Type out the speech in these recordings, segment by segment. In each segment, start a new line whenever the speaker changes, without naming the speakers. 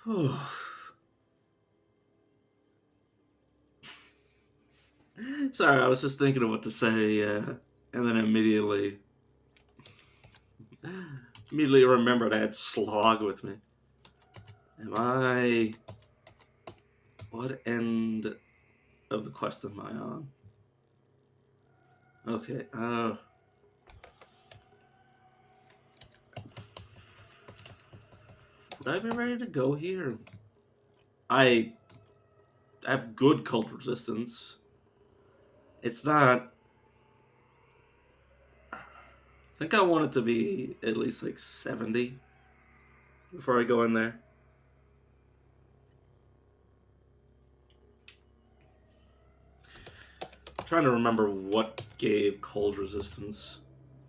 Whew. Sorry, I was just thinking of what to say, and then immediately remembered I had Slog with me. Am I? What end of the quest am I on? Okay. Would I be ready to go here? I have good cult resistance. It's not. I think I want it to be at least like 70 before I go in there. I'm trying to remember what gave cold resistance.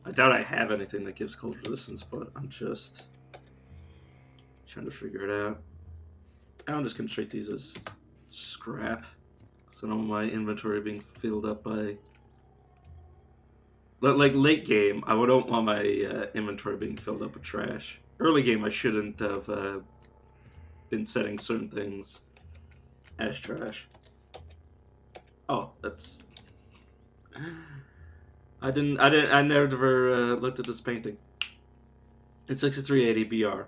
I doubt I have anything that gives cold resistance, but I'm just trying to figure it out. I'm just gonna treat these as scrap, so I don't want my inventory being filled up by. Like late game, I don't want my inventory being filled up with trash. Early game, I shouldn't have been setting certain things as trash. Oh, that's. I never looked at this painting. In 6380 BR,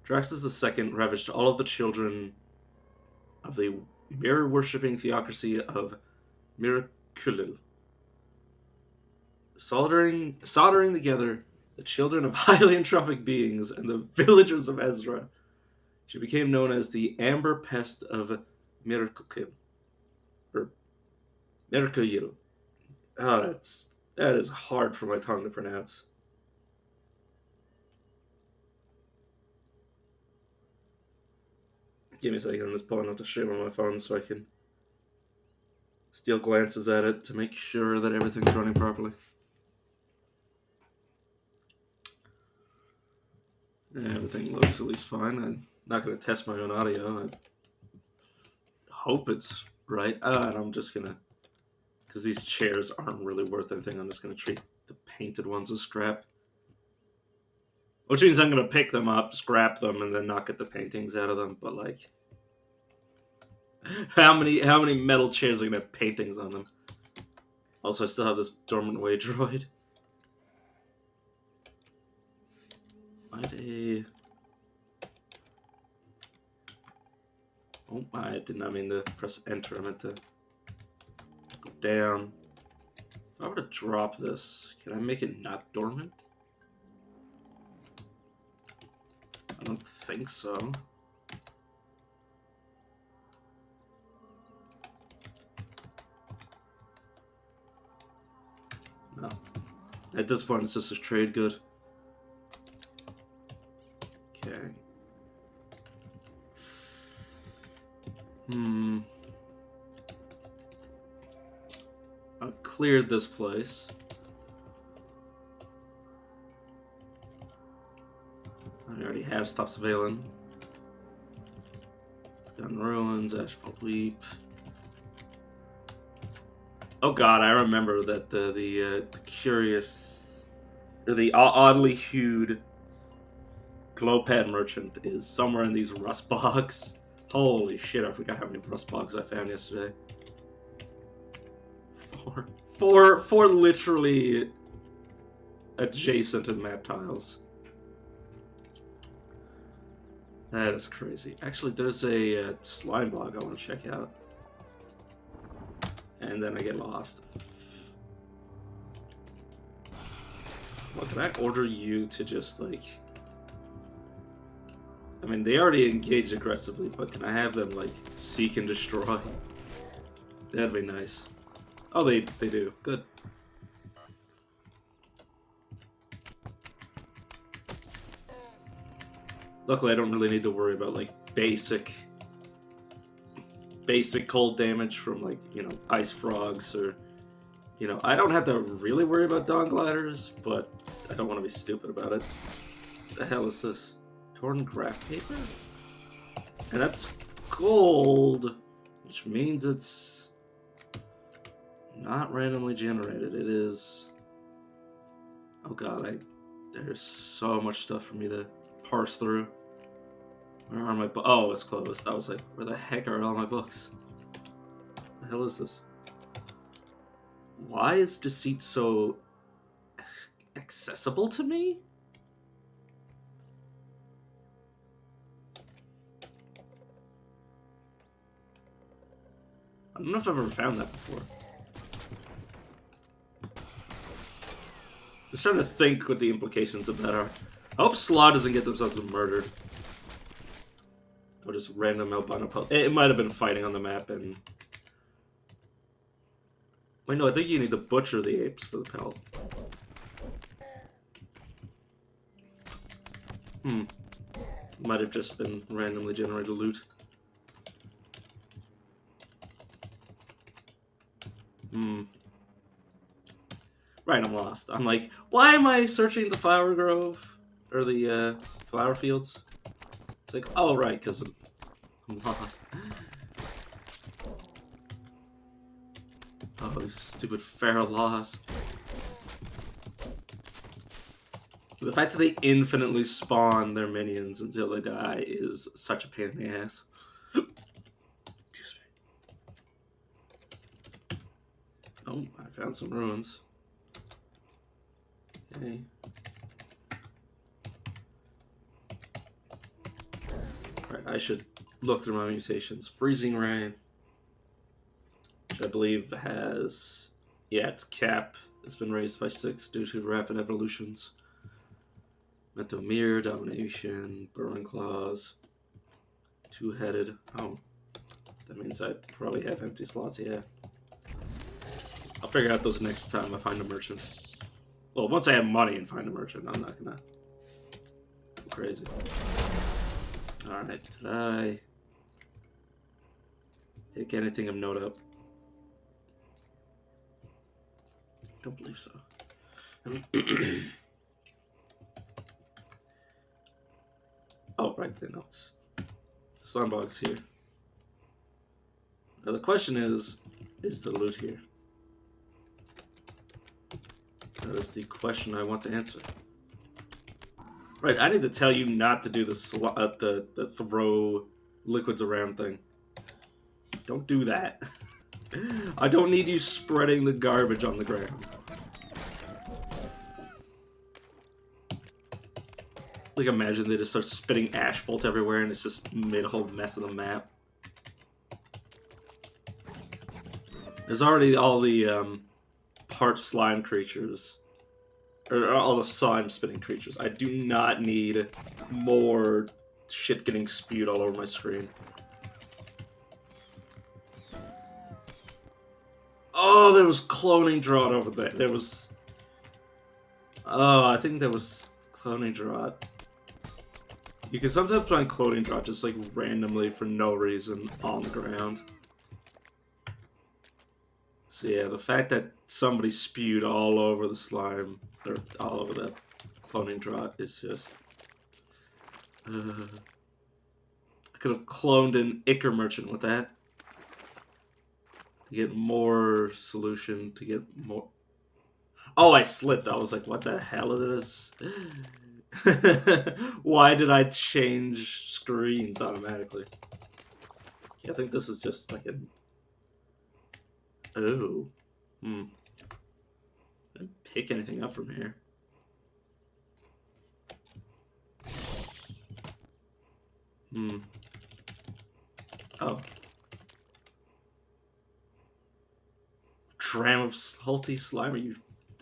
Draxus II ravaged all of the children of the mirror-worshipping theocracy of Miraculil, soldering together the children of highly entropic beings and the villagers of Ezra. She became known as the Amber Pest of Miraculil, or Miraculil. Oh, that is hard for my tongue to pronounce. Give me a second. I'm just pulling up the stream on my phone so I can steal glances at it to make sure that everything's running properly. Everything looks at least fine. I'm not going to test my own audio. I hope it's right. And I'm just going to, because these chairs aren't really worth anything, I'm just going to treat the painted ones as scrap. Which means I'm going to pick them up, scrap them, and then not get the paintings out of them. But, like, how many metal chairs are going to have paintings on them? Also, I still have this dormant way droid. Might a... Oh, I did not mean to press enter. I meant to go down. If I were to drop this, can I make it not dormant? I don't think so. No. At this point, it's just a trade good. Okay. I've cleared this place. I already have stuff to Valen. Gun Ruins, Ashfall Leap. Oh god, I remember that the curious, or the oddly hued Glowpad merchant is somewhere in these rust bogs. Holy shit, I forgot how many rust bogs I found yesterday. Four literally adjacent to map tiles. That is crazy. Actually, there's a slime bog I want to check out. And then I get lost. Well, can I order you to just, like... I mean, they already engage aggressively, but can I have them, like, seek and destroy? That'd be nice. Oh, they do. Good. Luckily, I don't really need to worry about, like, basic cold damage from, like, you know, ice frogs or... You know, I don't have to really worry about dawn gliders, but I don't want to be stupid about it. What the hell is this? Torn graph paper? And that's gold, which means it's not randomly generated. It is... Oh god, there's so much stuff for me to parse through. Where are my books? Oh, it's closed. I was like, where the heck are all my books? What the hell is this? Why is deceit so accessible to me? I don't know if I've ever found that before. Just trying to think what the implications of that are. I hope Slaw doesn't get themselves murdered. Or just random albino pelt. It might have been fighting on the map and... Wait, no, I think you need to butcher the apes for the pelt. Might have just been randomly generated loot. Right, I'm lost. I'm like, why am I searching the flower grove? Or the flower fields? It's like, oh right, because I'm lost. Oh, these stupid feral laws. The fact that they infinitely spawn their minions until they die is such a pain in the ass. Excuse me. Oh, I found some ruins. Okay. Right, I should look through my mutations. Freezing Rain. Which I believe has... Yeah, its cap. It's been raised by 6 due to rapid evolutions. Mental Mirror, Domination, Burrowing Claws, Two-Headed. Oh, that means I probably have empty slots, yeah. I'll figure out those next time I find a merchant. Well, once I have money and find a merchant, I'm not gonna go crazy. Alright, did I pick anything of note up? Don't believe so. Oh, right, the notes. Slimebog's here. Now the question is the loot here? That is the question I want to answer. Right, I need to tell you not to do the throw liquids around thing. Don't do that. I don't need you spreading the garbage on the ground. Like, imagine they just start spitting asphalt everywhere and it's just made a whole mess of the map. There's already all the part slime creatures. Or all the slime spitting creatures. I do not need more shit getting spewed all over my screen. Oh, there was cloning drought over there. There was... Oh, I think there was cloning drought. You can sometimes find cloning drought just like randomly for no reason on the ground. So yeah, the fact that somebody spewed all over the slime, or all over the cloning drought is just... I could have cloned an Ichor Merchant with that. To get more solution, to get more... Oh, I slipped. I was like, what the hell is this? Why did I change screens automatically? I think this is just like an... Oh. I didn't pick anything up from here. Oh. Dram of salty slime? Are you...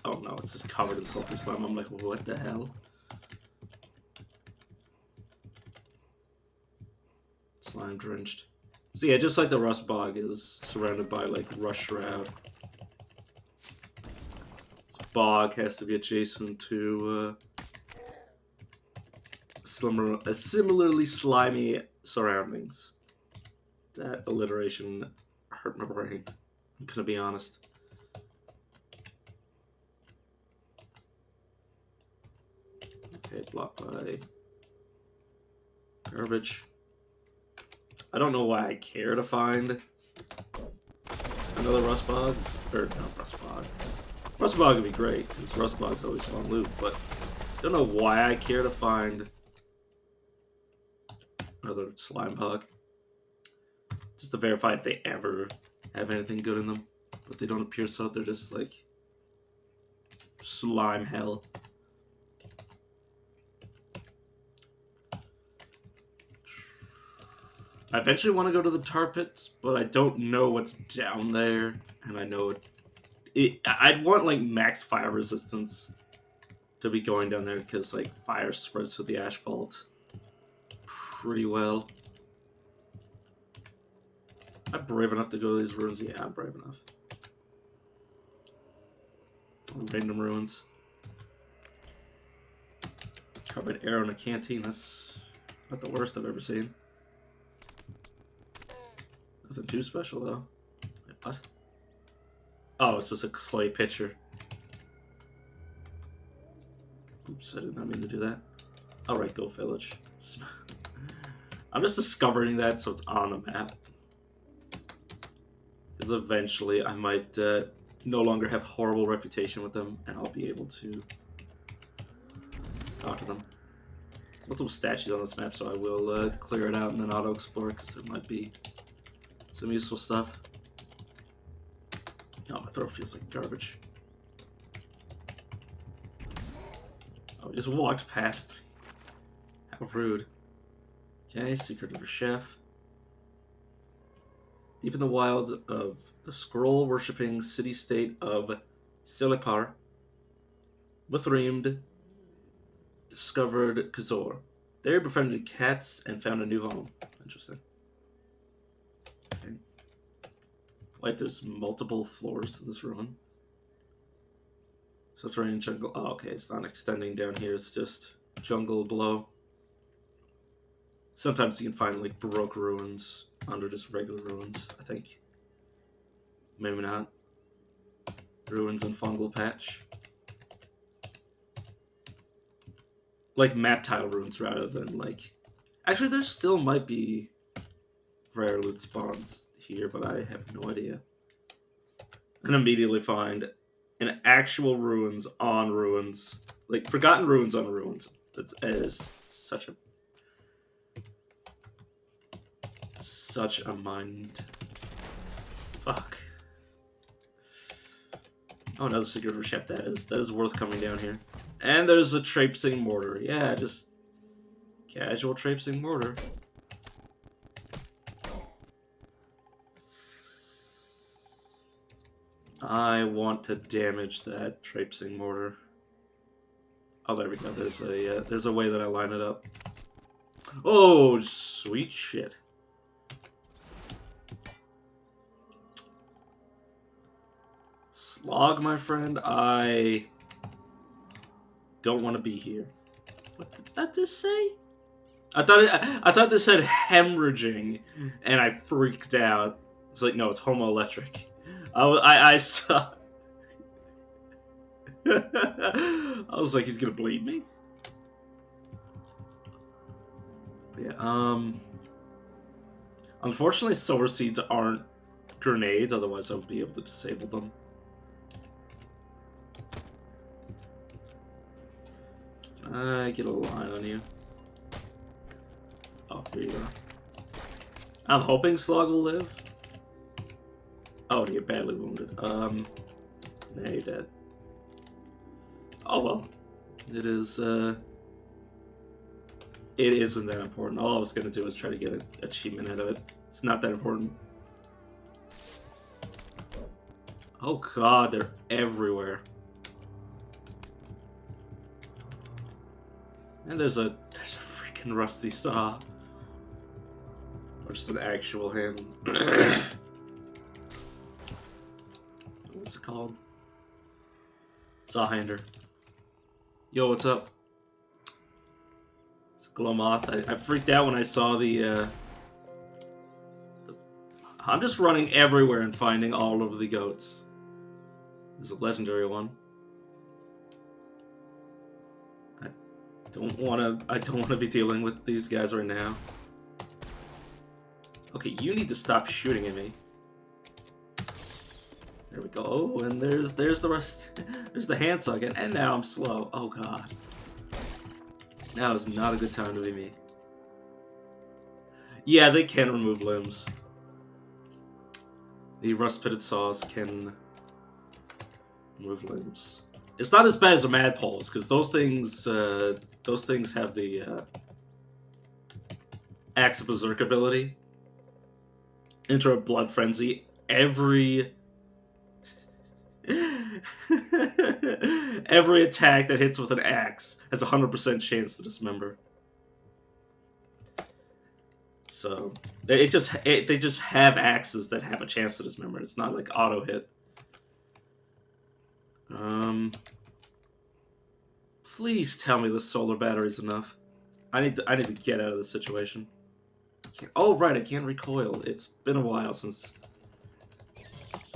Oh no, it's just covered in salty slime. I'm like, what the hell? Slime drenched. So yeah, just like the rust bog is surrounded by like rust shroud. This bog has to be adjacent to similarly slimy surroundings. That alliteration hurt my brain. I'm gonna be honest. Okay, blocked by garbage. I don't know why I care to find another rust bog. Or, not rust bog. Rust bog would be great, because rust bog's always fun loot, but I don't know why I care to find Another slime bug. Just to verify if they ever have anything good in them. But they don't appear so. They're just like slime hell. I eventually want to go to the tar pits, but I don't know what's down there. And I know I'd want like max fire resistance to be going down there because like fire spreads through the asphalt pretty well. I'm brave enough to go to these ruins. Yeah, I'm brave enough. Random ruins. Carbide arrow in a canteen. That's not the worst I've ever seen. Nothing too special though. Wait, what? Oh, it's just a clay pitcher. Oops, I did not mean to do that. Alright, Go Village. I'm just discovering that so it's on the map. Because eventually I might no longer have horrible reputation with them and I'll be able to talk to them. There's multiple statues on this map, so I will clear it out and then auto-explore because there might be some useful stuff. Oh, my throat feels like garbage. Oh, we just walked past. How rude. Okay, Secret of a Chef. Deep in the wilds of the scroll-worshipping city-state of Silipar, Mithriemd discovered Kazor. There he befriended cats and found a new home. Interesting. Okay. Like there's multiple floors to this ruin. Subterranean jungle. Oh, okay, it's not extending down here. It's just jungle below. Sometimes you can find like Baroque ruins under just regular ruins, I think. Maybe not. Ruins and fungal patch. Like map tile ruins rather than like... Actually, there still might be rare loot spawns here, but I have no idea. And immediately find an actual ruins on ruins. Like, forgotten ruins on ruins. It is such a mind... Fuck. Oh, another Secret of a Chef. That is worth coming down here. And there's a traipsing mortar. Yeah, just casual traipsing mortar. I want to damage that traipsing mortar. Oh, there we go. There's a way that I line it up. Oh, sweet shit. Slog, my friend, I don't want to be here. What did that just say? I thought this said hemorrhaging, and I freaked out. It's like, no, it's homoelectric. I saw. I was like, he's gonna bleed me. But yeah, unfortunately, sower seeds aren't grenades. Otherwise, I would be able to disable them. Can I get a line on you? Oh, here you go. I'm hoping Slog will live. Oh, you're badly wounded. Nah, you're dead. Oh well. It isn't that important. All I was gonna do is try to get an achievement out of it. It's not that important. Oh god, they're everywhere. And there's a freaking rusty saw. Or just an actual hand. What's it called? Sawhander. Yo, what's up? It's a glow moth. I freaked out when I saw the I'm just running everywhere and finding all of the goats. There's a legendary one. I don't wanna be dealing with these guys right now. Okay, you need to stop shooting at me. There we go. Oh, and there's the rest. There's the handsaw again, and now I'm slow. Oh god. Now is not a good time to be me. Yeah, they can remove limbs. The rust-pitted saws can remove limbs. It's not as bad as the madpoles because those things have the axe of berserk ability. Enter a blood frenzy. Every attack that hits with an axe has a 100% chance to dismember. So they just have axes that have a chance to dismember. It's not like auto hit. Please tell me the solar battery's enough. I need to get out of this situation. Oh right, I can't recoil. It's been a while since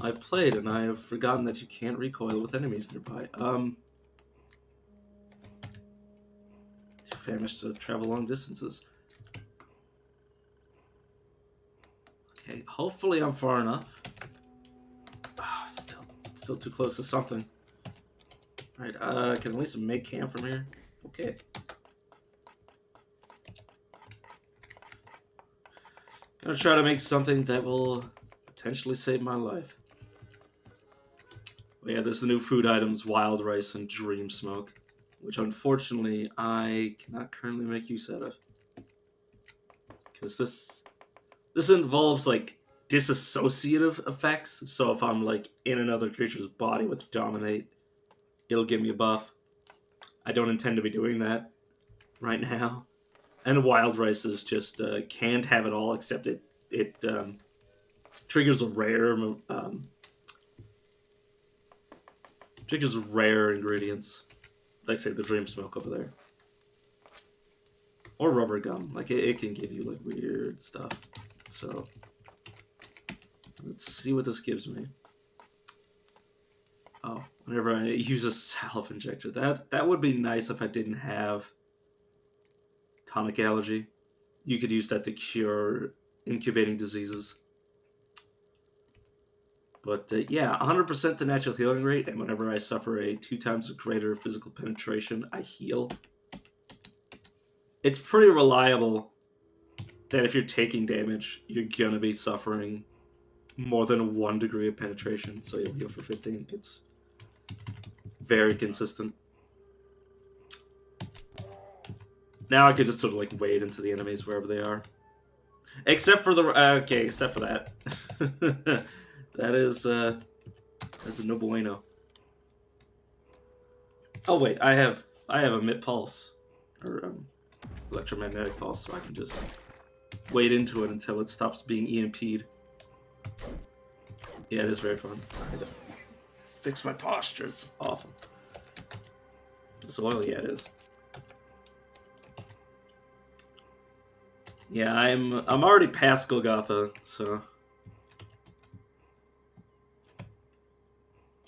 I played, and I have forgotten that you can't recoil with enemies nearby. Famished to travel long distances. Okay, hopefully I'm far enough. Oh, still too close to something. Alright, can at least make camp from here? Okay. Gonna try to make something that will potentially save my life. But yeah, there's the new food items, wild rice and dream smoke, which unfortunately I cannot currently make use out of. Because this involves like disassociative effects, so if I'm like in another creature's body with dominate, it'll give me a buff. I don't intend to be doing that right now. And wild rice is just can't have it all, except it triggers a rare ingredients, like say the dream smoke over there, or rubber gum. Like it can give you like weird stuff. So let's see what this gives me. Oh, whenever I use a salve injector, that would be nice if I didn't have tonic allergy. You could use that to cure incubating diseases. But yeah, 100% the natural healing rate, and whenever I suffer a 2 times greater physical penetration, I heal. It's pretty reliable that if you're taking damage, you're gonna be suffering more than 1 degree of penetration, so you'll heal for 15. It's very consistent. Now I can just sort of like wade into the enemies wherever they are. Except for the except for that. That's a no bueno. Oh wait, I have a mid pulse or electromagnetic pulse, so I can just wade into it until it stops being EMP'd. Yeah, it is very fun. I had to fix my posture. It's awful. It's oily. Yeah, it is. Yeah, I'm already past Golgotha, so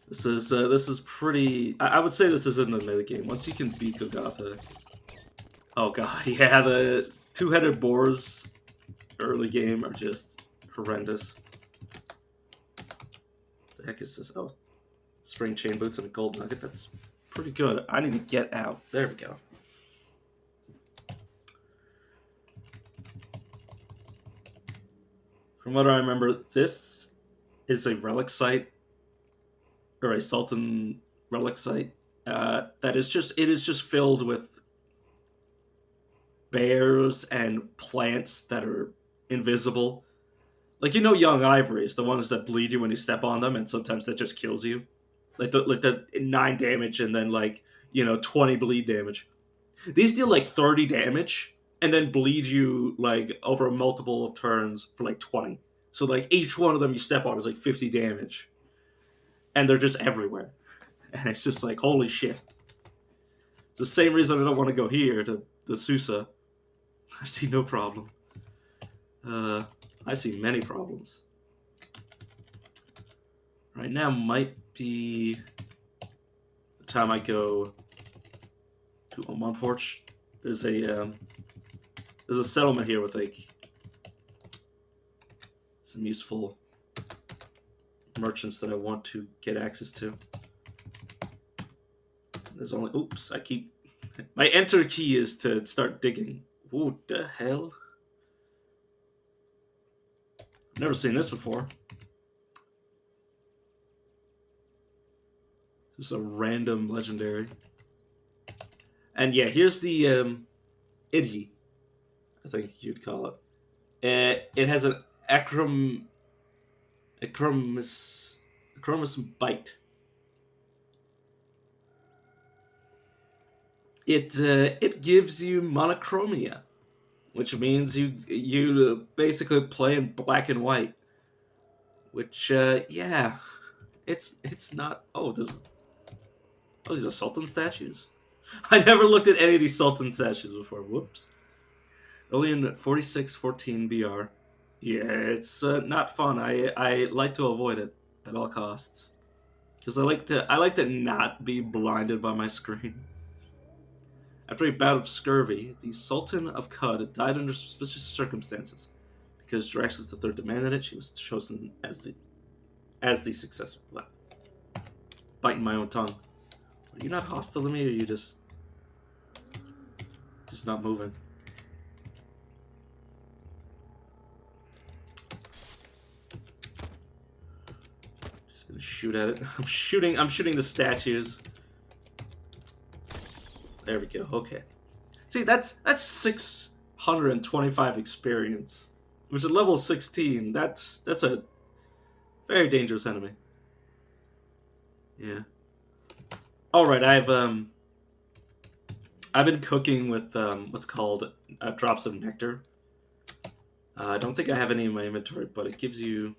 this is pretty. I would say this is in the mid game. Once you can beat Golgotha. Oh god, yeah, the 2-headed boars early game are just horrendous. The heck is this? Oh, spring chain boots and a gold nugget. That's pretty good. I need to get out. There we go. From what I remember, this is a relic site or a Sultan relic site that is just filled with bears and plants that are invisible. Like young ivories, the ones that bleed you when you step on them, and sometimes that just kills you. Like the 9 damage and then 20 bleed damage. These deal like 30 damage and then bleed you like over a multiple of turns for like 20. So like each one of them you step on is like 50 damage. And they're just everywhere. And it's just like, holy shit. It's the same reason I don't want to go here to the Susa. I see no problem. I see many problems. Right now might be the time I go to Omanforge. There's a settlement here with like some useful merchants that I want to get access to. There's only my enter key is to start digging. What the hell? Never seen this before. Just a random legendary. And yeah, here's the Idgy, I think you'd call it. It has an acromis bite. It gives you monochromia, which means you basically play in black and white. Which yeah, it's not. These are Sultan statues. I never looked at any of these Sultan statues before. Whoops. Only in 4614 BR. Yeah, it's not fun. I like to avoid it at all costs because I like to not be blinded by my screen. After a bout of scurvy, the Sultan of Cud died under suspicious circumstances. Because Draxus III demanded it, she was chosen as the successor. Blah. Biting my own tongue. Are you not hostile to me, or are you just not moving? Just gonna shoot at it. I'm shooting the statues. There we go. Okay. See, that's 625 experience. Which at level 16, that's a very dangerous enemy. Yeah. Alright, I've been cooking with what's called drops of nectar. I don't think I have any in my inventory, but it gives you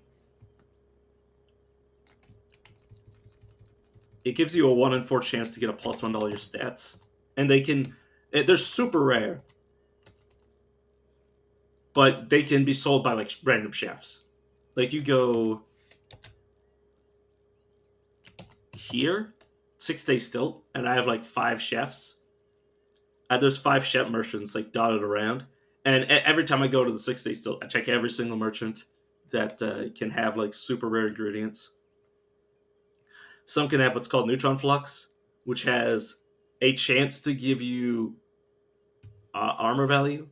a 1 in 4 chance to get a +1 to all your stats. And they're super rare. But they can be sold by like random chefs. Like you go here, 6 Days Still, and I have like 5 chefs. There's 5 chef merchants like dotted around. And every time I go to the 6 Days Still, I check every single merchant that can have like super rare ingredients. Some can have what's called neutron flux, which has a chance to give you armor value,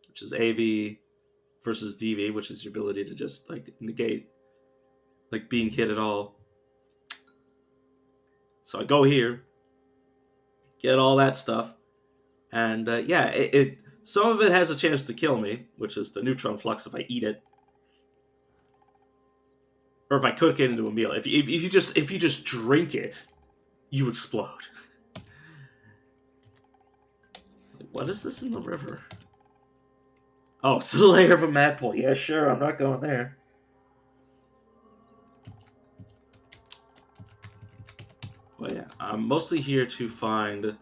which is AV versus DV, which is your ability to just like negate like being hit at all. So I go here, get all that stuff, and yeah, it some of it has a chance to kill me, which is the neutron flux if I eat it, or if I cook it into a meal. If you just drink it, you explode. What is this in the river? Oh, it's a layer of a madpole. Yeah, sure, I'm not going there. But yeah, I'm mostly here to find a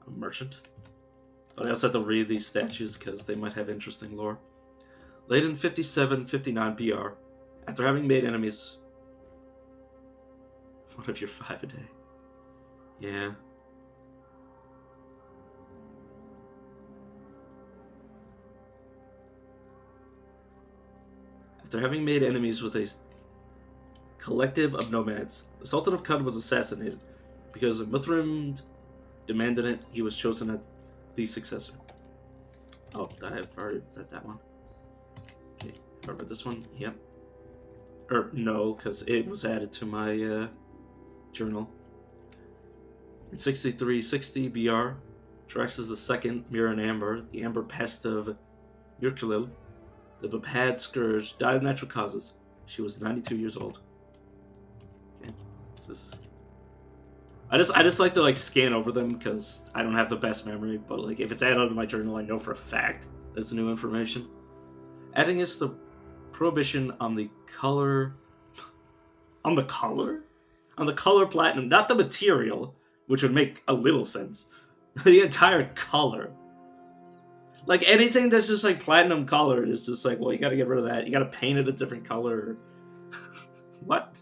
merchant. But I also have to read these statues because they might have interesting lore. Late in 57-59 BR, after having made enemies, one of your 5 a day. Yeah. After having made enemies with a collective of nomads, the Sultan of Cud was assassinated. Because Mithrim demanded it, he was chosen as the successor. Oh, I've already read that one. Okay, have I read this one? Yep. Or no, because it was added to my journal. In 6360 BR, Draxus II, Mirror and Amber, the Amber Pest of Yurkulil, the Bapad Scourge, died of natural causes. She was 92 years old. Okay, what's this? I just like to like scan over them because I don't have the best memory, but like if it's added to my journal, I know for a fact that's new information. Adding is the prohibition on the color platinum, not the material, which would make a little sense. The entire color. Like anything that's just like platinum colored is just like, well, you gotta get rid of that. You gotta paint it a different color. What?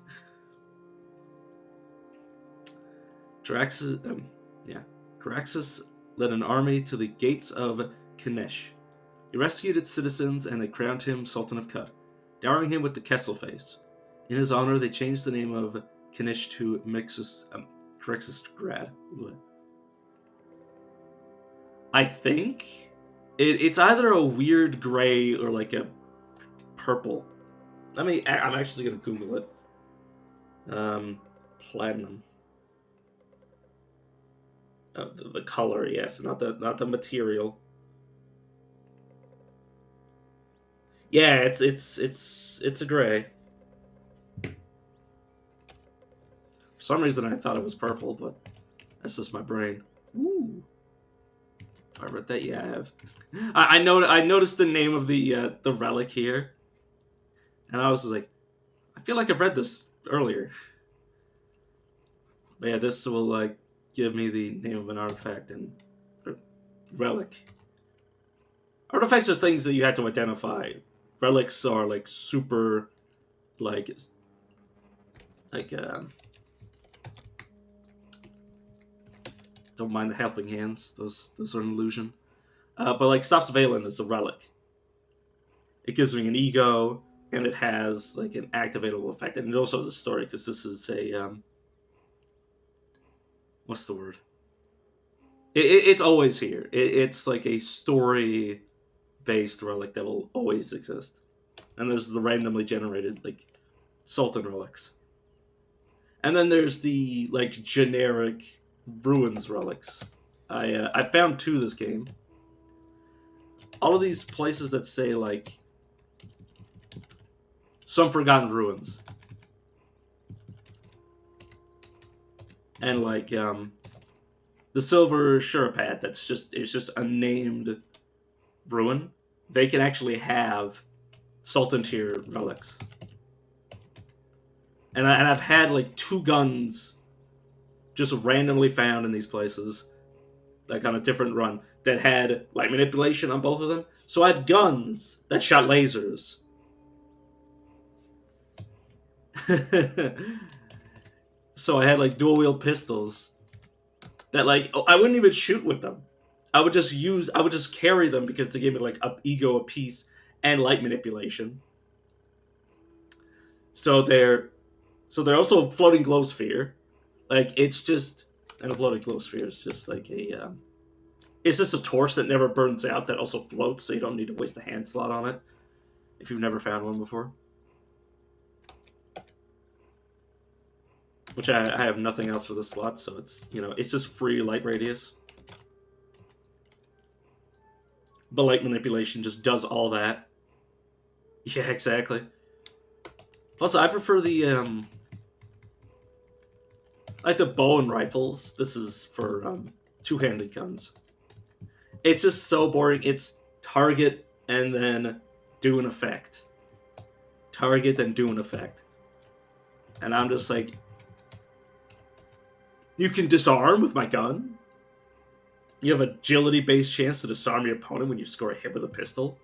Draxus led an army to the gates of Kanesh. He rescued its citizens and they crowned him Sultan of Cud, dowering him with the Kessel face. In his honor, they changed the name of Kanesh to Corexisgrad. I think It's either a weird gray or like a purple. I'm actually gonna Google it. Platinum. The color, yes, not the material. Yeah, it's a gray. For some reason, I thought it was purple, but that's just my brain. Ooh, I read that. Yeah, I have. I noticed the name of the relic here, and I was like, I feel like I've read this earlier. But yeah, this will like give me the name of an artifact and relic. Artifacts are things that you have to identify. Relics are like super, like, like don't mind the helping hands. Those are an illusion. But like Stops Valen is a relic. It gives me an ego, and it has like an activatable effect, and it also has a story because this is a what's the word? It's always here. It's like a story based relic that will always exist. And there's the randomly generated like Sultan relics, and then there's the like generic ruins relics. I found two this game. All of these places that say like some forgotten ruins, and like the silver Shurapad it's just a named ruin. They can actually have Sultan tier relics. And I've had like two guns just randomly found in these places, like on a different run, that had light manipulation on both of them. So I had guns that shot lasers. So I had like dual wield pistols that like I wouldn't even shoot with them. I would just carry them because they gave me like a ego apiece and light manipulation. So they're also a floating glow sphere. Like it's just and a floating glow sphere is just like a it's just a torch that never burns out that also floats, so you don't need to waste a hand slot on it if you've never found one before. Which I have nothing else for the slot, so it's just free light radius. But light manipulation just does all that. Yeah, exactly. Plus, I prefer the like the bow and rifles. This is for two-handed guns. It's just so boring. It's target and then do an effect. Target then do an effect. And I'm just like, you can disarm with my gun. You have agility-based chance to disarm your opponent when you score a hit with a pistol.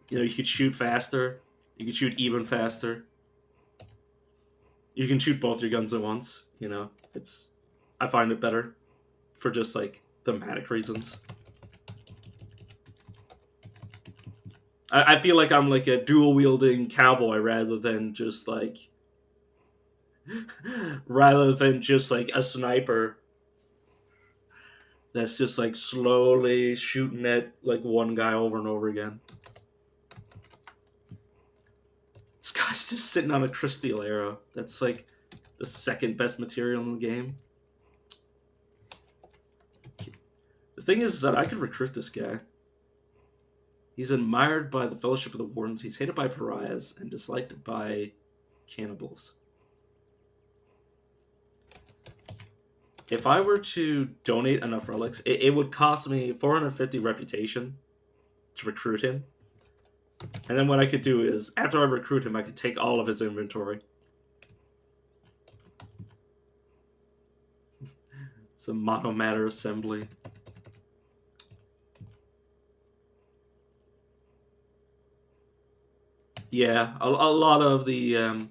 You could shoot faster. You can shoot even faster. You can shoot both your guns at once. I find it better for just like thematic reasons. I feel like I'm like a dual wielding cowboy rather than just like a sniper that's just like slowly shooting at like one guy over and over again. This guy's just sitting on a crystal arrow. That's like the second best material in the game. The thing is that I could recruit this guy. He's admired by the Fellowship of the Wardens. He's hated by pariahs and disliked by cannibals. If I were to donate enough relics, it would cost me 450 reputation to recruit him. And then what I could do is, after I recruit him, I could take all of his inventory. It's a monomatter assembly. Yeah, a lot of the...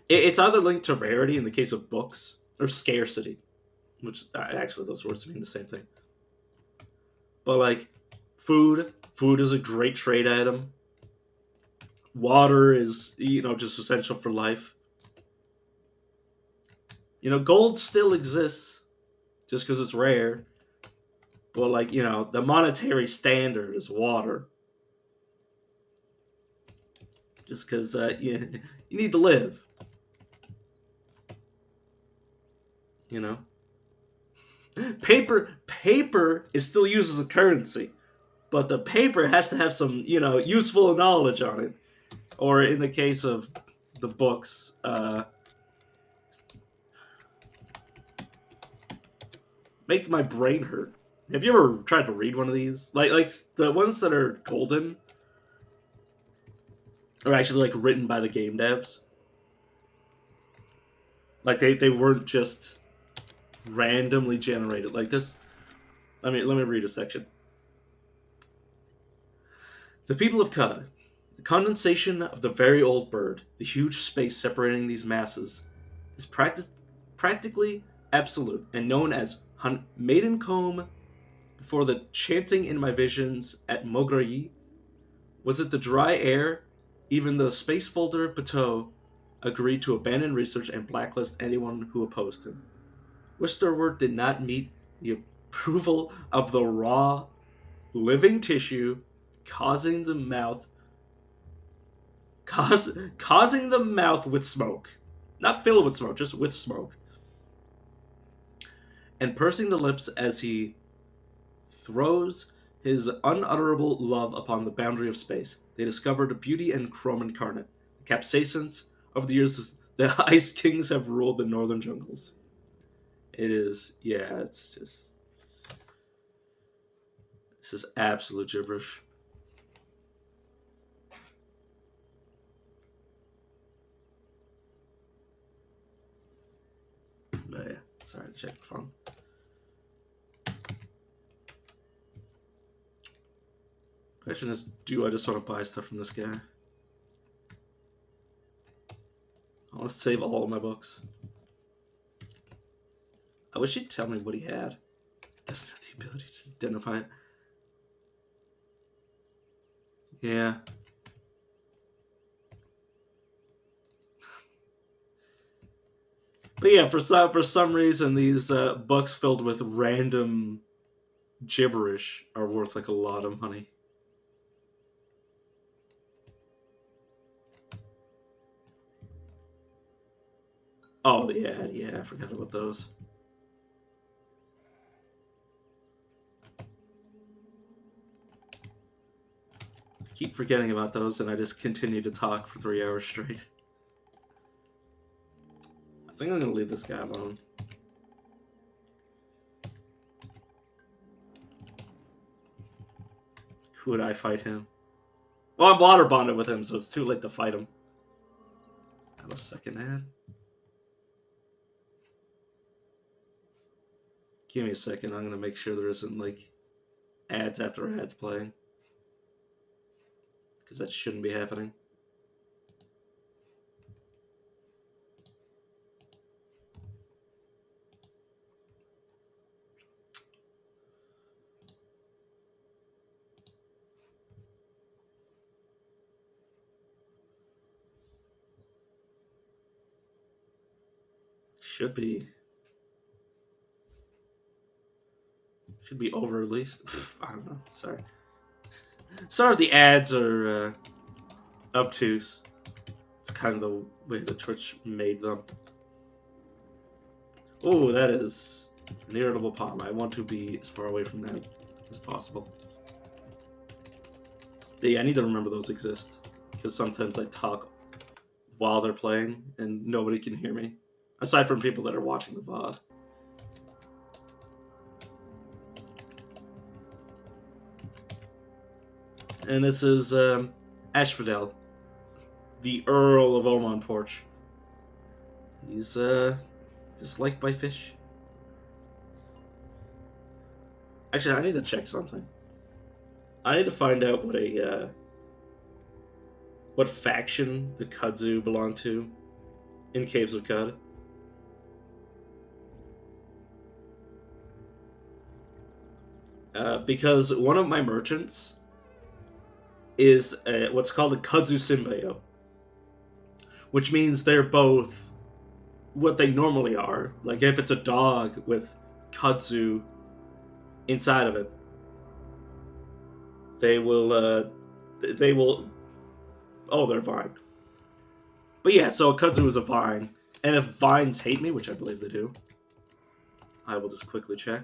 it's either linked to rarity in the case of books, or scarcity. Which, actually, those words mean the same thing. But, like, food is a great trade item. Water is, just essential for life. Gold still exists, just because it's rare. Well, like, you know, the monetary standard is water. Just because you need to live, you know? Paper is still used as a currency, but the paper has to have some, you know, useful knowledge on it. Or in the case of the books, make my brain hurt. Have you ever tried to read one of these? Like the ones that are golden are actually like written by the game devs. Like they weren't just randomly generated like this. Let me read a section. The people of Cud. The condensation of the very old bird, the huge space separating these masses, is practically absolute and known as maiden comb before the chanting in my visions at Mograyi. Was it the dry air? Even the space folder Bateau agreed to abandon research and blacklist anyone who opposed him. Wisterward did not meet the approval of the raw, living tissue, causing the mouth causing the mouth with smoke. Not filled with smoke, just with smoke. And pursing the lips as he throws his unutterable love upon the boundary of space. They discovered beauty and chrome incarnate. The capsaicins of the years the ice kings have ruled the northern jungles. It is, yeah, it's just, this is absolute gibberish. But yeah, sorry, check the phone. Question is, do I just want to buy stuff from this guy? I want to save all of my books. I wish he'd tell me what he had. Doesn't have the ability to identify it. Yeah. But yeah, for some reason, these books filled with random gibberish are worth like a lot of money. Oh yeah, I forgot about those. I keep forgetting about those, and I just continue to talk for 3 hours straight. I think I'm gonna leave this guy alone. Could I fight him? Well, I'm water bonded with him, so it's too late to fight him. Have a second ad. Give me a second. I'm gonna make sure there isn't like ads after ads playing, because that shouldn't be happening. Should be over at least. I don't know. Sorry. Sorry if the ads are obtuse. It's kind of the way the Twitch made them. Oh, that is an irritable palm. I want to be as far away from that as possible. Yeah, I need to remember those exist, because sometimes I talk while they're playing and nobody can hear me, aside from people that are watching the VOD. And this is Ashfidel, the Earl of Oman Porch. He's disliked by fish. Actually, I need to check something. I need to find out what faction the Kudzu belong to in Caves of Cud. Because one of my merchants is what's called a Kudzu Symbiote, which means they're both what they normally are. Like if it's a dog with Kudzu inside of it, they will, they will, oh, they're vine. But yeah, so a kudzu is a vine. And if vines hate me, which I believe they do, I will just quickly check.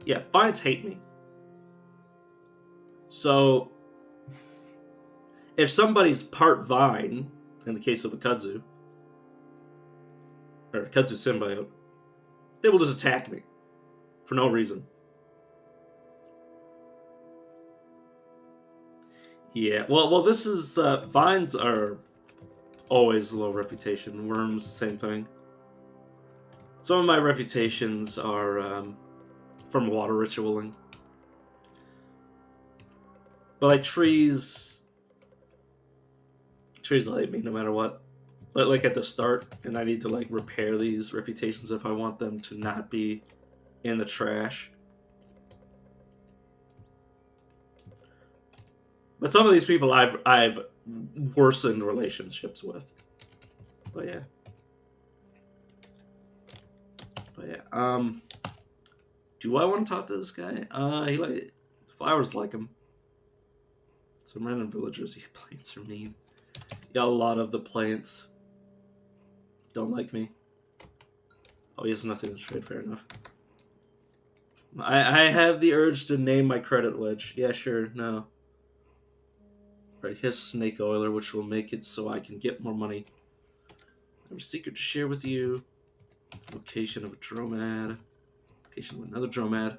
Yeah, vines hate me. So, if somebody's part vine, in the case of a kudzu, or a kudzu symbiote, they will just attack me for no reason. Yeah, well, this is vines are always low reputation. Worms, same thing. Some of my reputations are from water ritualing, but like trees will hate me no matter what. But like at the start, and I need to like repair these reputations if I want them to not be in the trash. But some of these people I've worsened relationships with. But yeah. Do I want to talk to this guy? He like flowers like him. Some random villagers. Yeah, plants are mean. Yeah, a lot of the plants don't like me. Oh, he has nothing to trade. Fair enough. I have the urge to name my credit wedge. Yeah, sure. No. Right, he has snake oiler, which will make it so I can get more money. I have a secret to share with you. Location of a dromad. Location of another dromad.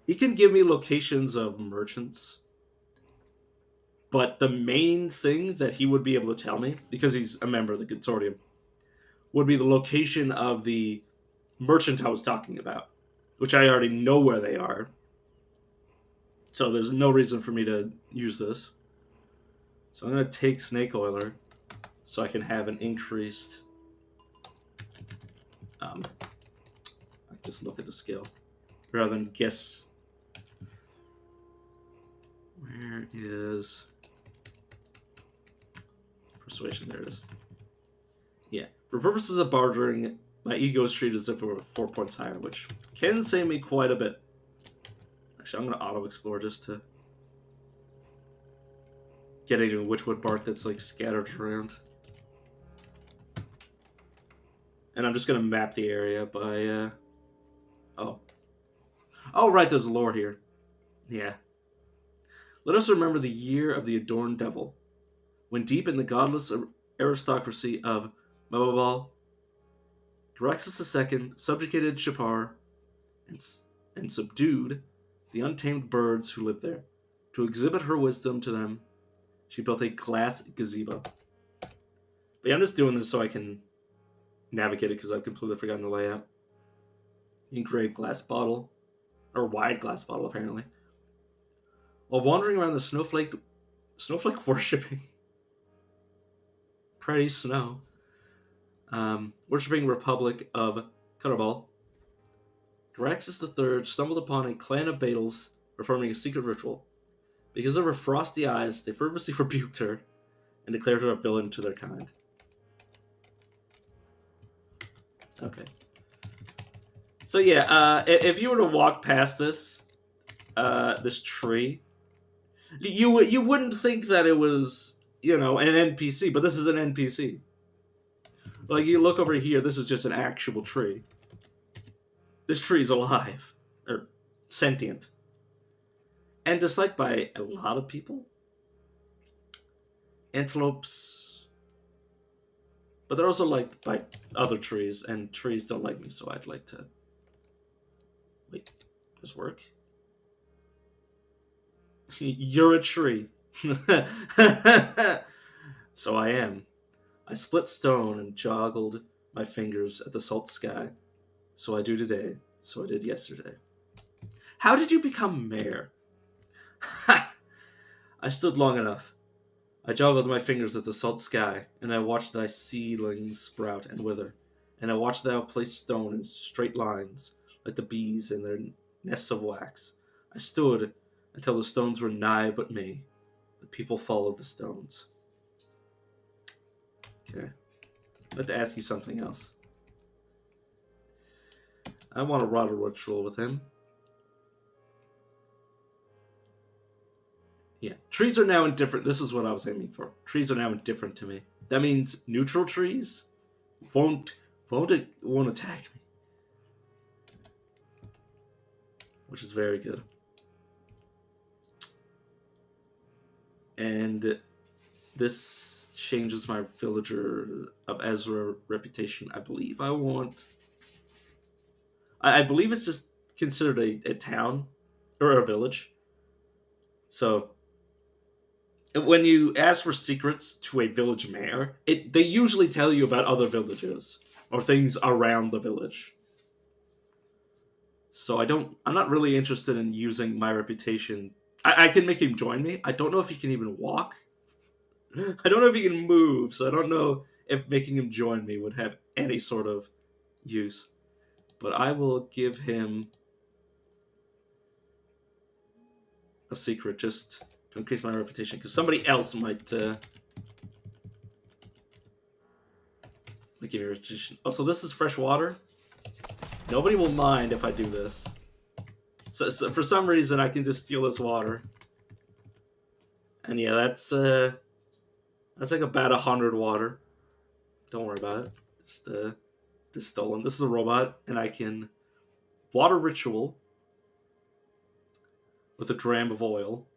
He can give me locations of merchants. But the main thing that he would be able to tell me, because he's a member of the consortium, would be the location of the merchant I was talking about, which I already know where they are. So there's no reason for me to use this. So I'm going to take snake oiler so I can have an increased... I just look at the skill rather than guess. Where is persuasion? There it is. Yeah. For purposes of bartering, my ego is treated as if it were 4 points higher, which can save me quite a bit. Actually, I'm going to auto-explore just to get into witchwood bark that's like scattered around. And I'm just going to map the area by... Oh, right, there's lore here. Yeah. Let us remember the year of the adorned devil, when deep in the godless aristocracy of Mababal, Garaxus II subjugated Shapar and subdued the untamed birds who lived there. To exhibit her wisdom to them, she built a glass gazebo. But yeah, I'm just doing this so I can navigate it because I've completely forgotten the layout. Engraved glass bottle, or wide glass bottle apparently. While wandering around the snowflake worshipping pretty snow, worshipping Republic of Karabal, Garaxus III stumbled upon a clan of Badals performing a secret ritual. Because of her frosty eyes, they fervently rebuked her and declared her a villain to their kind. Okay. So yeah, if you were to walk past this tree, you wouldn't think that it was, an NPC, but this is an NPC. Like, you look over here, this is just an actual tree. This tree's alive. Or sentient. And disliked by a lot of people. Antelopes. But they're also liked by other trees, and trees don't like me, so I'd like to... Wait, does this work? You're a tree. So I am. I split stone and joggled my fingers at the salt sky. So I do today. So I did yesterday. How did you become mayor? I stood long enough. I joggled my fingers at the salt sky, and I watched thy seedlings sprout and wither, and I watched thou place stone in straight lines, like the bees in their nests of wax. I stood until the stones were nigh but me. The people followed the stones. Okay. I have to ask you something else. I want to run a ritual with him. Yeah. Trees are now indifferent. This is what I was aiming for. Trees are now indifferent to me. That means neutral trees won't attack me. Which is very good. And this changes my villager of Ezra reputation. I believe I want. I believe it's just considered a town or a village. So when you ask for secrets to a village mayor, they usually tell you about other villages or things around the village. So I'm not really interested in using my reputation. I can make him join me. I don't know if he can even walk. I don't know if he can move, so I don't know if making him join me would have any sort of use. But I will give him a secret just to increase my reputation, because somebody else might give me a reputation. Also, this is fresh water. Nobody will mind if I do this. So for some reason, I can just steal this water. And yeah, that's like about 100 water. Don't worry about it. Just stolen. This is a robot, and I can water ritual with a dram of oil.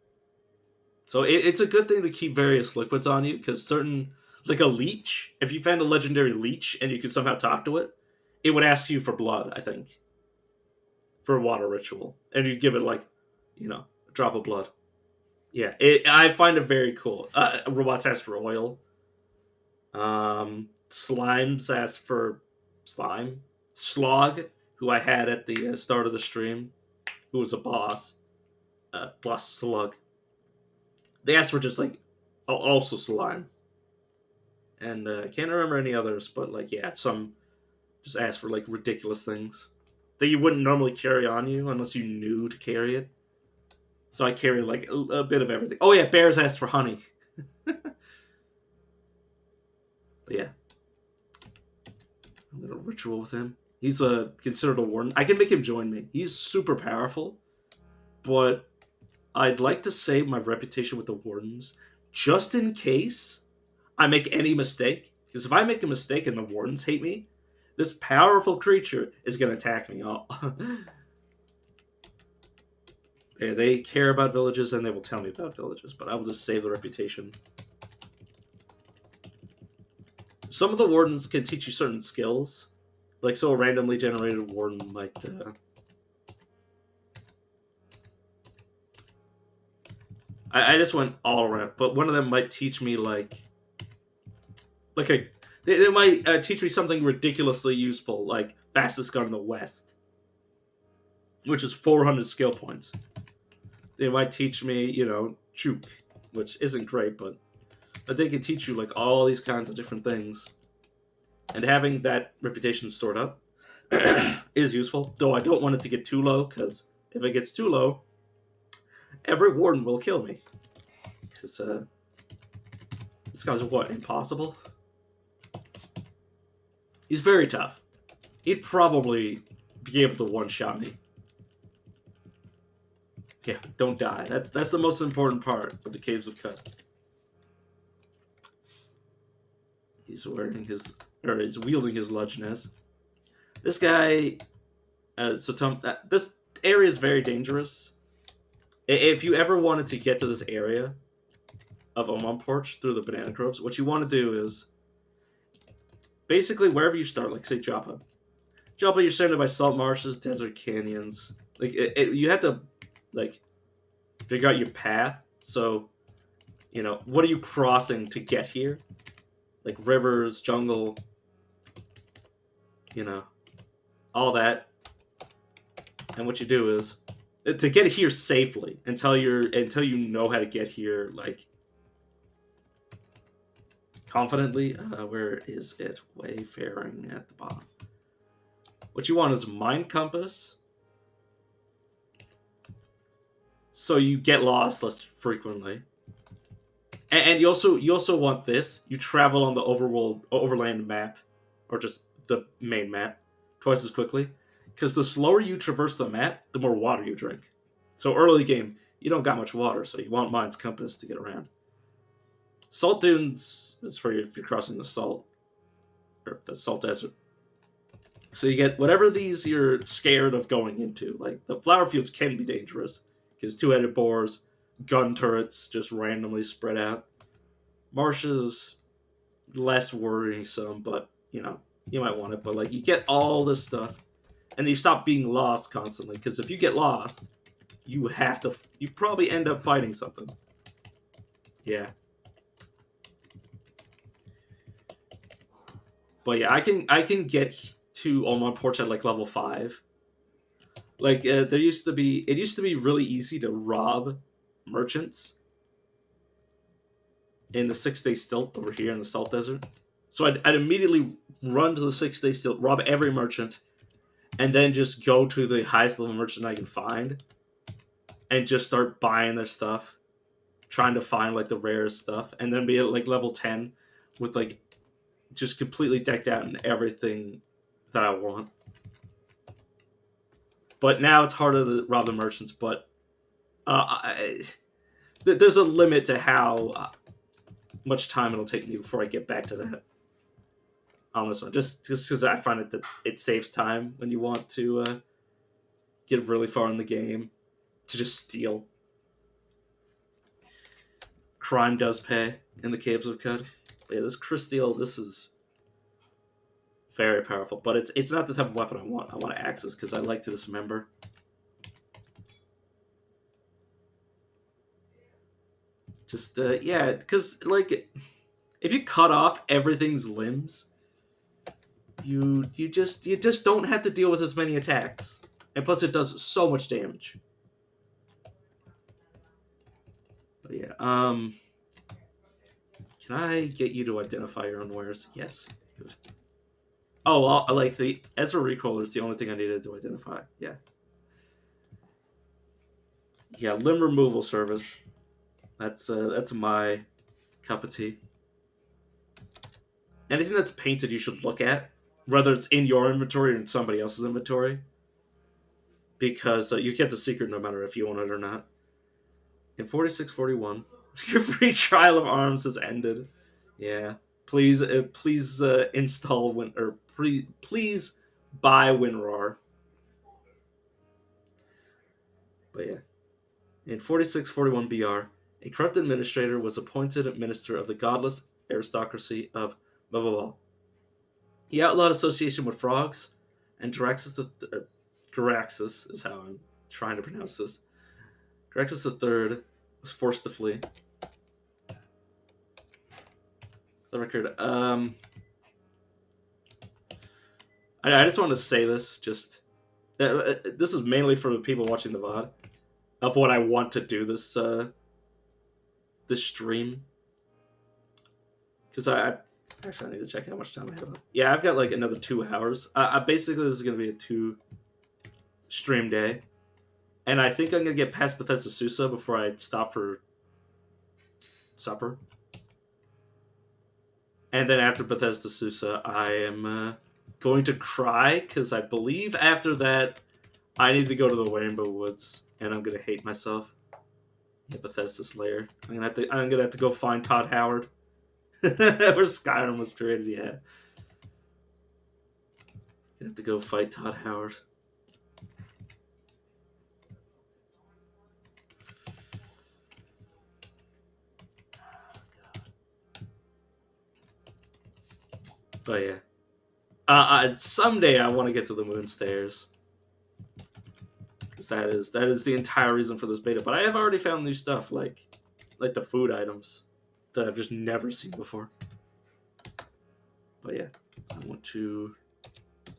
So it's a good thing to keep various liquids on you, because certain, like a leech, if you found a legendary leech and you could somehow talk to it, it would ask you for blood, I think, for a water ritual. And you'd give it, like, a drop of blood. Yeah, I find it very cool. Robots ask for oil. Slimes ask for slime. Slog, who I had at the start of the stream, who was a boss, plus Slug. They asked for just like also slime, and I can't remember any others, but like yeah, some just asked for like ridiculous things that you wouldn't normally carry on you unless you knew to carry it. So I carry like a bit of everything. Oh yeah, bears asked for honey. But yeah, I'm gonna ritual with him. He's considered a warden. I can make him join me. He's super powerful, but I'd like to save my reputation with the wardens just in case I make any mistake. Because if I make a mistake and the wardens hate me, this powerful creature is going to attack me. They care about villages and they will tell me about villages, but I will just save the reputation. Some of the wardens can teach you certain skills. Like, so a randomly generated warden might... I just went all around, but one of them might teach me, they might teach me something ridiculously useful, like fastest gun in the West, which is 400 skill points. They might teach me, juke, which isn't great, but they can teach you like all these kinds of different things. And having that reputation stored up is useful, though I don't want it to get too low, because if it gets too low, every warden will kill me. Because this guy's what, impossible? He's very tough. He'd probably be able to one-shot me. Yeah, don't die. That's the most important part of the Caves of Cut. He's wielding his Ludgeness. This guy, this area is very dangerous. If you ever wanted to get to this area of Oman Porch through the banana groves, what you want to do is basically wherever you start, like say Joppa. Joppa, you're surrounded by salt marshes, desert canyons. Like you have to like figure out your path. So, what are you crossing to get here? Like rivers, jungle, all that. And what you do is to get here safely until you know how to get here like confidently. Where is it? Wayfaring at the bottom. What you want is Mind Compass. So you get lost less frequently. And you also want this. You travel on the overland map, or just the main map, twice as quickly, because the slower you traverse the map, the more water you drink. So early game, you don't got much water, so you want Mine's Compass to get around. Salt dunes is for you if you're crossing the salt or the salt desert. So you get whatever these you're scared of going into. Like the flower fields can be dangerous because two-headed boars, gun turrets just randomly spread out. Marshes less worrisome, but you might want it. But like you get all this stuff, and you stop being lost constantly. Because if you get lost, you probably end up fighting something. Yeah, but yeah, I can get to on my porch at like level 5. Like it used to be really easy to rob merchants in the 6 day stilt over here in the salt desert. So I'd immediately run to the 6 day stilt, rob every merchant, and then just go to the highest level merchant I can find and just start buying their stuff, trying to find like the rarest stuff, and then be at like level 10 with like just completely decked out in everything that I want. But now it's harder to rob the merchants, but there's a limit to how much time it'll take me before I get back to that on this one. Just because I find it that it saves time when you want to get really far in the game to just steal. Crime does pay in the Caves of Cud. But yeah, this Crysteel, this is very powerful, but it's not the type of weapon I want. I want axes because I like to dismember. Just yeah, because like if you cut off everything's limbs, you just don't have to deal with as many attacks, and plus it does so much damage. But yeah, can I get you to identify your own wares? Yes, good. Oh, well, I like the Ezra Recroller is the only thing I needed to identify. Yeah, yeah, limb removal service. That's my cup of tea. Anything that's painted, you should look at, whether it's in your inventory or in somebody else's inventory, because you get the secret no matter if you own it or not. In 4641, your free trial of arms has ended. Yeah, please install please buy WinRAR. But yeah, in 4641 BR, a corrupt administrator was appointed minister of the godless aristocracy of blah blah blah. He outlawed association with frogs, and Garaxus is how I'm trying to pronounce this. Garaxus III was forced to flee. The record. I just wanted to say this. This is mainly for the people watching the VOD of what I want to do this stream, because I actually I need to check how much time I have. Yeah, I've got like another 2 hours. Basically this is gonna be a 2 stream day, and I think I'm gonna get past Bethesda Susa before I stop for supper. And then after Bethesda Susa, I am going to cry because I believe after that I need to go to the Rainbow Woods, and I'm gonna hate myself. Yeah, Bethesda's lair. I'm gonna have to go find Todd Howard. Where Skyrim was created, yeah. You have to go fight Todd Howard. But yeah. Someday I want to get to the moon stairs. Because that is the entire reason for this beta. But I have already found new stuff, like the food items that I've just never seen before. But yeah, I want to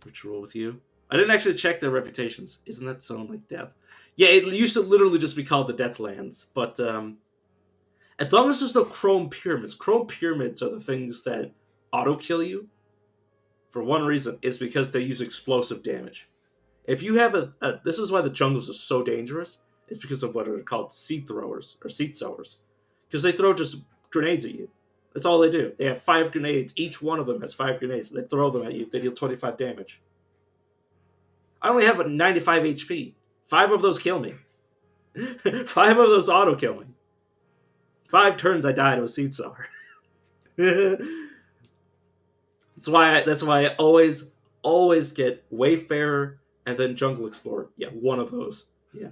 ritual with you. I didn't actually check their reputations. Isn't that sound like death? Yeah, it used to literally just be called the Deathlands. But as long as there's no chrome pyramids are the things that auto kill you. For one reason, is because they use explosive damage. If you have this is why the jungles are so dangerous. It's because of what are called seed throwers or seed sowers, because they throw just grenades at you. That's all they do. They have 5 grenades. Each one of them has 5 grenades. They throw them at you. They deal 25 damage. I only have a 95 HP. 5 of those kill me. 5 of those auto kill me. 5 turns I die to a Seed Sower. That's why I always get Wayfarer and then Jungle Explorer. Yeah, one of those. Yeah.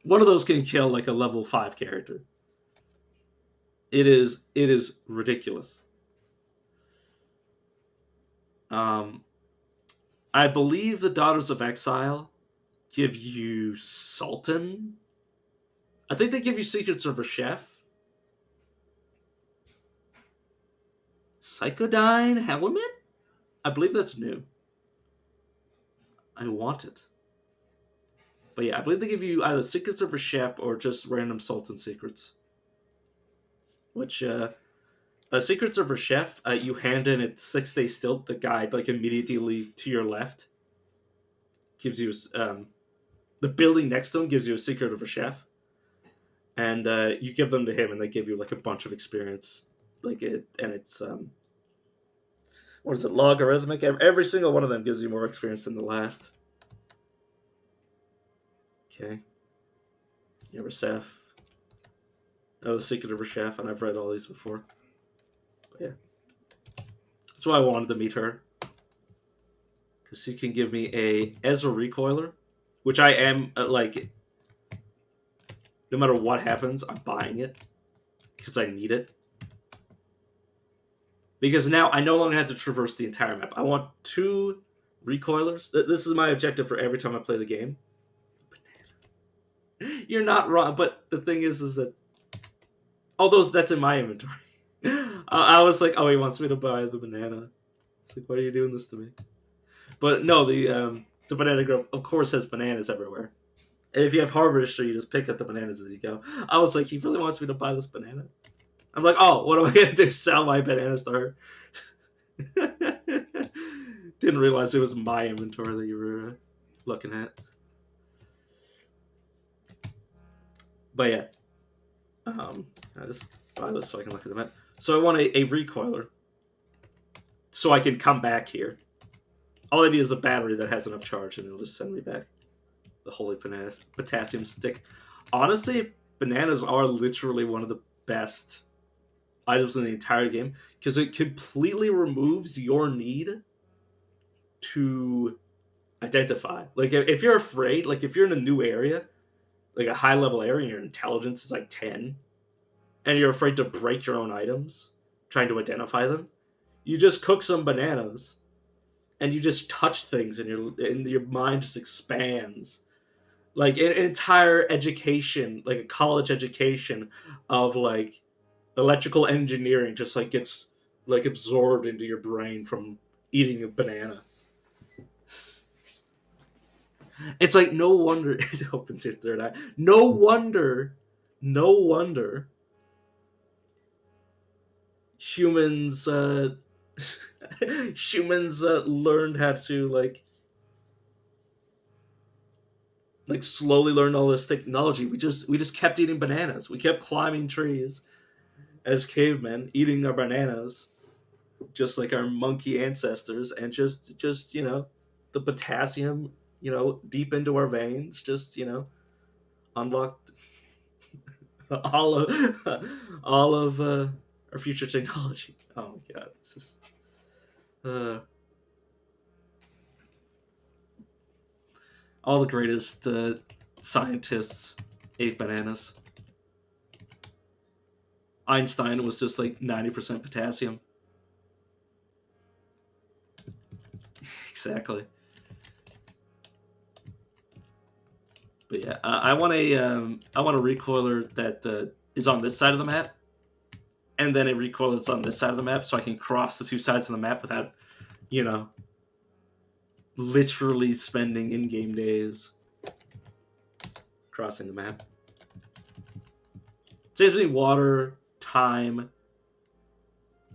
One of those can kill like a level 5 character. It is ridiculous. I believe the Daughters of Exile give you Sultan. I think they give you Secrets of a Chef. Psychodyne Helmet? I believe that's new. I want it. But yeah, I believe they give you either Secrets of a Chef or just random Sultan secrets. Which, Secrets of a Chef, you hand in at 6 Day Stilt, the guide, like immediately to your left. Gives you, the building next to him gives you a Secret of a Chef. And you give them to him, and they give you like a bunch of experience. Like it, and it's, what is it, logarithmic? Every single one of them gives you more experience than the last. Okay. You have a chef. Oh, the Secret of a Chef, and I've read all these before. But yeah. That's why I wanted to meet her. Because she can give me a Ezra Recoiler, which I am, like, no matter what happens, I'm buying it. Because I need it. Because now I no longer have to traverse the entire map. I want 2 recoilers. This is my objective for every time I play the game. Banana. You're not wrong, but the thing is that that's in my inventory. I was like, oh, he wants me to buy the banana. It's like, why are you doing this to me? But no, the banana grove, of course, has bananas everywhere. And if you have Harvester, you just pick up the bananas as you go. I was like, he really wants me to buy this banana? I'm like, oh, what am I going to do? Sell my bananas to her? Didn't realize it was my inventory that you were looking at. But yeah. I just buy this so I can look at the map. So I want a recoiler. So I can come back here. All I need is a battery that has enough charge, and it'll just send me back. The holy potassium stick. Honestly, bananas are literally one of the best items in the entire game, because it completely removes your need to identify. Like, if you're afraid, like if you're in a new area, like a high level area, and your intelligence is like 10, and you're afraid to break your own items, trying to identify them, you just cook some bananas, and you just touch things, and your mind just expands. Like an entire education, like a college education of like electrical engineering, just like gets like absorbed into your brain from eating a banana. It's like, no wonder it opens your third eye. No wonder humans learned how to like slowly learn all this technology. We just kept eating bananas. We kept climbing trees as cavemen, eating our bananas, just like our monkey ancestors, and just the potassium, deep into our veins, just unlocked all of our future technology. Oh my god, this is all the greatest scientists ate bananas. Einstein was just like 90% potassium. Exactly. But yeah, I want a recoiler that is on this side of the map, and then a recoiler that's on this side of the map, so I can cross the 2 sides of the map without, literally spending in-game days crossing the map. It saves me water, time,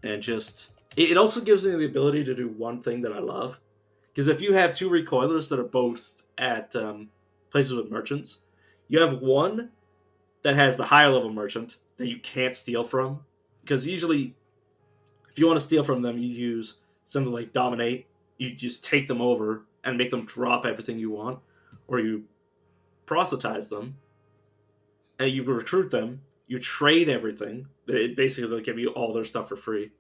and just... It also gives me the ability to do one thing that I love. Because if you have 2 recoilers that are both at places with merchants, you have one that has the higher level merchant, that you can't steal from. Because usually, if you want to steal from them, you use something like dominate. You just take them over and make them drop everything you want, or you proselytize them and you recruit them. You trade everything. Basically, they'll give you all their stuff for free,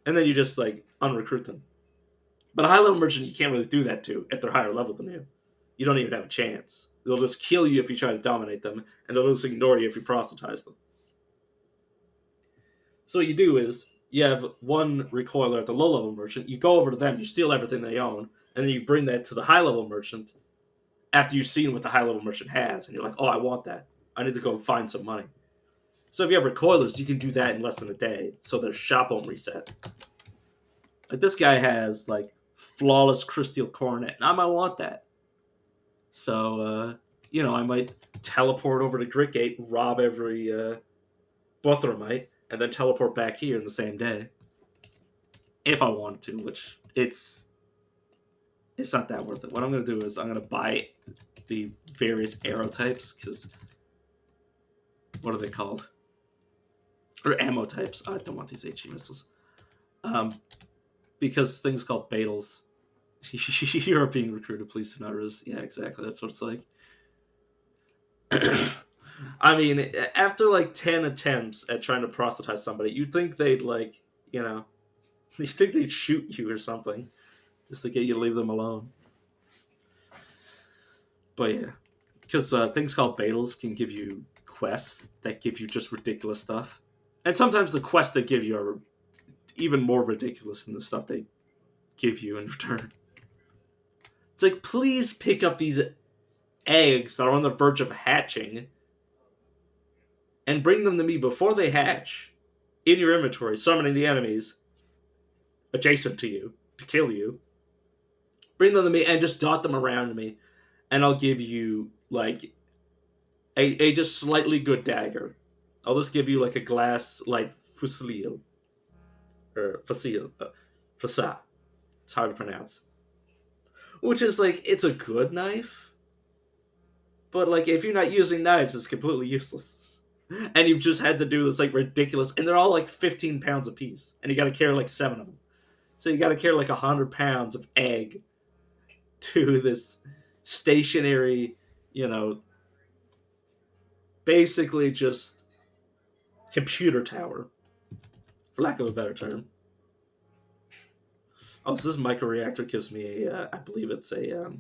and then you just like unrecruit them. But a high level merchant, you can't really do that to if they're higher level than you. You don't even have a chance. They'll just kill you if you try to dominate them, and they'll just ignore you if you proselytize them. So what you do is you have one recoiler at the low level merchant. You go over to them, you steal everything they own, and then you bring that to the high level merchant after you've seen what the high level merchant has, and you're like, oh, I want that. I need to go find some money. So if you have recoilers, you can do that in less than a day, so their shop won't reset. Like this guy has like flawless crystal coronet, and I might want that. So I might teleport over to Gritgate, rob every Buthermite, and then teleport back here in the same day. If I wanted to, which it's not that worth it. What I'm going to do is I'm going to buy the various arrow types, because what are they called? Or ammo types. I don't want these HE missiles. Because things called Battles. You're being recruited, please do not resist. Yeah, exactly. That's what it's like. I mean, after like 10 attempts at trying to proselytize somebody, you'd think they'd you think they'd shoot you or something just to get you to leave them alone. But yeah, because things called Battles can give you quests that give you just ridiculous stuff. And sometimes the quests they give you are even more ridiculous than the stuff they give you in return. It's like, please pick up these eggs that are on the verge of hatching and bring them to me before they hatch in your inventory, summoning the enemies adjacent to you to kill you. Bring them to me and just dot them around me, and I'll give you like a just slightly good dagger. I'll just give you like a glass like fusil or facile, fasa. It's hard to pronounce. Which is like, it's a good knife, but like if you're not using knives, it's completely useless. And you've just had to do this like ridiculous, and they're all like 15 pounds a piece, and you got to carry like 7 of them. So you got to carry like 100 pounds of egg to this stationary, basically just computer tower, for lack of a better term. Oh, so this microreactor gives me I believe it's a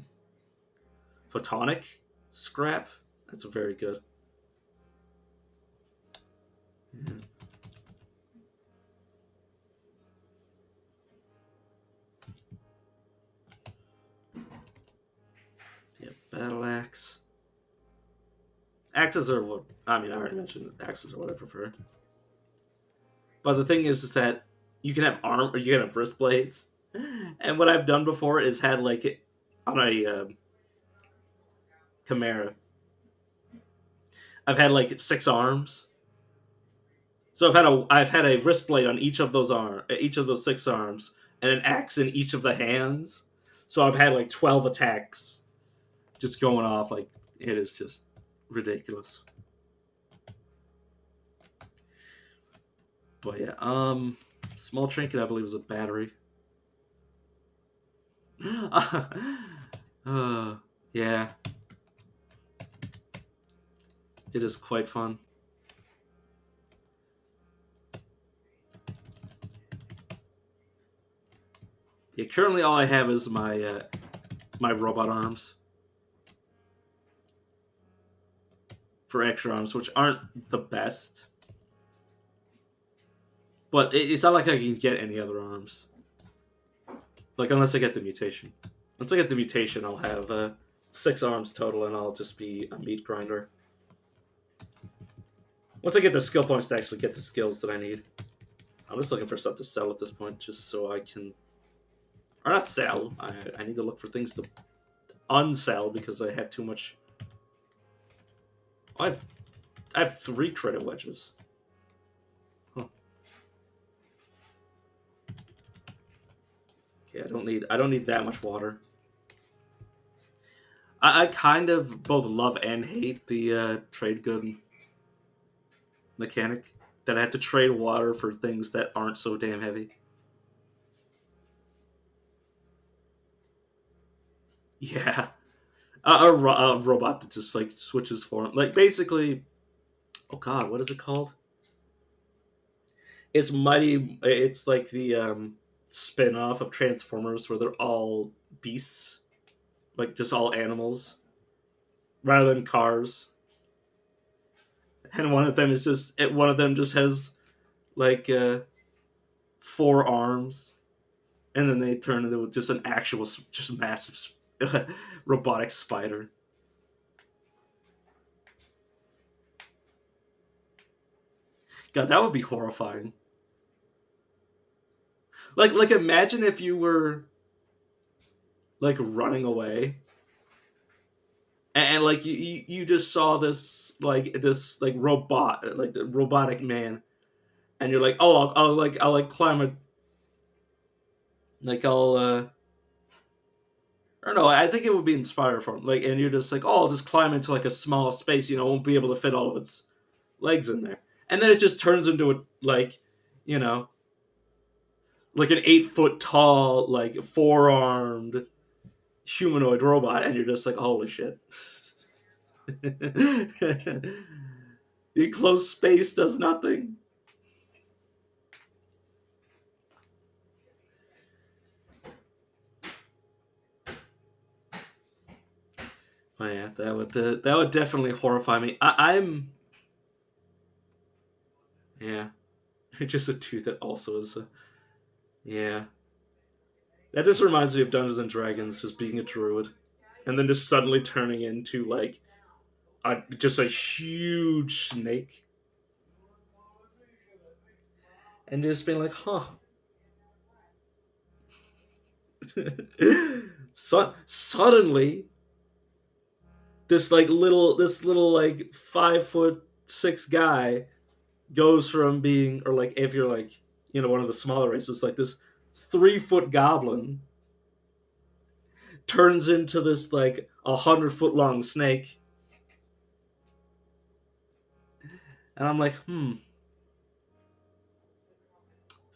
photonic scrap. That's very good. Yeah. Yeah, battle axe. Axes are what I already mentioned axes are what I prefer. But the thing is that you can have arm or you can have wrist blades. And what I've done before is had like on a Chimera, I've had like 6 arms. So I've had a wrist blade on each of those 6 arms, and an axe in each of the hands. So I've had like 12 attacks just going off. Like, it is just ridiculous. But yeah, small trinket I believe is a battery. Yeah. It is quite fun. Yeah, currently all I have is my robot arms for extra arms, which aren't the best. But it's not like I can get any other arms. Like, unless I get the mutation. Once I get the mutation, I'll have 6 arms total, and I'll just be a meat grinder. Once I get the skill points to actually get the skills that I need. I'm just looking for stuff to sell at this point, just so I can... Or not sell. I need to look for things to unsell, because I have too much... I have 3 credit wedges. Huh. Okay, I don't need that much water. I kind of both love and hate the trade good mechanic that I have to trade water for things that aren't so damn heavy. Yeah, a robot that just like switches form, like basically. Oh God, what is it called? It's mighty. It's like the spin-off of Transformers, where they're all beasts, like just all animals, rather than cars. And one of them is just one of them just has like 4 arms, and then they turn into just an actual, just massive robotic spider. God, that would be horrifying. Like imagine if you were like running away, and like you just saw this like robot, like the robotic man, and you're like, oh, I'll like climb a, like or no, I think it would be inspired from like, and you're just like, oh, I'll just climb into like a small space, won't be able to fit all of its legs in there, and then it just turns into a like, you know, like an 8 foot tall, like 4 armed humanoid robot, and you're just like, holy shit. The enclosed space does nothing. Oh yeah, that would definitely horrify me. I'm yeah, just a tooth that also is a, yeah. That just reminds me of Dungeons and Dragons, just being a druid, and then just suddenly turning into like just a huge snake, and just being like, huh. Suddenly, this little like 5'6" guy goes from being, or like if you're like, one of the smaller races, like this 3 foot goblin turns into this like 100 foot long snake, and I'm like, I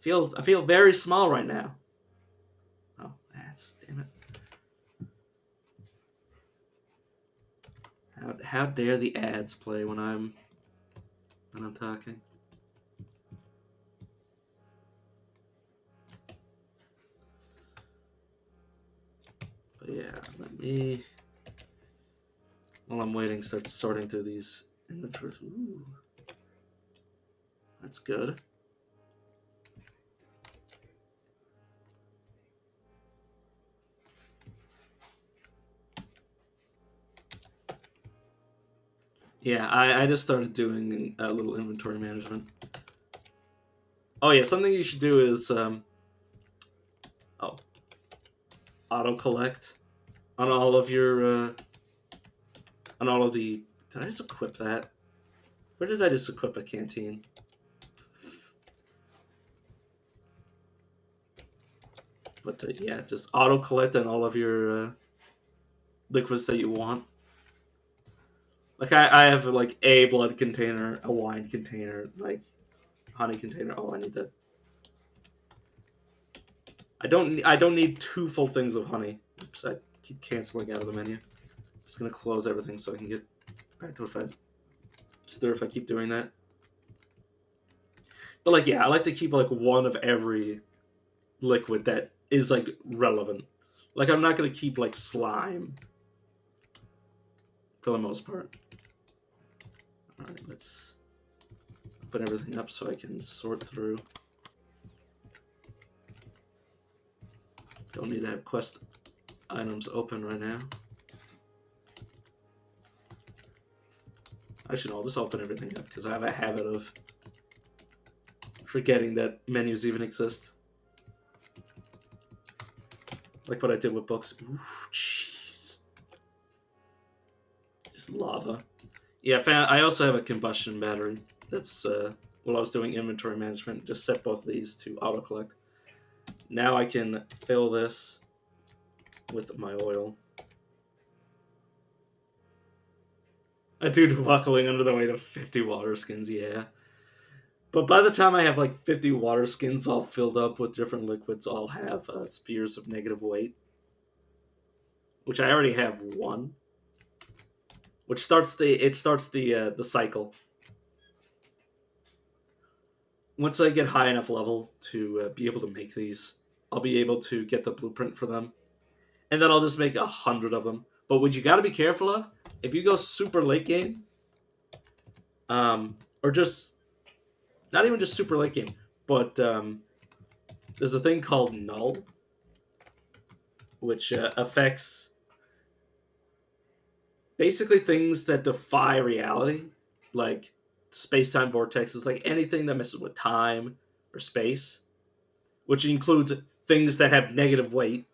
feel very small right now. Oh, that's damn it! How dare the ads play when I'm talking? But yeah, let me, while I'm waiting, start sorting through these inventories. Ooh, that's good. Yeah, I just started doing a little inventory management. Oh yeah, something you should do is oh, auto collect on all of your on all of the. Did I just equip that? Where did I just equip a canteen? But yeah, just auto collect on all of your liquids that you want. Like I have like a blood container, a wine container, like honey container. Oh, I need that. I don't need 2 full things of honey. Oops, I keep canceling out of the menu. Just gonna close everything so I can get back to if I keep doing that. But like, yeah, I like to keep like one of every liquid that is like relevant. Like I'm not gonna keep like slime for the most part. All right, let's open everything up so I can sort through. Don't need to have quest items open right now. Actually, no, I'll just open everything up because I have a habit of forgetting that menus even exist. Like what I did with books. Ooh, jeez. Just lava. Yeah, I also have a combustion battery. That's while I was doing inventory management, just set both of these to auto collect. Now I can fill this with my oil. A dude buckling under the weight of 50 water skins, yeah. But by the time I have like 50 water skins all filled up with different liquids, I'll have spheres of negative weight, which I already have one, which starts the cycle. Once I get high enough level to be able to make these, I'll be able to get the blueprint for them, and then I'll just make 100 of them. But what you got to be careful of, if you go super late game, or just not even just super late game, but there's a thing called null, which affects basically things that defy reality, like space-time vortexes, like anything that messes with time or space, which includes things that have negative weight.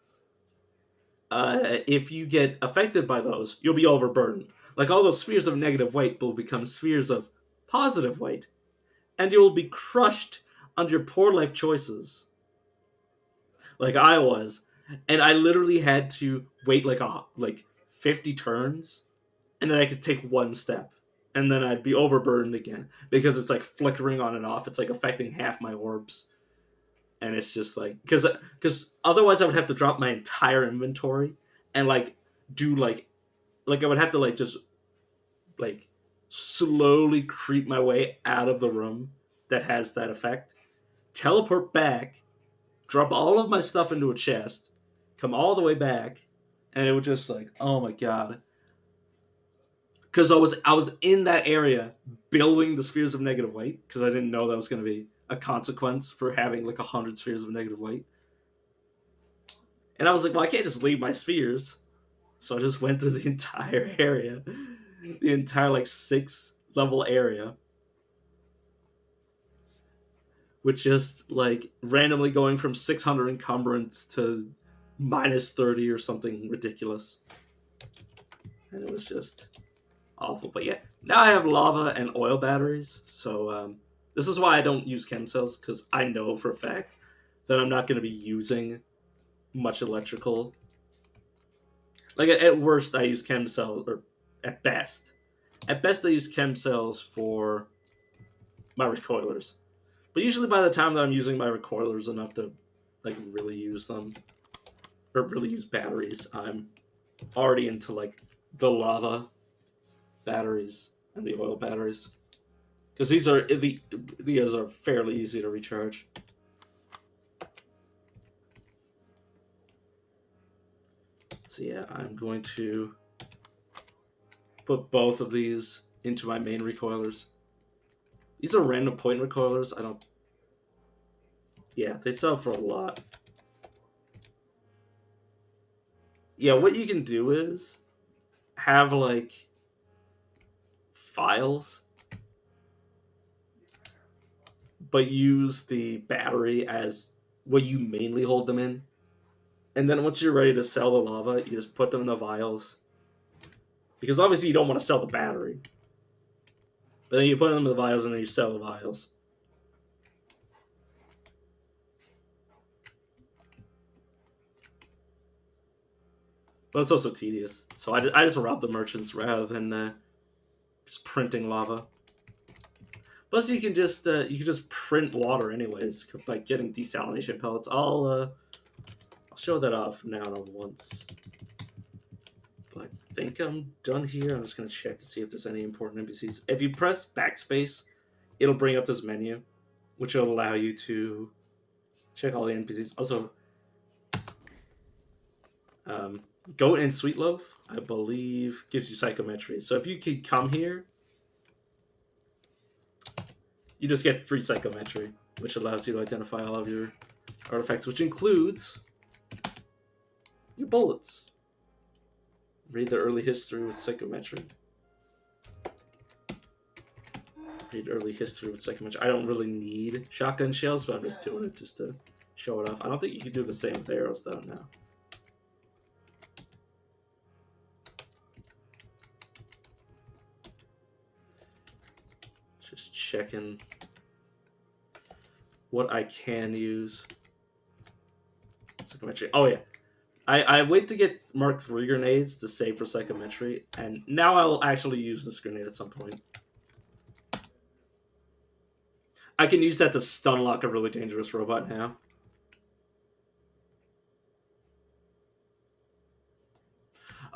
If you get affected by those, you'll be overburdened. Like all those spheres of negative weight will become spheres of positive weight, and you'll be crushed under your poor life choices, like I was. And I literally had to wait like 50 turns, and then I could take one step, and then I'd be overburdened again because it's like flickering on and off. It's like affecting half my orbs, and it's just like because otherwise I would have to drop my entire inventory and like do like I would have to like just like slowly creep my way out of the room that has that effect, teleport back, drop all of my stuff into a chest, come all the way back, and it would just like, oh my god. Because I was in that area building the spheres of negative weight because I didn't know that was going to be a consequence for having like 100 spheres of negative weight. And I was like, well, I can't just leave my spheres. So I just went through the entire area, the entire like 6 level area, with just like randomly going from 600 encumbrance to minus 30 or something ridiculous. And it was just awful. But yeah, now I have lava and oil batteries. So this is why I don't use chem cells, because I know for a fact that I'm not going to be using much electrical. Like at worst, I use chem cells, or at best, I use chem cells for my recoilers. But usually, by the time that I'm using my recoilers enough to like really use them or really use batteries, I'm already into like the lava batteries and the oil batteries, because these are fairly easy to recharge. So yeah, I'm going to put both of these into my main recoilers. These are random point recoilers. I don't. Yeah, they sell for a lot. Yeah, what you can do is have like files, but use the battery as what you mainly hold them in. And then once you're ready to sell the lava, you just put them in the vials. Because obviously you don't want to sell the battery. But then you put them in the vials and then you sell the vials. But it's also tedious. So I just rob the merchants rather than just printing lava. Plus, you can just print water anyways by getting desalination pellets. I'll show that off from now on once. But I think I'm done here. I'm just gonna check to see if there's any important NPCs. If you press backspace, it'll bring up this menu, which will allow you to check all the NPCs. Also, Goat and Sweetloaf, I believe, gives you psychometry. So if you can come here, you just get free psychometry, which allows you to identify all of your artifacts, which includes your bullets. Read the early history with psychometry. Read early history with psychometry. I don't really need shotgun shells, but I'm just doing it just to show it off. I don't think you can do the same with arrows, though, now. Just checking what I can use. Psychometry. Oh, yeah. I wait to get Mark III grenades to save for psychometry, and now I'll actually use this grenade at some point. I can use that to stun lock a really dangerous robot now.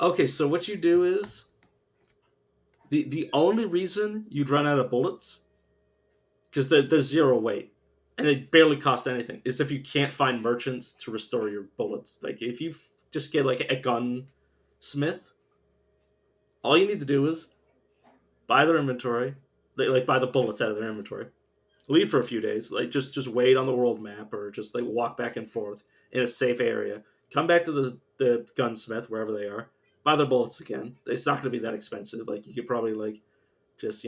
Okay, so what you do is the only reason you'd run out of bullets, because they're zero weight and they barely cost anything, is if you can't find merchants to restore your bullets. Like if you just get like a gunsmith, all you need to do is buy their inventory, like buy the bullets out of their inventory, leave for a few days, like just wait on the world map or just like walk back and forth in a safe area, come back to the gunsmith wherever they are, buy their bullets again. It's not going to be that expensive. Like you could probably like just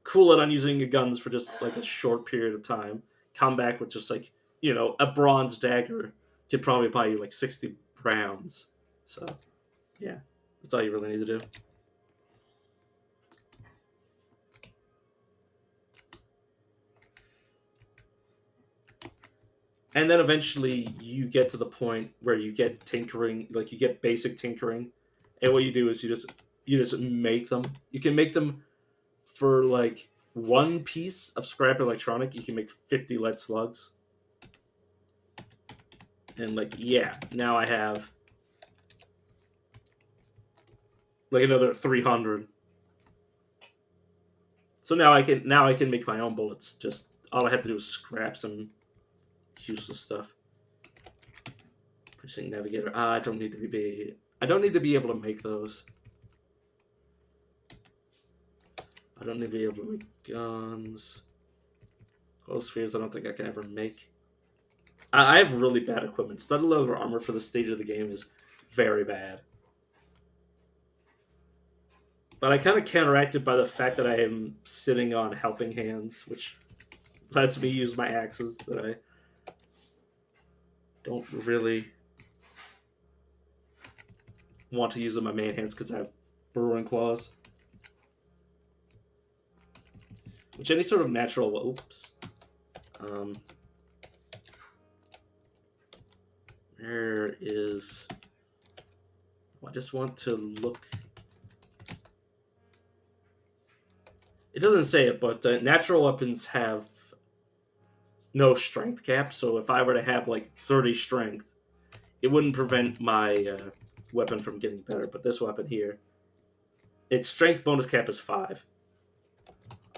cool it on using your guns for just like a short period of time, come back with just like a bronze dagger could probably buy you like 60 rounds. So yeah, that's all you really need to do. And then eventually you get to the point where you get tinkering, like you get basic tinkering, and what you do is you just make them. You can make them for like one piece of scrap electronic. You can make 50 lead slugs, and like yeah, now I have like another 300. So now I can make my own bullets. Just all I have to do is scrap some useless stuff. Pressing navigator. I don't need to be able to make those. I don't need to be able to make guns. Close spheres. I don't think I can ever make. I have really bad equipment. Studded leather armor for the stage of the game is very bad. But I kind of counteract it by the fact that I am sitting on helping hands, which lets me use my axes that I don't really want to use in my main hands because I have burrowing claws. Which any sort of natural. Oops. Um, where is. I just want to look. It doesn't say it, but natural weapons have no strength cap. So if I were to have like 30 strength, it wouldn't prevent my weapon from getting better. But this weapon here, its strength bonus cap is 5.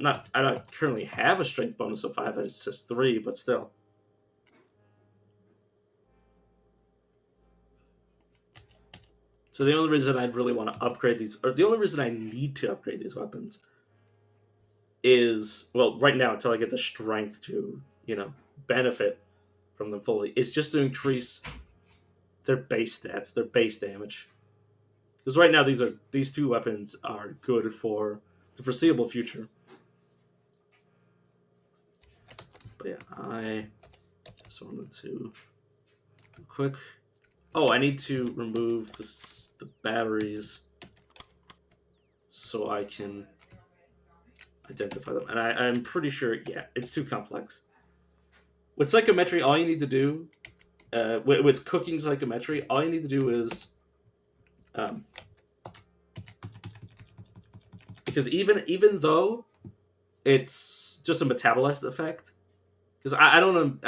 I don't currently have a strength bonus of 5. It's just 3, but still. So the only reason I'd really want to upgrade these, or the only reason I need to upgrade these weapons, is well, right now until I get the strength to benefit from them fully, is just to increase their base stats, their base damage. Because right now these two weapons are good for the foreseeable future. But yeah, I just wanted to quick. Oh, I need to remove the batteries so I can identify them. And I'm pretty sure, yeah, it's too complex. With psychometry, all you need to do, with cooking psychometry, all you need to do is, um, because even though it's just a metabolized effect, because I don't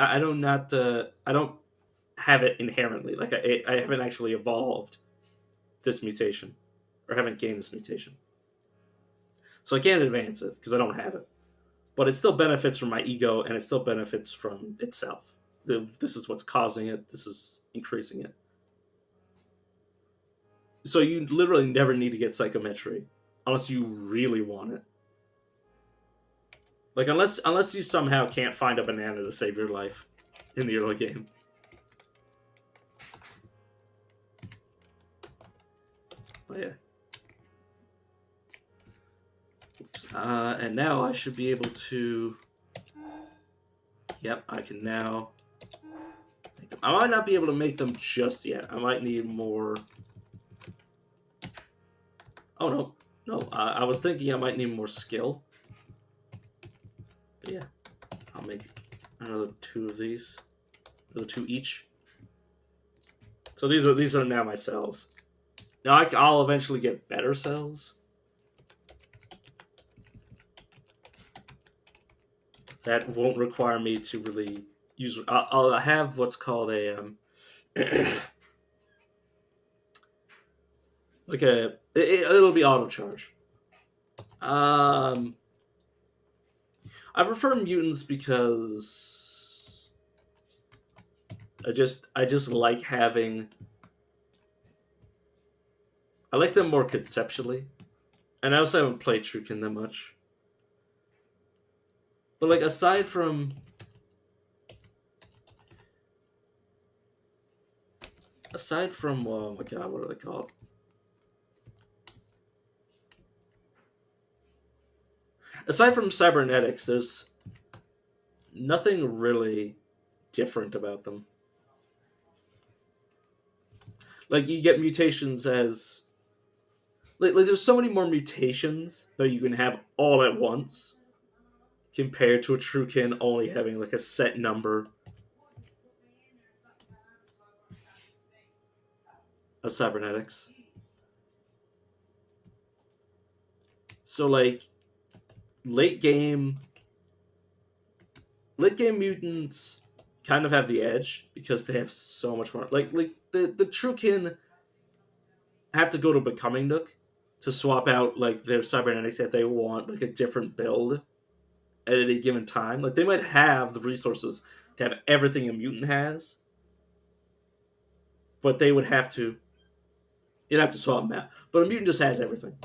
have it inherently. Like I haven't actually evolved this mutation, or haven't gained this mutation, so I can't advance it because I don't have it. But it still benefits from my ego, and it still benefits from itself. This is what's causing it. This is increasing it. So you literally never need to get psychometry unless you really want it. Like unless you somehow can't find a banana to save your life in the early game. But yeah. Oops. And now I should be able to. Yep, I can now make them. I might not be able to make them just yet. I might need more. Oh no, no. I was thinking I might need more skill. But yeah, I'll make another 2 of these. Another 2 each. So these are now my cells. Now I'll eventually get better cells that won't require me to really use. I'll have what's called a like it'll be auto charge. Um, I prefer mutants because I just like having. I like them more conceptually, and I also haven't played Trukin that much. But like aside from oh my god, what are they called? Aside from cybernetics, there's nothing really different about them. Like you get mutations as like there's so many more mutations that you can have all at once compared to a Trukin only having like a set number of cybernetics. So like late game late game mutants kind of have the edge because they have so much more like the Trukin have to go to becoming Nook to swap out like their cybernetics if they want like a different build at any given time. Like they might have the resources to have everything a mutant has, but they would have to you'd have to swap them out. But a mutant just has everything.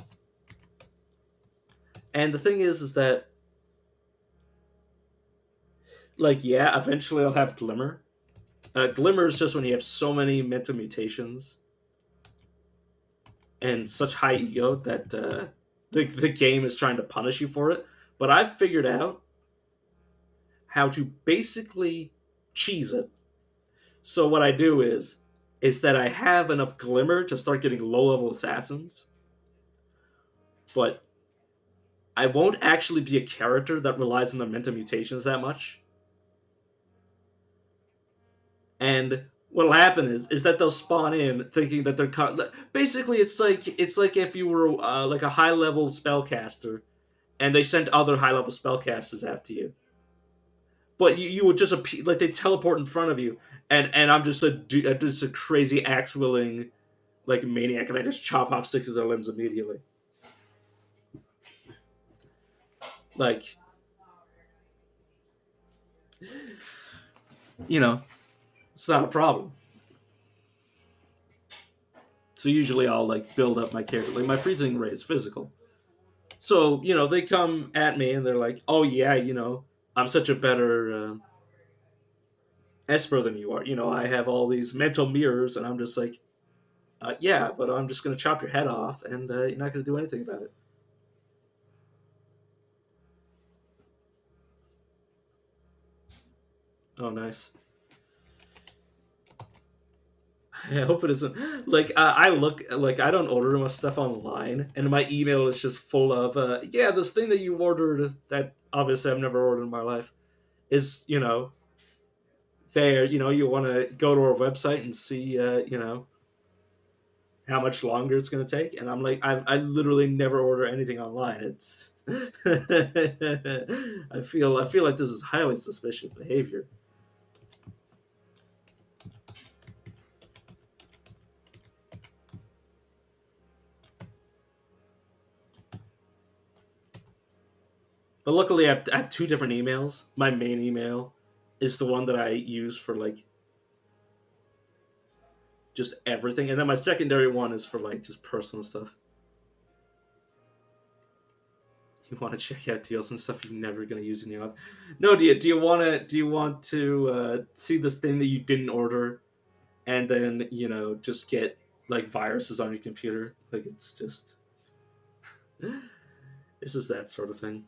And the thing is that like yeah, eventually I'll have Glimmer. Glimmer is just when you have so many mental mutations and such high ego that the game is trying to punish you for it. But I've figured out how to basically cheese it. So what I do is that I have enough Glimmer to start getting low level assassins, but I won't actually be a character that relies on the mental mutations that much. And what'll happen is that they'll spawn in thinking that basically it's like if you were like a high level spellcaster and they sent other high level spellcasters after you, but you would just appear like they teleport in front of you, and I'm just a crazy axe wielding like maniac, and I just chop off six of their limbs immediately. Like you know, it's not a problem. So usually I'll like build up my character. Like my freezing ray is physical. So, they come at me and they're like, "Oh yeah, I'm such a better Esper than you are. I have all these mental mirrors," and I'm just like, "Yeah, but I'm just gonna chop your head off, and you're not gonna do anything about it." Oh, nice. I hope it isn't like I look like I don't order my stuff online, and my email is just full of yeah, this thing that you ordered that obviously I've never ordered in my life is there. You want to go to our website and see how much longer it's going to take, and I'm like I literally never order anything online. It's I feel like this is highly suspicious behavior. But luckily, I have two different emails. My main email is the one that I use for like just everything, and then my secondary one is for like just personal stuff. You want to check out deals and stuff you're never going to use in your life. No, do you want to see this thing that you didn't order, and then just get like viruses on your computer? Like it's just this is that sort of thing.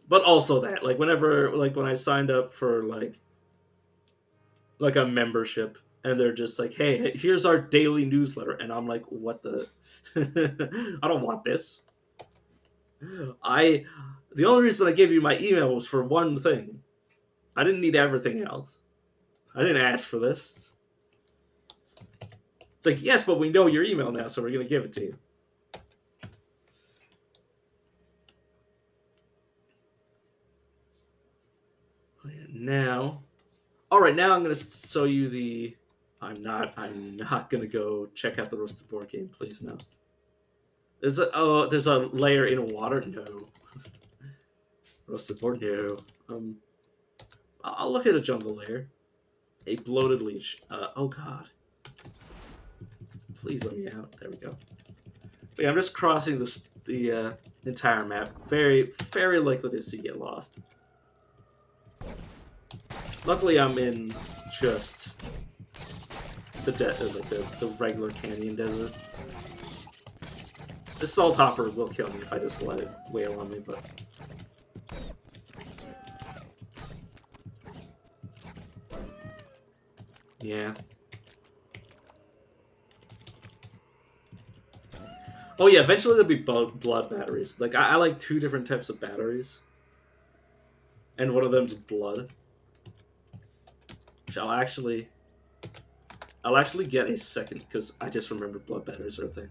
But also that like whenever like when I signed up for like a membership, and they're just like, "Hey, here's our daily newsletter," and I'm like, "What the? I don't want this." I the only reason I gave you my email was for one thing. I didn't need everything else. I didn't ask for this. It's like, yes, but we know your email now, so we're gonna give it to you. Now, all right. Now I'm gonna show you the. I'm not gonna go check out the roasted board game. Please no. There's a layer in water. No. Roasted board. No. I'll look at a jungle layer. A bloated leech. Oh god. Please let me out. There we go. But yeah, I'm just crossing the entire map. Very likely to see get lost. Luckily, I'm in just the regular canyon desert. The salt hopper will kill me if I just let it wail on me, but yeah. Oh yeah, eventually there'll be blood batteries. Like I like 2 different types of batteries, and one of them's blood. Which I'll actually get a second because I just remembered blood batteries are a thing.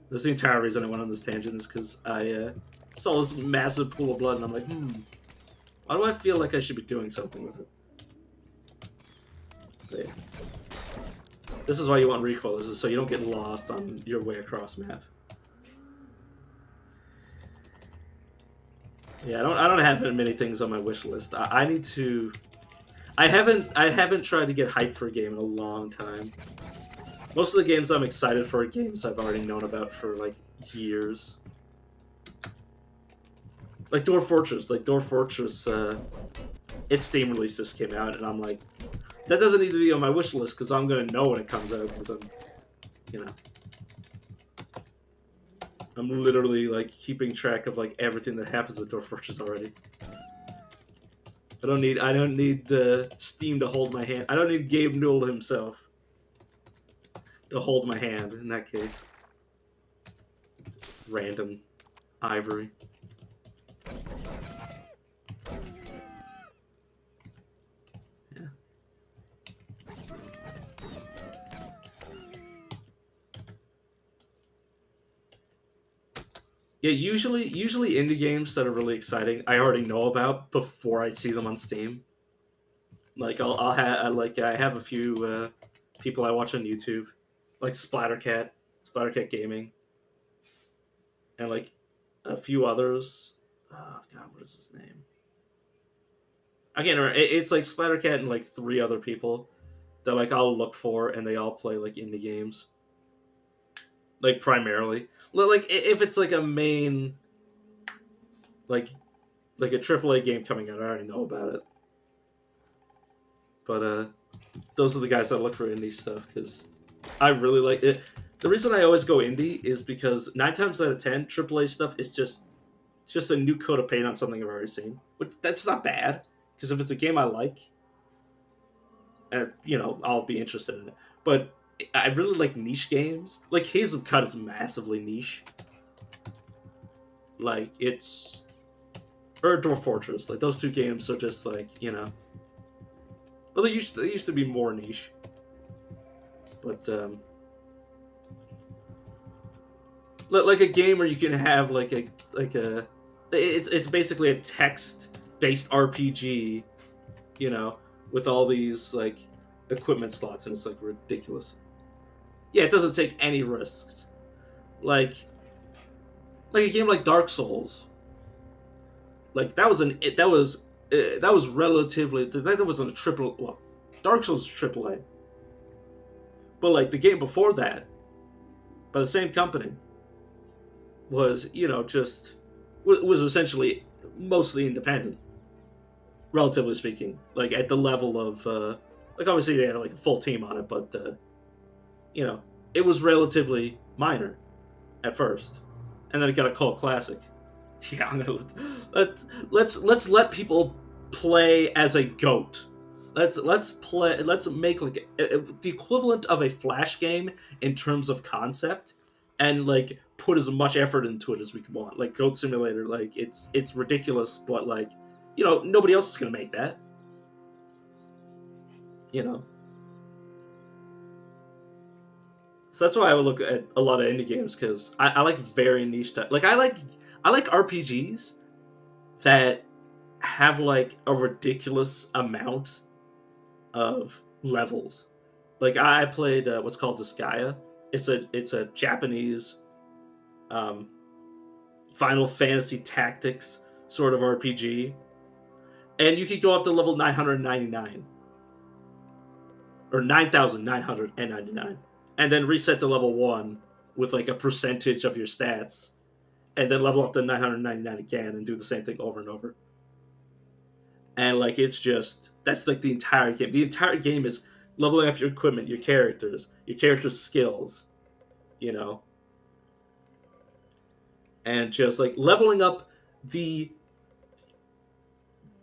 That's the entire reason I went on this tangent is because I saw this massive pool of blood and I'm like, why do I feel like I should be doing something with it? But yeah. This is why you want recoil. This is so you don't get lost on your way across map. Yeah, I don't have many things on my wish list. I need to. I haven't tried to get hyped for a game in a long time. Most of the games I'm excited for are games I've already known about for like years. Like Dwarf Fortress. Its Steam release just came out, and I'm like, that doesn't need to be on my wish list because I'm gonna know when it comes out because I'm literally like keeping track of like everything that happens with Dwarf Fortress already. I don't need Steam to hold my hand. I don't need Gabe Newell himself to hold my hand in that case. Random ivory. Yeah. Yeah, usually indie games that are really exciting, I already know about before I see them on Steam. Like I have a few people I watch on YouTube, like Splattercat Gaming, and like a few others. Oh god, what is his name? I can't remember. It's like Splattercat and like 3 other people that like I'll look for, and they all play like indie games, like primarily. Like if it's like a main, like a AAA game coming out, I already know about it. But those are the guys that look for indie stuff because I really like it. The reason I always go indie is because 9 times out of 10, AAA stuff is just a new coat of paint on something I've already seen. But that's not bad because if it's a game I like, I'll be interested in it. But I really like niche games. Like Hazel Cut is massively niche. Like it's or Dwarf Fortress. Like those 2 games are just like Well, they used to be more niche, but like a game where you can have it's basically a text based RPG, with all these like equipment slots, and it's like ridiculous. Yeah, it doesn't take any risks. Like a game like Dark Souls. Like that was relatively that wasn't a triple. Well, Dark Souls AAA, but like the game before that, by the same company, was just was essentially mostly independent, relatively speaking. Like at the level of like obviously they had like a full team on it, but it was relatively minor at first, and then it got a cult classic. Yeah, I'm gonna let's let people play as a goat. Let's make like the equivalent of a Flash game in terms of concept, and like put as much effort into it as we want. Like Goat Simulator, like it's ridiculous, but like nobody else is gonna make that. So that's why I would look at a lot of indie games because I like very niche type. Like I like RPGs that have like a ridiculous amount of levels. Like I played what's called Disgaea. It's a Japanese um, Final Fantasy Tactics sort of RPG, and you could go up to level 999 or 9,999, and then reset to level one with like a percentage of your stats, and then level up to 999 again and do the same thing over and over. And like it's just that's like the entire game. The entire game is leveling up your equipment, your character's skills, you know, and just like leveling up the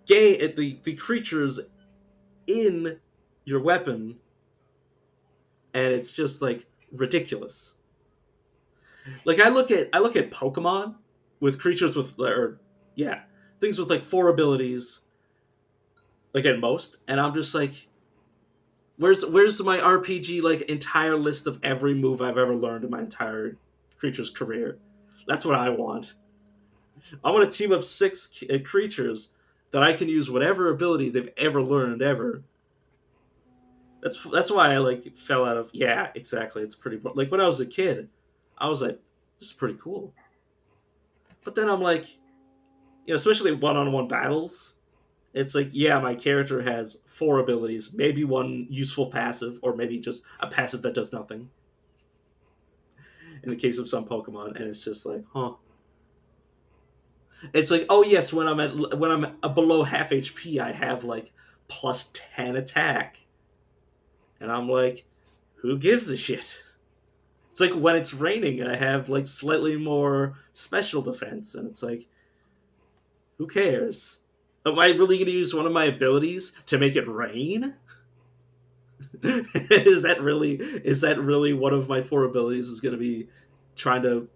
the creatures in your weapon, and it's just like ridiculous. Like I look at Pokemon with creatures with or yeah things with like four abilities, like at most, and I'm just like, where's my RPG like entire list of every move I've ever learned in my entire creature's career? That's what I want. I want a team of six creatures that I can use whatever ability they've ever learned ever. That's why I like fell out of yeah exactly. It's pretty like when I was a kid, I was like this is pretty cool. But then I'm like especially one-on-one battles. It's like yeah my character has four abilities, maybe one useful passive, or maybe just a passive that does nothing. In the case of some Pokemon, and it's just like huh. It's like oh yes when I'm below half HP I have like plus 10 attack, and I'm like who gives a shit? It's like when it's raining, I have like slightly more special defense, and it's like, who cares? Am I really going to use one of my abilities to make it rain? Is that really one of my four abilities? Is going to be trying to,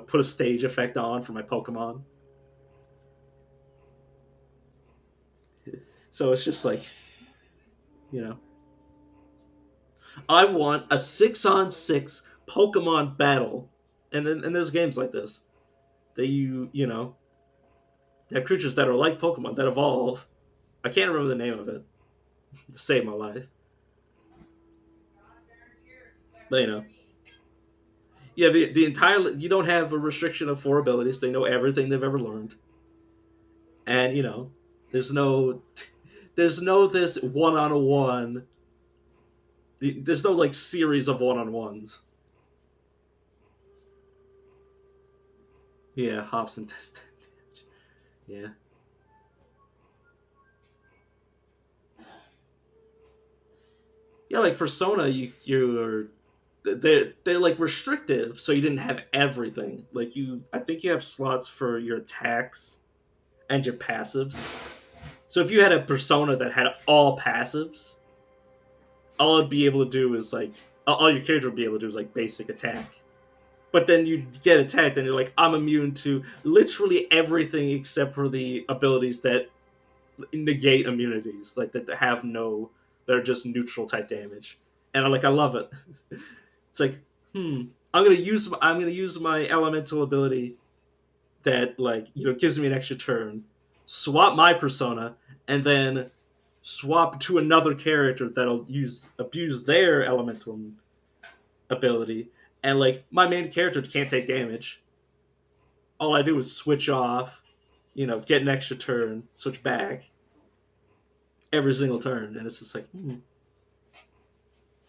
put a stage effect on for my Pokemon? So it's just like, you know, I want a 6-on-6 Pokemon battle, and there's games like this that you have creatures that are like Pokemon that evolve. I can't remember the name of it to save my life. But yeah, the entire you don't have a restriction of four abilities. They know everything they've ever learned, and there's no there's no this one-on-one. There's no like series of one-on-ones. Yeah, hops and test damage. Yeah, yeah, like Persona, you're they're like restrictive, so you didn't have everything. Like I think you have slots for your attacks and your passives. So if you had a persona that had all passives, all it'd be able to do is like all your character would be able to do is like basic attack. But then you get attacked and you're like, I'm immune to literally everything except for the abilities that negate immunities, like that have no, they're just neutral type damage. And I love it. It's like, I'm gonna use my elemental ability that like gives me an extra turn, swap my persona, and then swap to another character that'll abuse their elemental ability, and like my main character can't take damage. All I do is switch off, get an extra turn, switch back every single turn, and it's just like,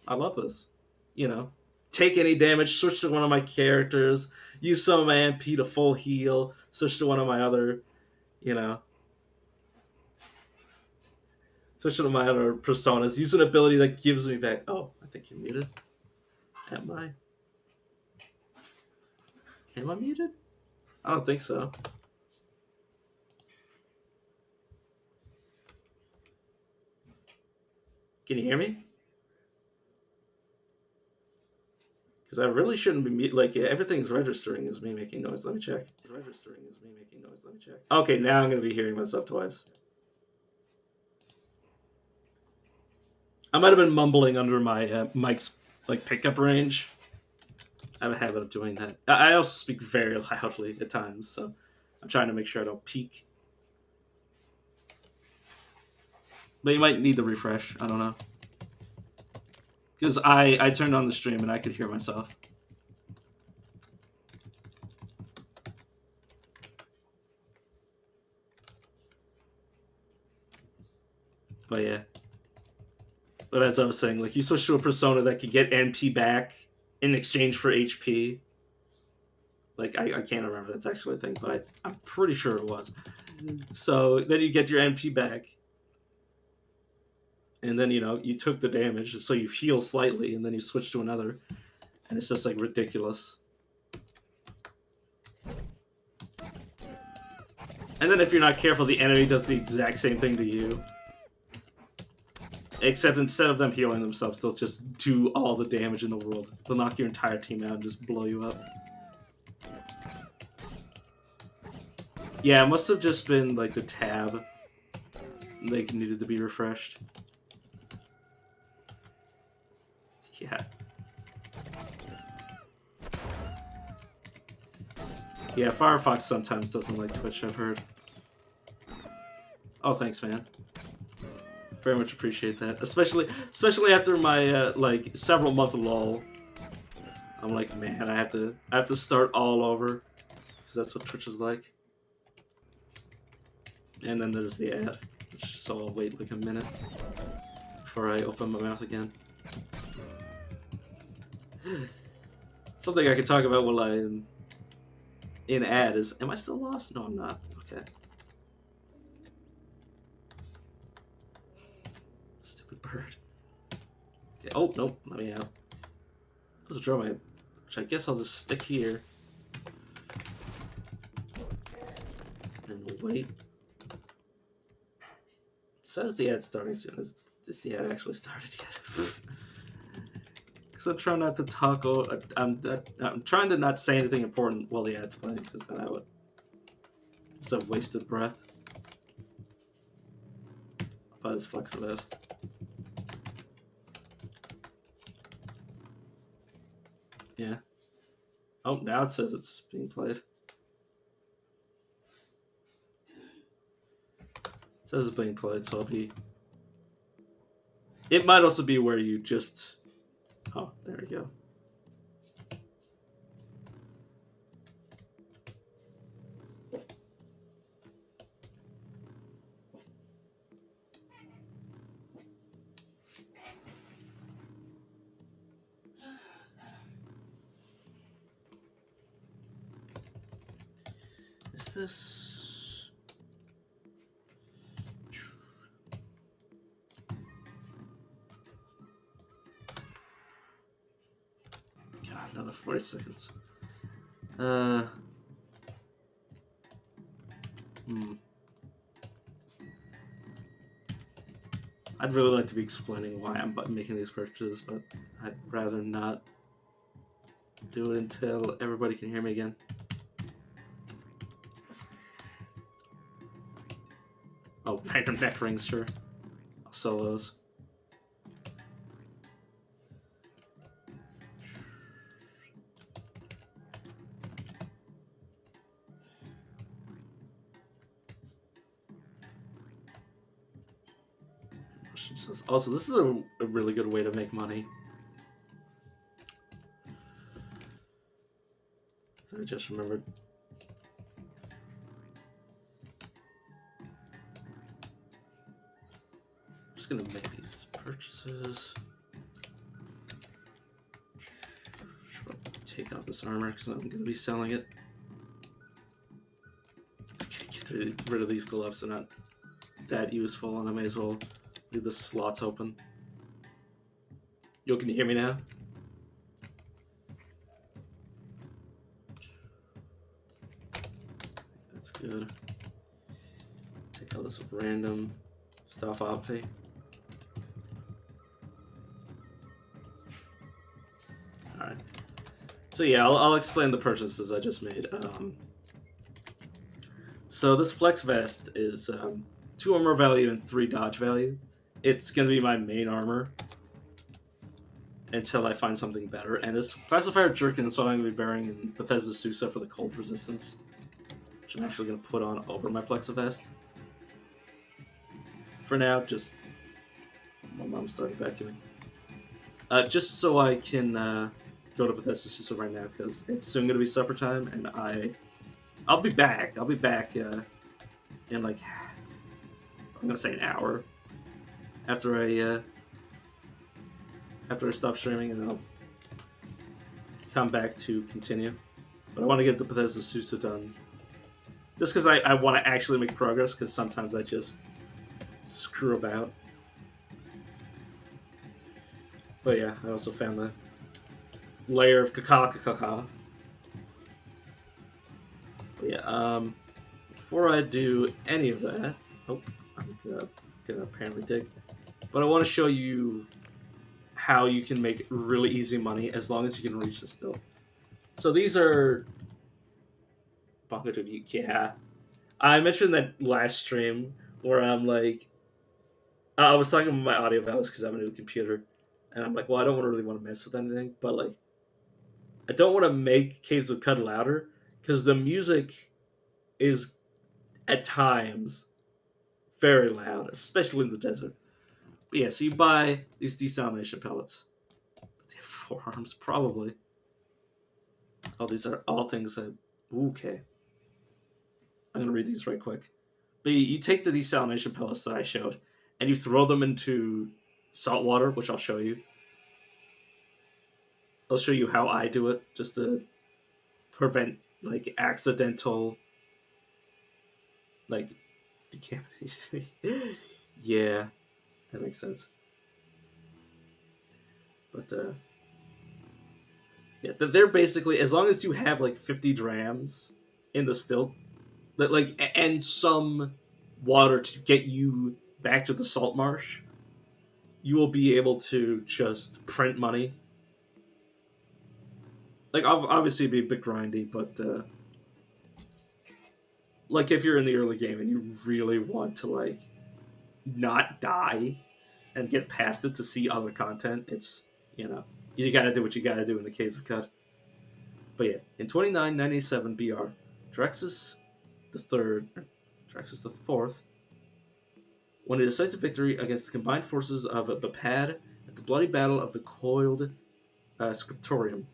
I love this. You know, take any damage, switch to one of my characters, use some of my MP to full heal, switch to one of my other, you know, switch to my other personas, use an ability that gives me back. Oh, I think you're muted. Am I? Am I muted? I don't think so. Can you hear me? Because I really shouldn't be like everything's registering as me making noise. Let me check. It's registering as me making noise. Let me check. Okay, now I'm gonna be hearing myself twice. I might have been mumbling under my mic's like pickup range. I have a habit of doing that. I also speak very loudly at times, so I'm trying to make sure I don't peak. But you might need the refresh. I don't know. Because I turned on the stream and I could hear myself. But yeah. But as I was saying, like, you switch to a persona that can get NP back in exchange for HP. Like, I can't remember that's actually a thing, but I'm pretty sure it was. So then you get your NP back. And then, you took the damage, so you heal slightly, and then you switch to another. And it's just, like, ridiculous. And then if you're not careful, the enemy does the exact same thing to you. Except instead of them healing themselves, they'll just do all the damage in the world. They'll knock your entire team out and just blow you up. Yeah, it must have just been, like, the tab. They needed to be refreshed. Yeah. Yeah, Firefox sometimes doesn't like Twitch, I've heard. Oh, thanks, man. Very much appreciate that. Especially after my, like, several month lull. I'm like, man, I have to start all over. Because that's what Twitch is like. And then there's the ad. So I'll wait like a minute before I open my mouth again. Something I can talk about while I'm in ad is, am I still lost? No, I'm not. Okay. Stupid bird. Okay. Oh, nope. Let me out. There's a drum head, which I guess I'll just stick here. And we'll wait. It says the ad's starting soon. Is the ad actually started yet? Because I'm trying not to talk. I'm trying to not say anything important while the ad's playing, because then I would just have wasted breath. But it's Flex Vest. Yeah. Oh, now it says it's being played. It says it's being played, so I'll be. It might also be where you just. Oh, there we go. Is this. God, another 40 seconds. I'd really like to be explaining why I'm making these purchases, but I'd rather not do it until everybody can hear me again. Oh, random neck rings, sure. I'll sell those. Also, this is a really good way to make money. I just remembered. I'm just gonna make these purchases. Take off this armor because I'm gonna be selling it. Get rid of these gloves, they're not that useful, and I may as well leave the slots open. Yo, can you hear me now? That's good. Take all this random stuff off me. Alright. So yeah, I'll explain the purchases I just made. So this Flex Vest is 2 armor value and 3 dodge value. It's going to be my main armor. until I find something better. And this classifier jerkin is what I'm going to be bearing in Bethesda Susa for the cold resistance, which I'm actually going to put on over my Flexivest. For now, just my mom started vacuuming. Just so I can go to Bethesda Susa right now, because it's soon going to be supper time, and I'll be back. I'll be back in like, I'm going to say an hour after I stop streaming, and I'll come back to continue. But I want to get the Bethesda Susa done. Just because I want to actually make progress, because sometimes I just screw about. But yeah, I also found the layer of caca. But yeah, before I do any of that, I'm gonna apparently dig. But I want to show you how you can make really easy money as long as you can reach the still. So these are Bongo Tookie. Yeah, I mentioned that last stream where I'm like, I was talking about my audio values because I have a new computer, and I'm like, well, I don't really want to mess with anything, but like, I don't want to make Caves of Cut louder because the music is at times very loud, especially in the desert. But yeah, so you buy these desalination pellets. They have 4 arms, probably. Oh, these are all things that. Okay. I'm going to read these right quick. But you take the desalination pellets that I showed, and you throw them into salt water, which I'll show you. I'll show you how I do it, just to prevent like accidental like decapitation. Yeah, that makes sense. But yeah, they're basically, as long as you have like 50 drams in the still, that like and some water to get you back to the salt marsh, you will be able to just print money. Like obviously it'd be a bit grindy, but like if you're in the early game and you really want to like not die and get past it to see other content, it's, you gotta do what you gotta do in the Caves of Cut. But yeah, in 2997 BR, Drexus the Third, Drexus the Fourth, won a decisive victory against the combined forces of Bapad at the bloody battle of the Coiled Scriptorium.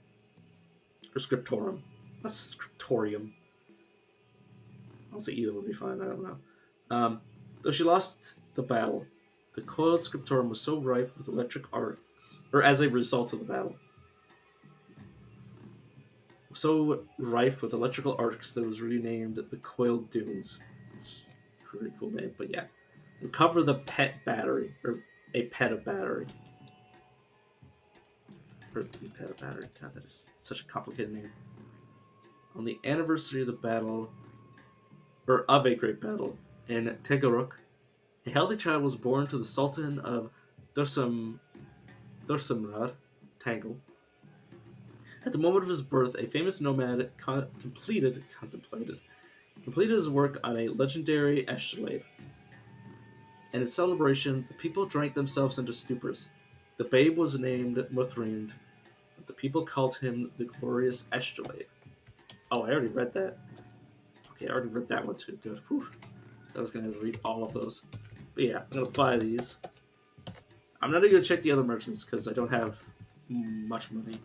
Or Scriptorum. That's Scriptorium. I'll say either would be fine, I don't know. Though she lost the battle, the Coiled Scriptorum was so rife with electric arcs, or as a result of the battle, so rife with electrical arcs that it was renamed the Coiled Dunes. It's a pretty cool name, but yeah. Recover the pet battery, or a pet of battery. Or the pet of battery. God, that is such a complicated name. On the anniversary of the battle, or of a great battle, in Tegoruk, a healthy child was born to the Sultan of Dursamrad, Tangle. At the moment of his birth, a famous nomad completed his work on a legendary astrolabe. And in celebration, the people drank themselves into stupors. The babe was named Muthrind, but the people called him the glorious astrolabe. Oh, I already read that. Okay, I already read that one too. Good. Whew. I was going to have to read all of those. But yeah, I'm going to buy these. I'm not even going to check the other merchants because I don't have much money.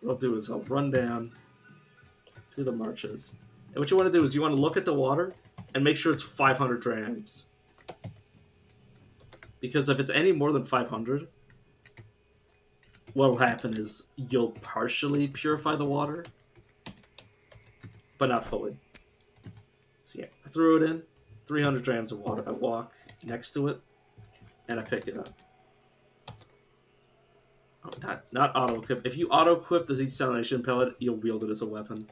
What I'll do is I'll run down to the marches. And what you want to do is you want to look at the water and make sure it's 500 drams. Because if it's any more than 500, what will happen is you'll partially purify the water, but not fully. So yeah, I threw it in, 300 drams of water. I walk next to it, and I pick it up. Oh, not auto-equip. If you auto-equip the desalination pellet, you'll wield it as a weapon.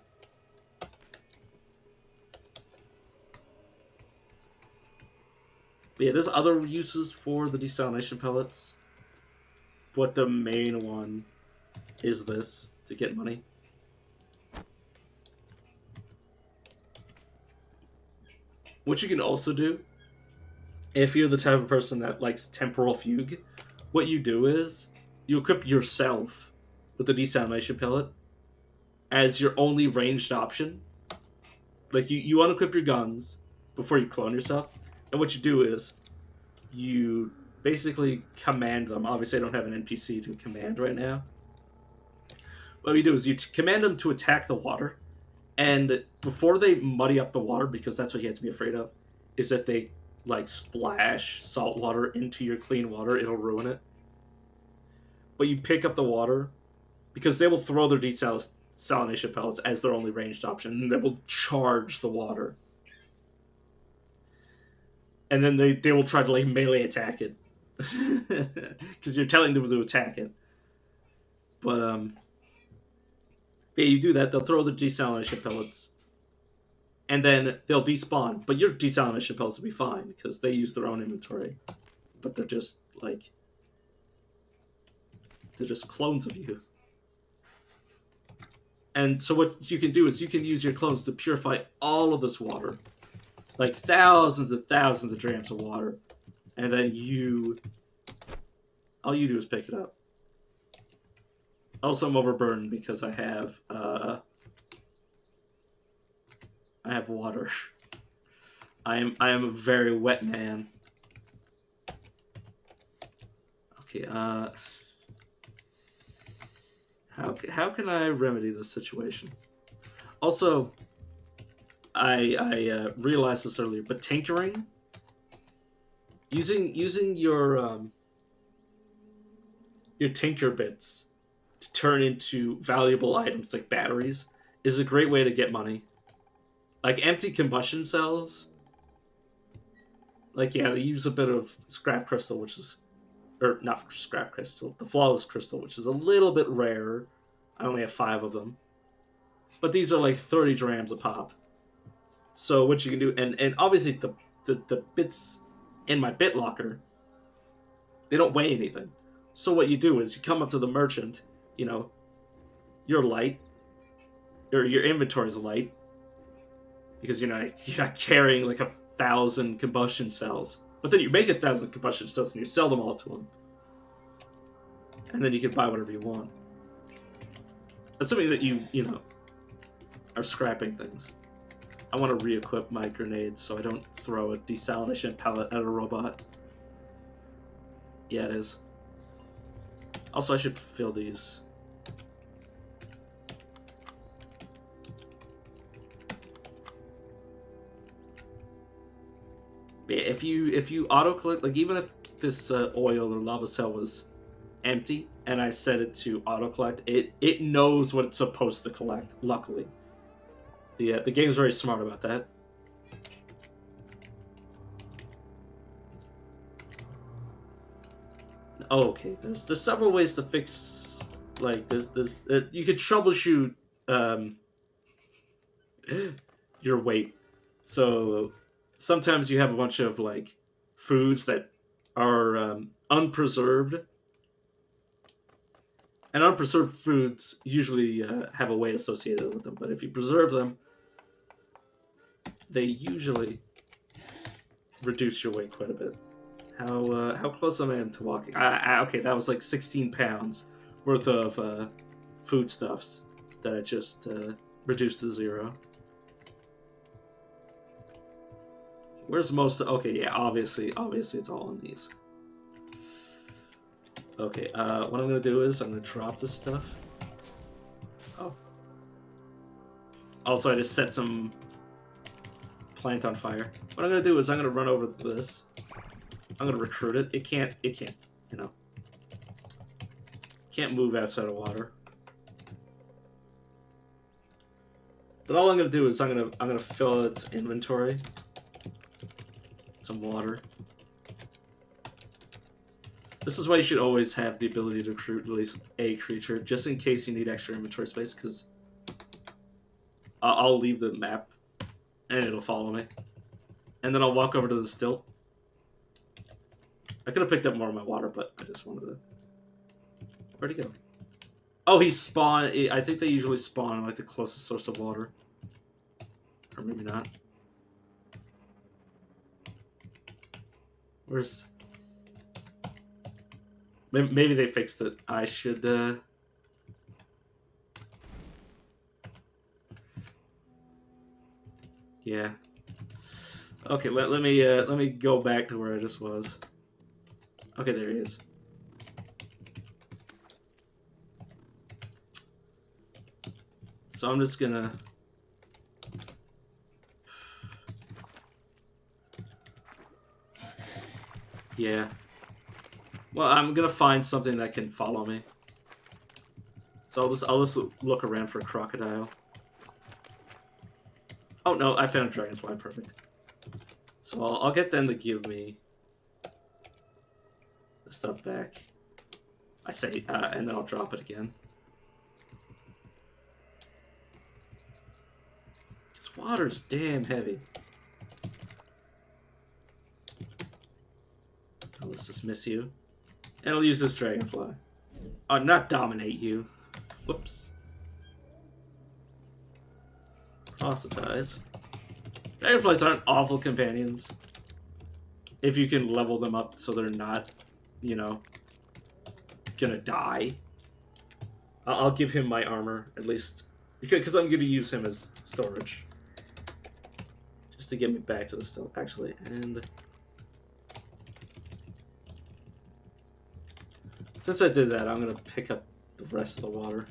But yeah, there's other uses for the desalination pellets, but the main one is this, to get money. What you can also do, if you're the type of person that likes temporal fugue, what you do is you equip yourself with the desalination pellet as your only ranged option. Like you unequip your guns before you clone yourself, and what you do is you basically command them. Obviously, I don't have an NPC to command right now. What you do is you command them to attack the water, and before they muddy up the water, because that's what you have to be afraid of, is if they like splash salt water into your clean water, it'll ruin it. But you pick up the water because they will throw their desalination pellets as their only ranged option, and they will charge the water. And then they will try to like melee attack it because you're telling them to attack it. But yeah, you do that. They'll throw the desalination pellets, and then they'll despawn. But your desalination pellets will be fine because they use their own inventory. But they're just like they're just clones of you. And so what you can do is you can use your clones to purify all of this water, like thousands and thousands of drams of water, and then all you do is pick it up. Also, I'm overburdened because I have water. I am a very wet man. Okay. How can I remedy this situation? Also, I realized this earlier, but tinkering, using your tinker bits to turn into valuable items like batteries is a great way to get money. Like empty combustion cells, like yeah, they use a bit of scrap crystal, which is, or not scrap crystal, the flawless crystal, which is a little bit rare. I only have 5 of them, but these are like 30 drams a pop. So what you can do, and obviously the bits in my bit locker, they don't weigh anything. So what you do is you come up to the merchant, you know, you're light, or your inventory's light, because you're not carrying like 1,000 combustion cells. But then you make 1,000 combustion cells and you sell them all to them, and then you can buy whatever you want. Assuming that you are scrapping things. I want to re-equip my grenades so I don't throw a desalination pellet at a robot. Yeah, it is. Also, I should fill these. Yeah, if you auto-collect, like even if this oil or lava cell was empty and I set it to auto-collect, it knows what it's supposed to collect, luckily. The game's very smart about that. Oh, okay. There's several ways to fix. Like there's you could troubleshoot your weight. So sometimes you have a bunch of like foods that are unpreserved, and unpreserved foods usually have a weight associated with them. But if you preserve them, they usually reduce your weight quite a bit. How close am I to walking? Okay, that was like 16 pounds worth of foodstuffs that I just reduced to 0. Where's most? Okay, yeah, obviously it's all on these. Okay, what I'm gonna do is I'm gonna drop this stuff. Oh. Also, I just set some plant on fire. What I'm gonna do is I'm gonna run over this. I'm gonna recruit it. It can't, can't move outside of water. But all I'm gonna do is I'm gonna fill its inventory. Some water. This is why you should always have the ability to recruit at least a creature, just in case you need extra inventory space, because I'll leave the map and it'll follow me. And then I'll walk over to the stilt. I could have picked up more of my water, but I just wanted to... Where'd he go? Oh, he spawned... I think they usually spawn like the closest source of water. Or maybe not. Where's... Maybe they fixed it. I should. Yeah. Okay. Let me go back to where I just was. Okay, there he is. So I'm just gonna. Yeah. Well, I'm gonna find something that can follow me. So I'll just look around for a crocodile. Oh no, I found a dragonfly. Perfect. So I'll get them to give me the stuff back. I say, and then I'll drop it again. This water's damn heavy. Let's just miss you. And I'll use this dragonfly. Oh, not dominate you. Whoops. Proselytize. Dragonflies aren't awful companions. If you can level them up so they're not, you know, gonna die. I'll give him my armor, at least. Because I'm gonna use him as storage. Just to get me back to the still, actually. And since I did that, I'm gonna pick up the rest of the water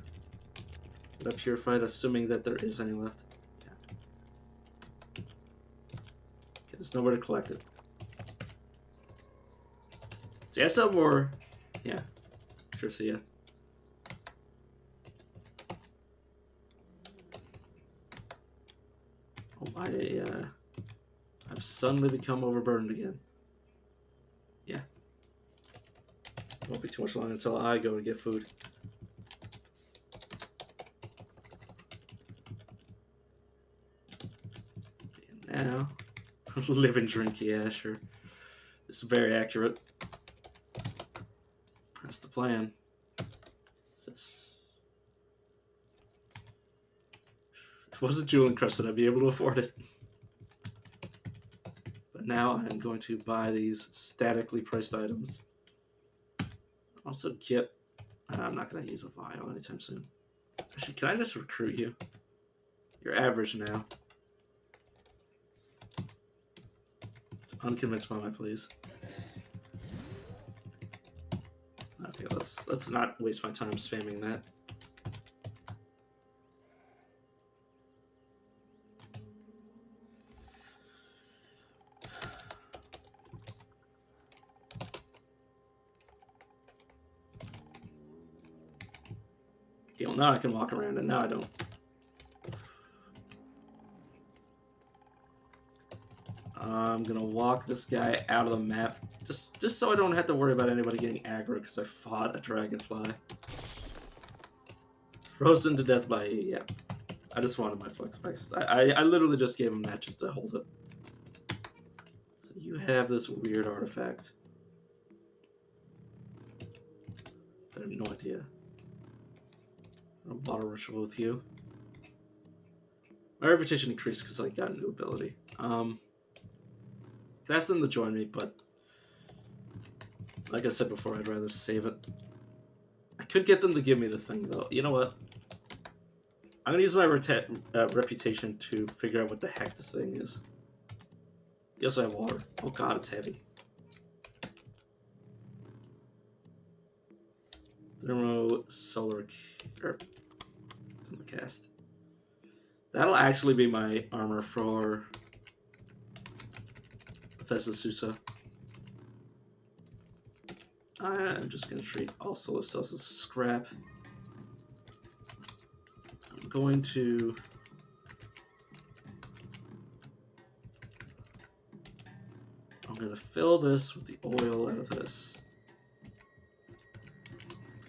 that I purified, assuming that there is any left. Yeah. Okay, there's nowhere to collect it. See, I still have more. Yeah. Sure, see ya. Oh, I've suddenly become overburdened again. Yeah. Won't be too much longer until I go to get food. And now, live and drink, yeah, sure. It's very accurate. That's the plan. If it wasn't jewel encrusted, I'd be able to afford it. But now I'm going to buy these statically priced items. Also get... I'm not going to use a vial anytime soon. Actually, can I just recruit you? You're average now. It's unconvinced by my please. Okay, let's not waste my time spamming that. Okay, well, now I can walk around, and now I don't. I'm gonna walk this guy out of the map, just so I don't have to worry about anybody getting aggro, because I fought a dragonfly. Frozen to death by E, yeah. I just wanted my flex specs. I literally just gave him that just to hold it. So you have this weird artifact. I have no idea. A water ritual with you. My reputation increased because I got a new ability. I asked them to join me, but like I said before, I'd rather save it. I could get them to give me the thing, though. You know what? I'm gonna use my reputation to figure out what the heck this thing is. You also have water. Oh god, it's heavy. Thermo solar cast. That'll actually be my armor for Bethesda Susa. I'm just gonna treat all solar cells as scrap. I'm going to fill this with the oil out of this.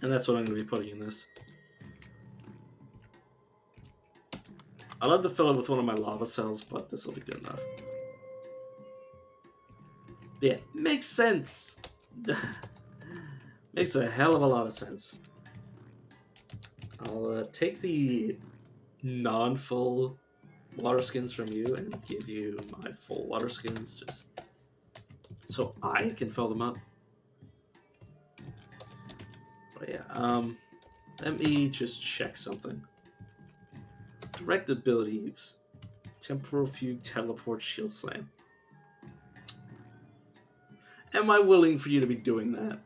And that's what I'm going to be putting in this. I'd love to fill it with one of my lava cells, but this will be good enough. Yeah, makes sense. Makes a hell of a lot of sense. I'll take the non-full water skins from you and give you my full water skins just so I can fill them up. But yeah, let me just check something. Direct ability use. Temporal Fugue, Teleport, Shield Slam. Am I willing for you to be doing that?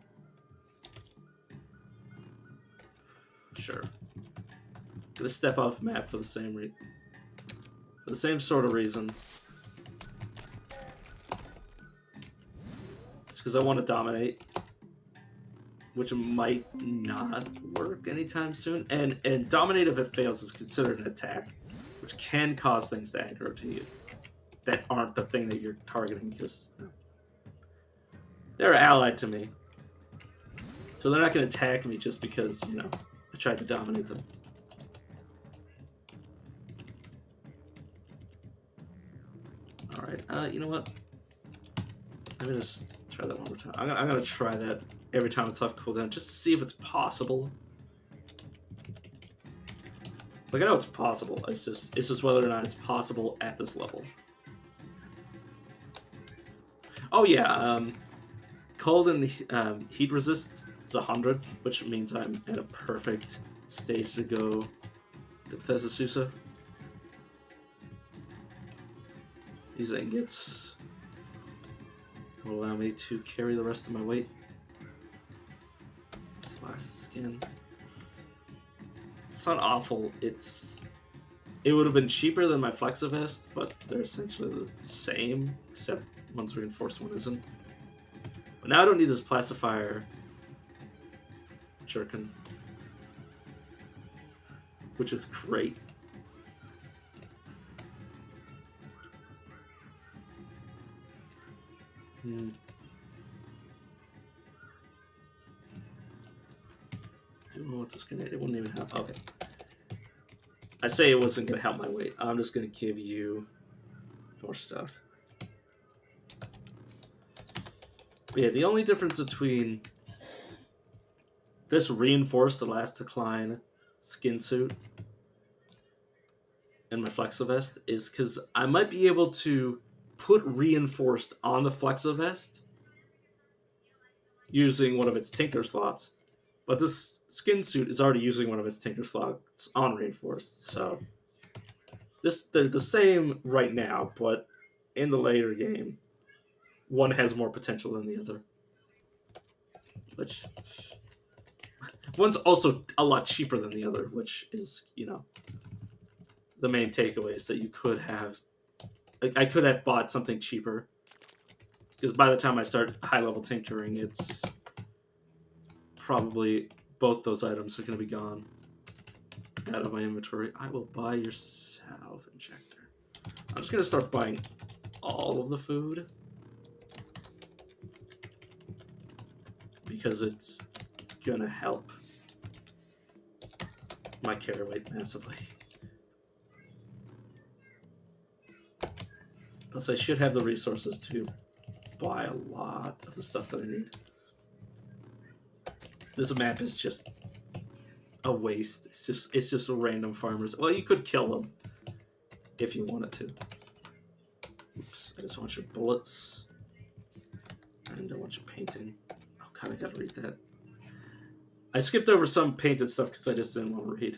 Sure. Gonna step off map for the same sort of reason. It's because I want to dominate, which might not work anytime soon. And dominate, if it fails, is considered an attack, which can cause things to aggro to you that aren't the thing that you're targeting, because they're allied to me. So they're not going to attack me just because, you know, I tried to dominate them. Alright, you know what? Let me just try that one more time. I'm gonna try that every time it's off cooldown, just to see if it's possible. Like, I know it's possible. It's just whether or not it's possible at this level. Oh yeah, cold and heat resist is 100, which means I'm at a perfect stage to go to Bethesda Susa. These ingots will allow me to carry the rest of my weight. Slash the skin. It's not awful. It would have been cheaper than my Flexivest, but they're essentially the same, except one's reinforced, one isn't. But now I don't need this Placifier Jerkin, which is great. Do I want this grenade? It wouldn't even help. Okay. I say it wasn't going to help my weight. I'm just going to give you more stuff. But yeah, the only difference between this reinforced Elasticline skin suit and my Flexivest is because I might be able to put reinforced on the Flexivest using one of its Tinker slots, but this skin suit is already using one of its Tinker slots on reinforced, so they're the same right now, but in the later game, one has more potential than the other. Which one's also a lot cheaper than the other, which is, you know, the main takeaway is that you could have, like, I could have bought something cheaper, because by the time I start high level tinkering, it's probably both those items are going to be gone out of my inventory. I will buy your salve injector. I'm just going to start buying all of the food because it's going to help my carry weight massively. Plus, I should have the resources to buy a lot of the stuff that I need. This map is just a waste. It's just random farmers. Well, you could kill them if you wanted to. Oops, I just want your bullets. And I want your painting. Oh god, I gotta read that. I skipped over some painted stuff because I just didn't want to read.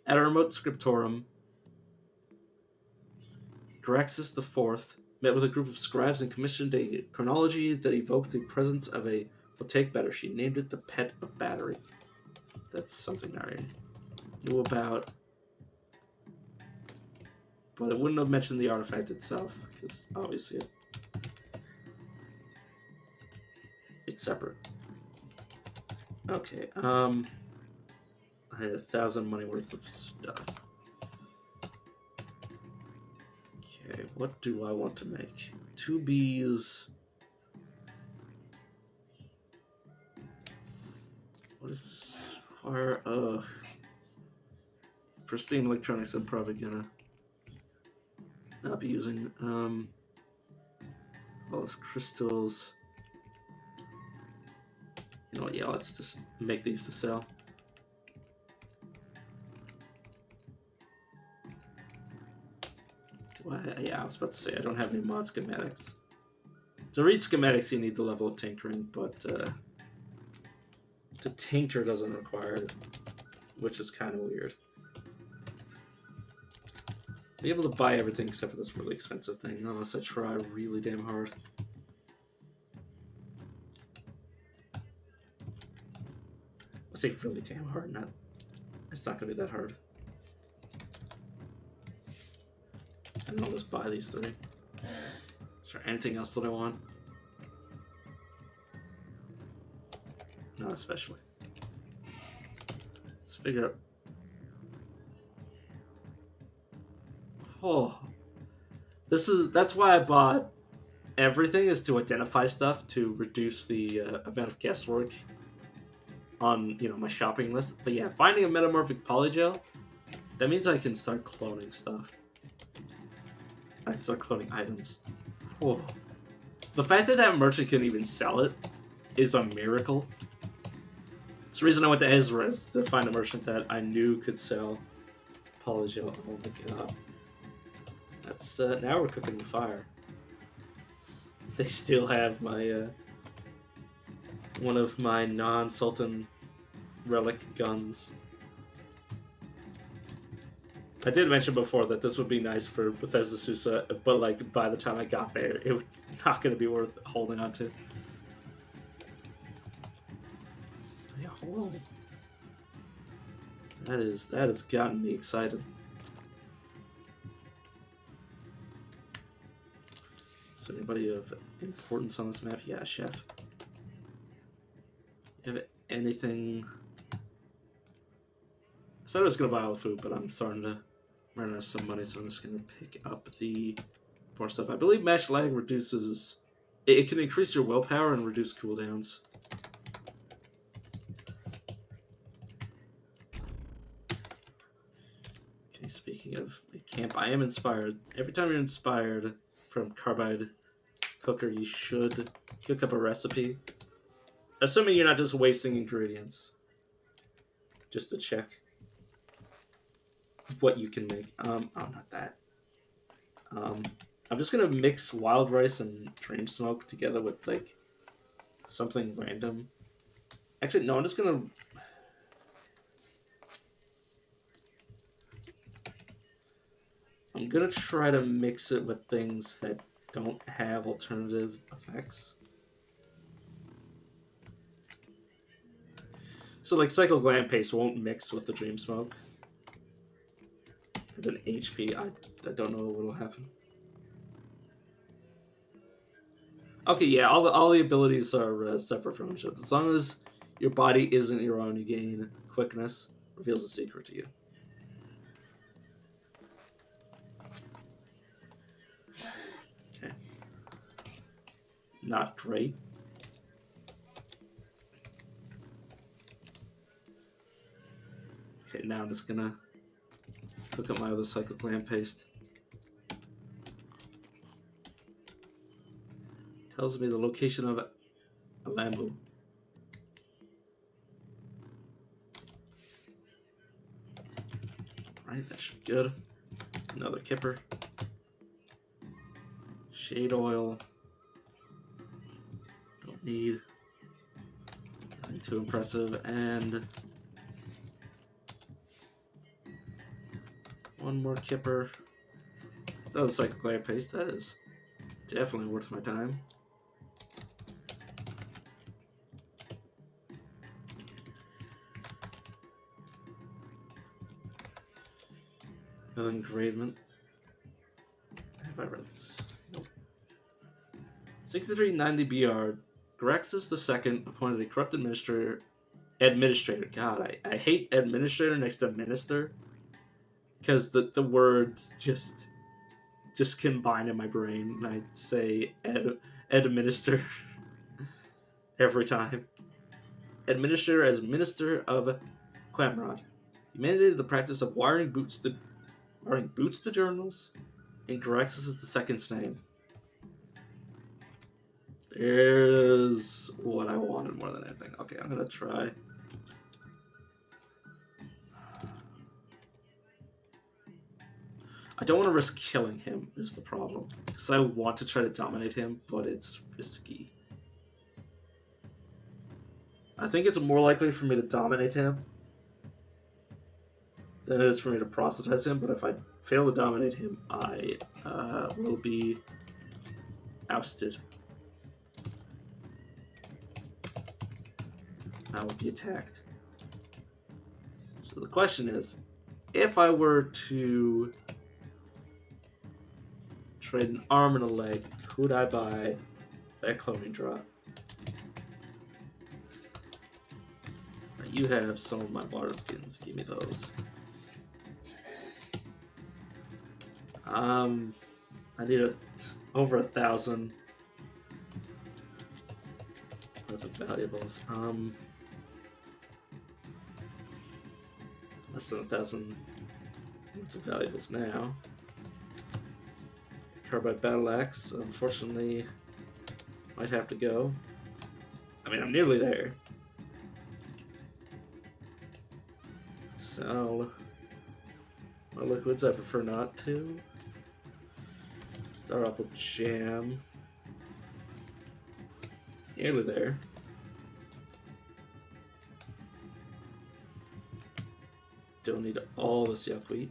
At a remote scriptorum, Graxus IV met with a group of scribes and commissioned a chronology that evoked the presence of a voltaic battery. She named it the Pet of Battery. That's something I knew about, but it wouldn't have mentioned the artifact itself, because obviously it's separate. Okay, I had 1,000 money worth of stuff. Okay, what do I want to make? 2 bees. What is this? Pristine electronics I'm probably gonna not be using. All those crystals. You know what, yeah, let's just make these to sell. Yeah, I was about to say, I don't have any mod schematics. To read schematics, you need the level of tinkering, but The tinker doesn't require it, which is kind of weird. Be able to buy everything except for this really expensive thing, unless I try really damn hard. I say really damn hard, not. It's not gonna be that hard. And I'll just buy these 3. Is there anything else that I want? Not especially. Let's figure out. Oh, that's why I bought everything, is to identify stuff to reduce the amount of guesswork on my shopping list. But yeah, finding a metamorphic polygel, that means I can start cloning stuff. I can start cloning items. Oh, the fact that merchant can even sell it is a miracle. It's the reason I went to Ezra's, to find a merchant that I knew could sell polygel. Oh my god. That's now we're cooking with fire. They still have my one of my non-Sultan relic guns. I did mention before that this would be nice for Bethesda Susa, but like by the time I got there, it was not going to be worth holding on to. Yeah, hold on. That has gotten me excited. Is there anybody of importance on this map? Yeah, chef. You have anything? I said I was gonna buy all the food, but I'm starting to run out of some money, so I'm just gonna pick up the more stuff. I believe match lag reduces. It can increase your willpower and reduce cooldowns. Okay, speaking of camp, I am inspired. Every time you're inspired from Carbide Cooker, you should cook up a recipe. Assuming you're not just wasting ingredients. Just to check what you can make. Oh, not that. I'm just gonna mix wild rice and dream smoke together with like something random. Actually, no, I'm just gonna. I'm gonna try to mix it with things that don't have alternative effects. So like Cycle Glam Paste won't mix with the Dream Smoke. And then HP, I don't know what'll happen. Okay, yeah, all the abilities are separate from each other. As long as your body isn't your own, you gain quickness. Reveals a secret to you. Okay. Not great. Okay, now I'm just gonna cook up my other Cycle Glam Paste. Tells me the location of a Lambu. Right, that should be good. Another Kipper. Shade oil. Don't need. Nothing too impressive. And one more Kipper. Another Cycle Glam Paste. That is definitely worth my time. Another engravement. Have I read this? Nope. 6390 BR. Graxus II appointed a corrupt administrator. God, I hate administrator next to minister. Because the words just combine in my brain, and I say administer every time. Administrator as Minister of Quamrod. He mandated the practice of wiring boots to journals, and Graxus II's name. There's what I wanted more than anything. Okay, I'm gonna try. I don't want to risk killing him, is the problem. Because I want to try to dominate him, but it's risky. I think it's more likely for me to dominate him than it is for me to proselytize him, but if I fail to dominate him, I will be ousted. I will be attacked. So the question is, if I were to trade an arm and a leg, could I buy that cloning drop? You have some of my water skins. Give me those. I need over 1,000 worth of valuables. Less than 1,000 worth of valuables now. Carbide battle axe, unfortunately, might have to go. I mean, I'm nearly there. So, my liquids, I prefer not to. Start off with jam. Nearly there. Don't need all this yuckweed.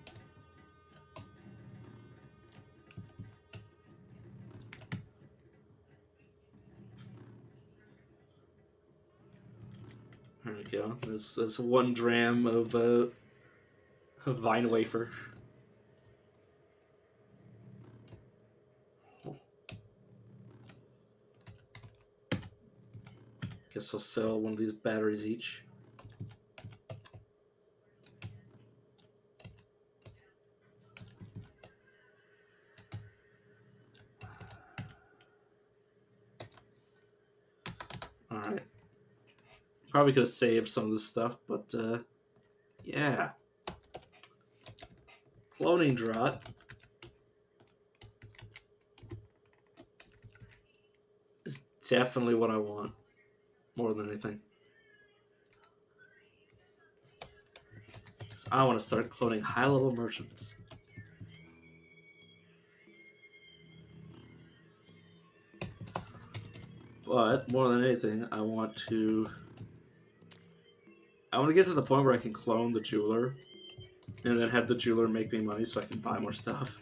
There we go. There's 1 dram of vine wafer. Guess I'll sell one of these batteries each. Alright. Probably could have saved some of this stuff, but yeah. Cloning Draught is definitely what I want, more than anything. I want to start cloning high-level merchants. But more than anything, I want to get to the point where I can clone the jeweler, and then have the jeweler make me money so I can buy more stuff.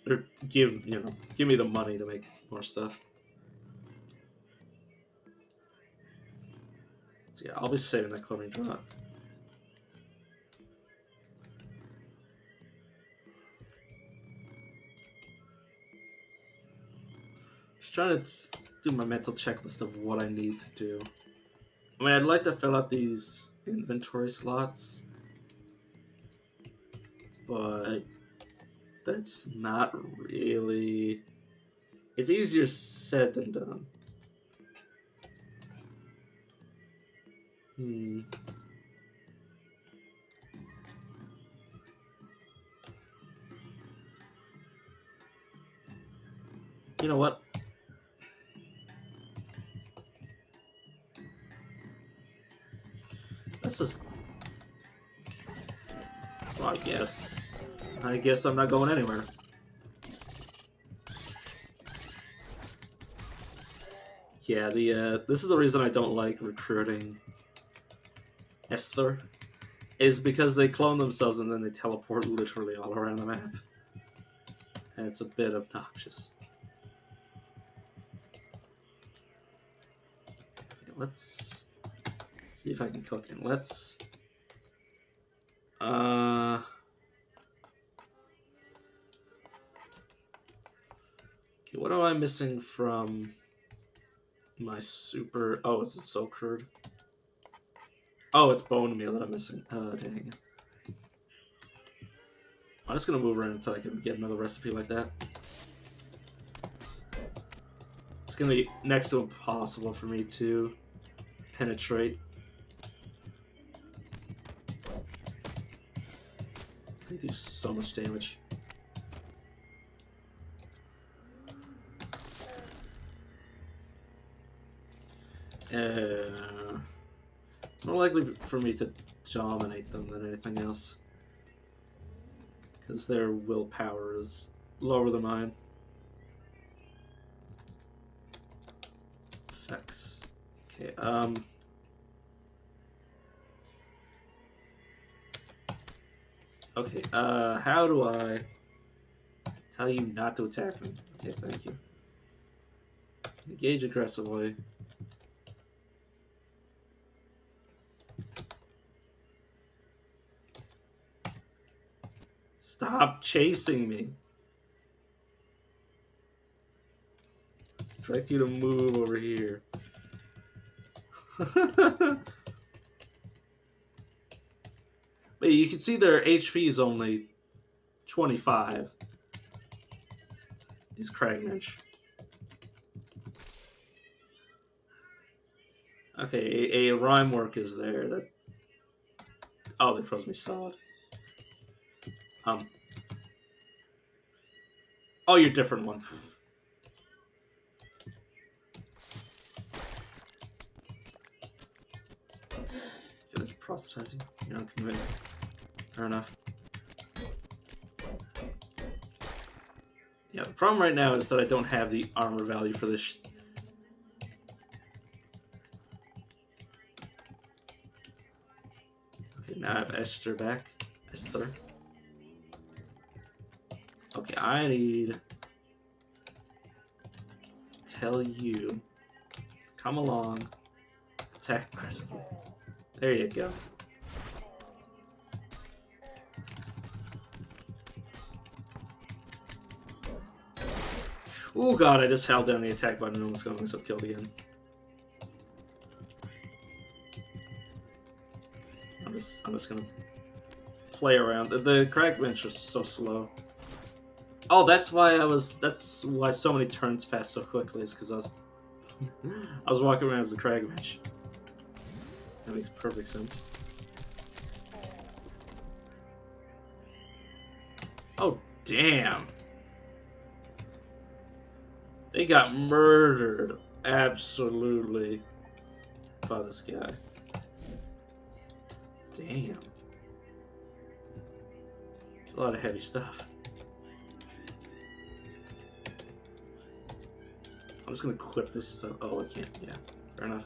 Or give me the money to make more stuff. So yeah, I'll be saving that cloning drop. Just trying to do my mental checklist of what I need to do. I mean, I'd like to fill out these inventory slots, but that's not really... It's easier said than done. You know what? Let's just... Well, I guess I'm not going anywhere. Yeah, this is the reason I don't like recruiting Esther, is because they clone themselves and then they teleport literally all around the map. And it's a bit obnoxious. Okay, let's see if I can cook it. Let's... Okay, what am I missing from my super... Oh, is it soul curd? Oh, it's bone meal that I'm missing. Oh, dang it. I'm just gonna move around until I can get another recipe like that. It's gonna be next to impossible for me to penetrate. They do so much damage. It's more likely for me to dominate them than anything else, because their willpower is lower than mine. Effects. Okay, okay, how do I tell you not to attack me? Okay, thank you. Engage aggressively. Stop chasing me. Direct you to move over here. But you can see their HP is only 25. These Kragmensch. Okay, a rhyme work is there. That oh, they froze me solid. Oh, you're different one. It's proselytizing. You're not convinced. Fair enough. Yeah, the problem right now is that I don't have the armor value for this. Okay, now I have Esther back. Esther. Okay, I need to tell you. Come along. Attack aggressively. There you go. Oh god, I just held down the attack button and almost got myself killed again. I'm just gonna play around. The Kragmensch are so slow. Oh, that's why so many turns passed so quickly, is because I was walking around as the Kragmensch. That makes perfect sense. Oh damn. They got murdered, absolutely, by this guy. Damn. It's a lot of heavy stuff. I'm just gonna equip this stuff. Oh, I can't. Yeah, fair enough.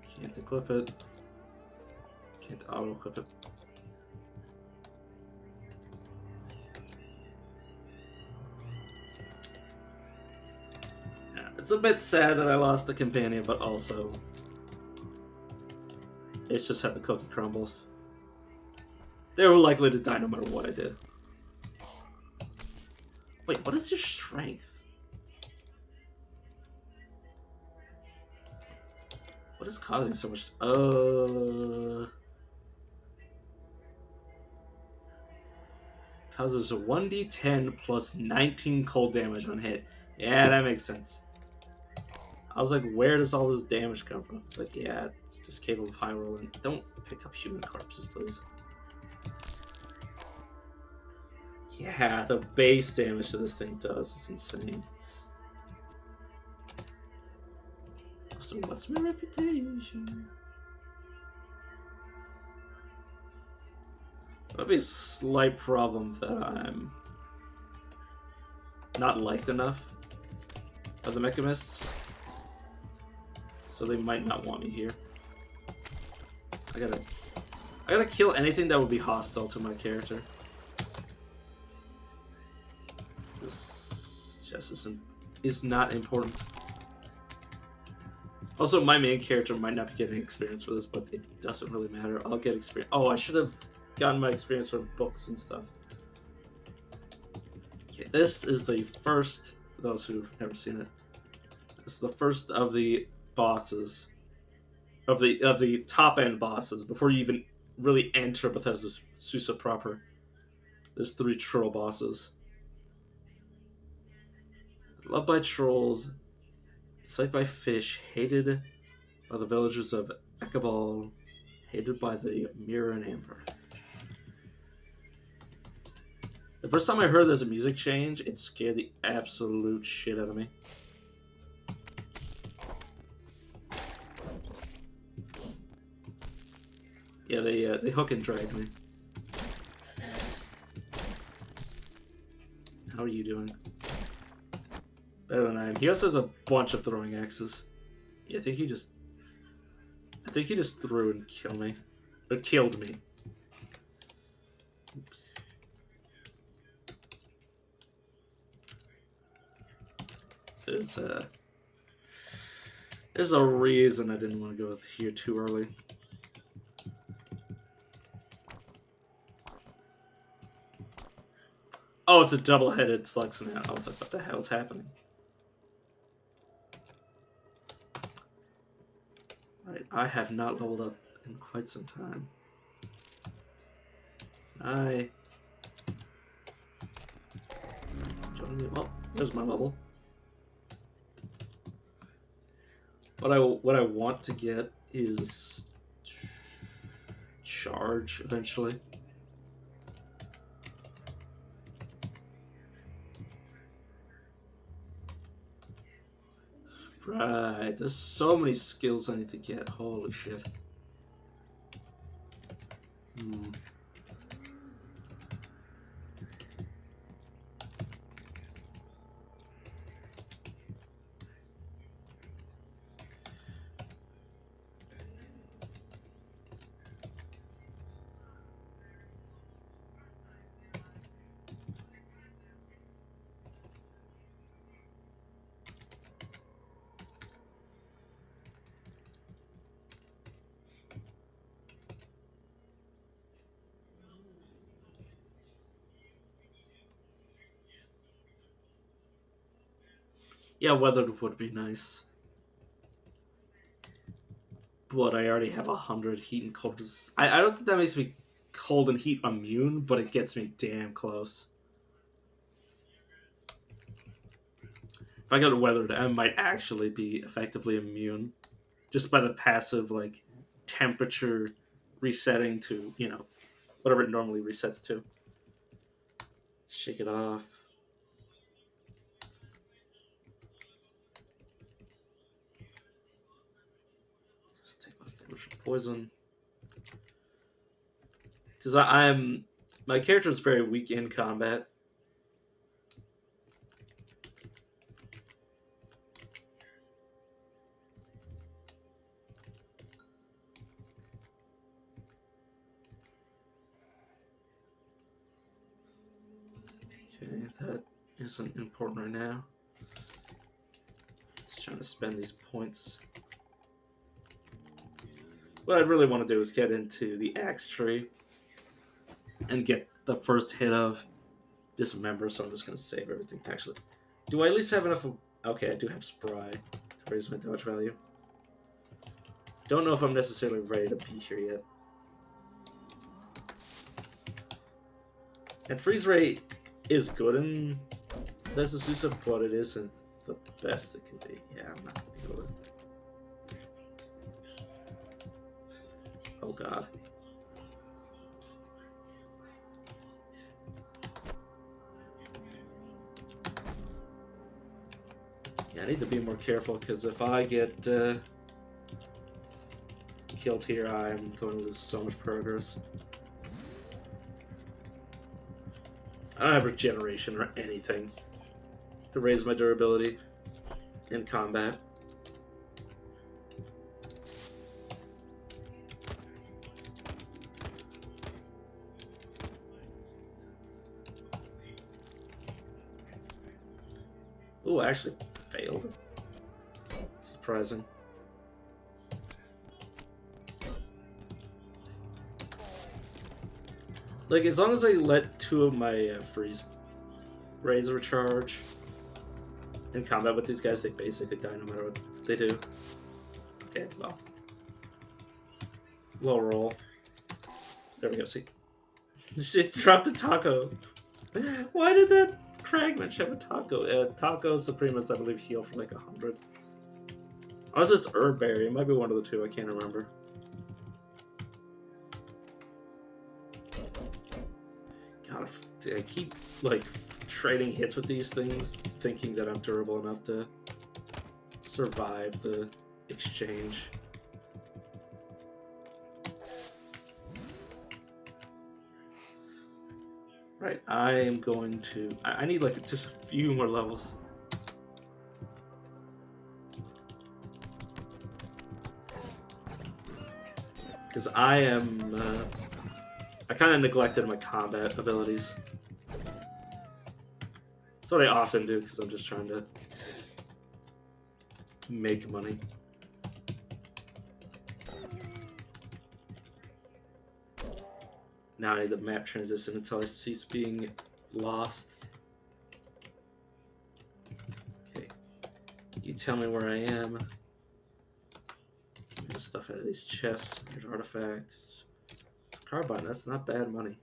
Can't equip it. Can't auto-equip it. It's a bit sad that I lost the companion, but also it's just how the cookie crumbles. They were likely to die no matter what I did. Wait, what is your strength? What is causing so much? Causes a 1d10 plus 19 cold damage on hit. Yeah, that makes sense. I was like, where does all this damage come from? It's like, yeah, it's just capable of high rolling. Don't pick up human corpses, please. Yeah, the base damage that this thing does is insane. So what's my reputation? That'd be a slight problem that I'm not liked enough by the Mechamists. So they might not want me here. I gotta kill anything that would be hostile to my character. This chest is not important. Also, my main character might not be getting experience for this, but it doesn't really matter. I'll get experience. Oh, I should have gotten my experience from books and stuff. Okay, this is the first, for those who've never seen it, this is the first of the bosses, of the top end bosses, before you even really enter Bethesda's Susa proper. There's 3 troll bosses. Loved by trolls, disliked by fish, hated by the villagers of Ekabal, hated by the Mirror and Amber. The first time I heard there's a music change, it scared the absolute shit out of me. Yeah, they hook and drag me. How are you doing? Better than I am. He also has a bunch of throwing axes. Yeah, I think he just threw and killed me. Or killed me. Oops. There's a reason I didn't want to go here too early. Oh, it's a double-headed Sluxon. I was like, what the hell's happening? Right, I have not leveled up in quite some time. Well, there's my level. What I want to get is charge eventually. Right, there's so many skills I need to get. Holy shit. Yeah, weathered would be nice. But I already have 100 heat and cold. I don't think that makes me cold and heat immune, but it gets me damn close. If I go to weathered, I might actually be effectively immune. Just by the passive, like, temperature resetting to, whatever it normally resets to. Shake it off. Just take less damage from poison. Because my character is very weak in combat. Okay, that isn't important right now. Just trying to spend these points. What I really want to do is get into the axe tree and get the first hit of dismember, so I'm just going to save everything. Actually, do I at least have enough of... Okay, I do have spry to raise my dodge value. Don't know if I'm necessarily ready to be here yet. And freeze rate is good in Vesususa, but it isn't the best it can be. Yeah, I'm not going to be able to... Oh god. Yeah, I need to be more careful, because if I get killed here, I'm going to lose so much progress. I don't have regeneration or anything to raise my durability in combat. Ooh, I actually failed. Surprising. Like, as long as I let 2 of my freeze rays recharge in combat with these guys, they basically die no matter what they do. Okay, well. Low roll. There we go, see? Shit, dropped a taco. Why did that Kragmensch have a taco? Taco Supremus, I believe, heal for like 100. Unless it's Herberry, it might be one of the two, I can't remember. God, I keep, like, trading hits with these things, thinking that I'm durable enough to survive the exchange. Right, I am going to... I need, like, just a few more levels. Because I am... I kind of neglected my combat abilities. That's what I often do, because I'm just trying to make money. Now I need the map transition until I cease being lost. Okay. You tell me where I am. Get stuff out of these chests. There's artifacts. It's a carbine. That's not bad money.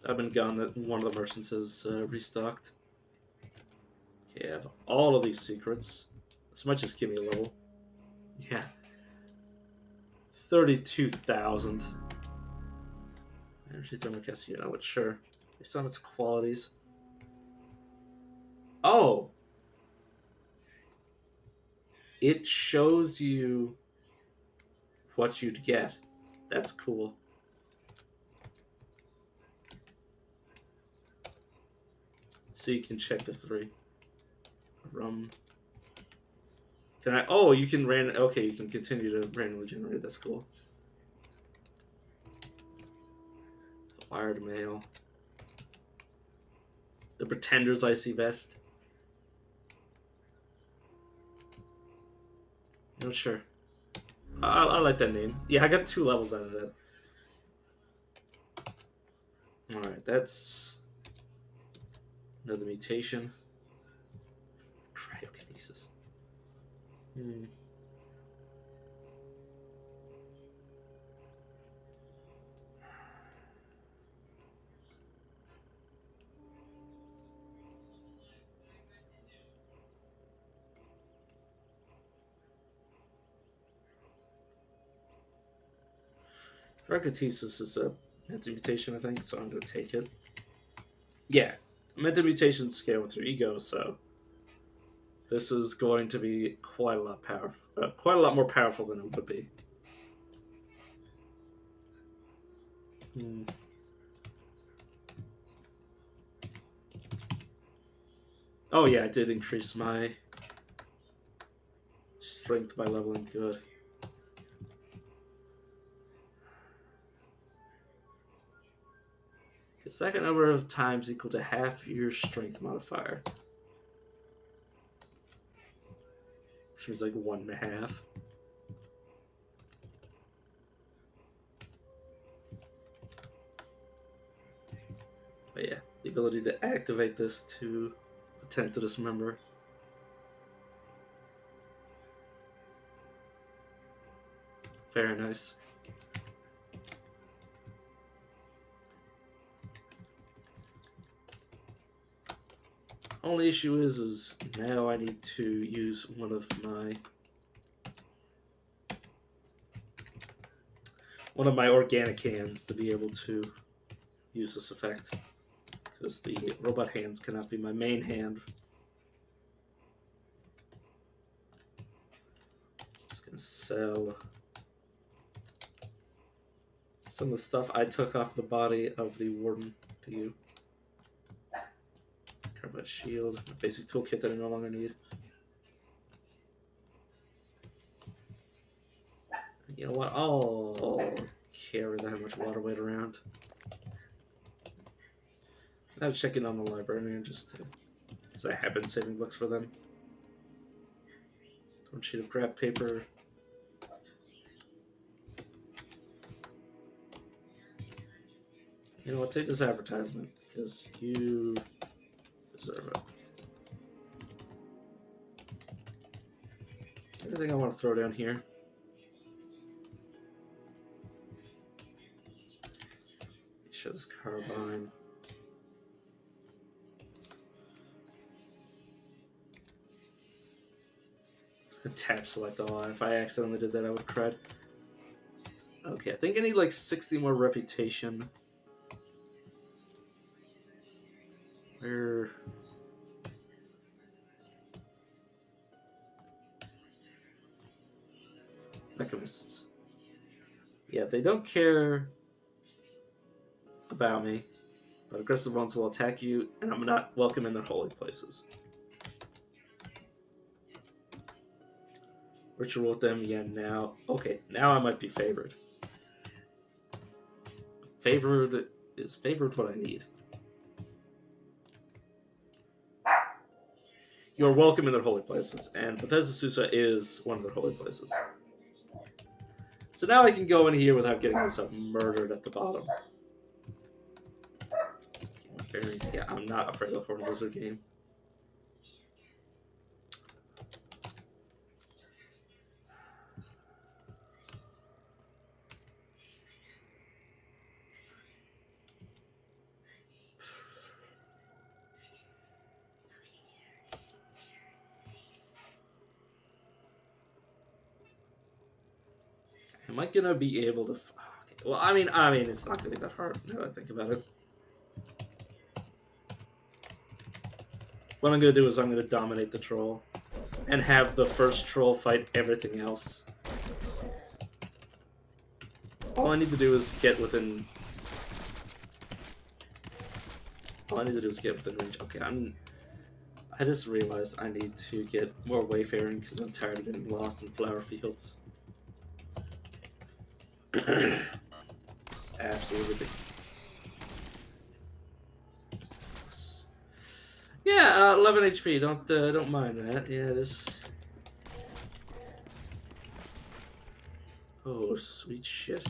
I've been gone that one of the merchants has restocked. Okay, I have all of these secrets. This might just give me a level. Yeah. 32,000. Energy thermocast, you know what? Sure. Based on its qualities. Oh! It shows you what you'd get. That's cool. So you can check the 3. Rum. Can I? Oh, you can okay, you can continue to randomly generate. That's cool. Wired mail. The Pretender's Icy Vest. Not sure. I like that name. Yeah, I got 2 levels out of that. Alright, that's another mutation. Cryokinesis. Cryokinesis is a mental mutation, I think, so I'm going to take it. Yeah, mental mutations scale with your ego, so this is going to be quite a lot powerful, quite a lot more powerful than it would be. Oh yeah, I did increase my strength by leveling. Good. The second number of times equal to half your strength modifier. Which means like 1.5. But yeah, the ability to activate this to attempt to dismember. Very nice. Only issue is now I need to use one of my organic hands to be able to use this effect, because the robot hands cannot be my main hand. Just gonna sell some of the stuff I took off the body of the warden to you. Carbide shield, my basic toolkit that I no longer need. You know what? I'll carry that much water weight around. I'll check in on the librarian just to, because I have been saving books for them. 1 sheet of graph paper. You know what? Take this advertisement because you deserve it. Anything I want to throw down here? Show this carbine. Tap select all. If I accidentally did that, I would cred. Okay, I think I need like 60 more reputation. Where? Mechanists. Yeah, they don't care about me, but aggressive ones will attack you, and I'm not welcome in their holy places. Ritual with them, yeah, now. Okay, now I might be favored. Favored is favored what I need. You're welcome in their holy places, and Bethesda Susa is one of their holy places. So now I can go in here without getting myself murdered at the bottom. Yeah, I'm not afraid of the Horned Lizard game. Am I gonna be able to? Okay. Well, I mean, it's not gonna be that hard now that I think about it. What I'm gonna do is I'm gonna dominate the troll, and have the first troll fight everything else. All I need to do is get within. All I need to do is get within range. Okay, I just realized I need to get more wayfaring because I'm tired of getting lost in flower fields. Absolutely. Yeah, 11 HP. Don't mind that. Yeah, this. Oh, sweet shit.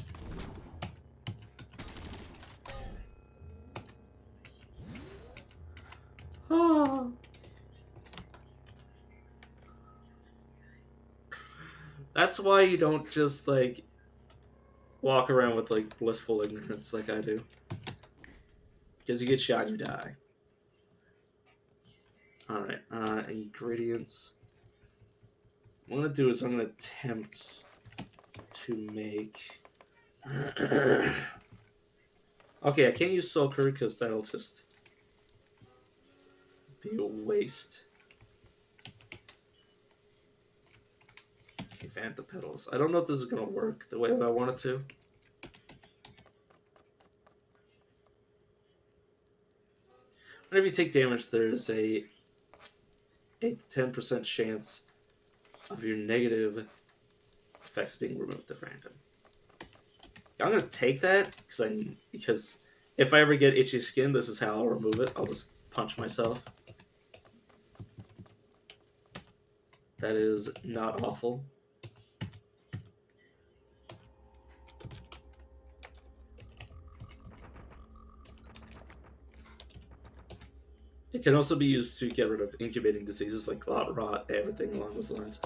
Oh. That's why you don't just like walk around with like blissful ignorance like I do. Because you get shot, you die. Alright, ingredients. What I'm gonna do is I'm gonna attempt to make. Okay, I can't use soul curry because that'll just be a waste. Okay, Vanta petals. I don't know if this is gonna work the way that I want it to. Whenever you take damage, there's a 8 to 10% chance of your negative effects being removed at random. I'm gonna take that because if I ever get itchy skin, this is how I'll remove it. I'll just punch myself. That is not awful. It can also be used to get rid of incubating diseases like clot rot, everything along those lines.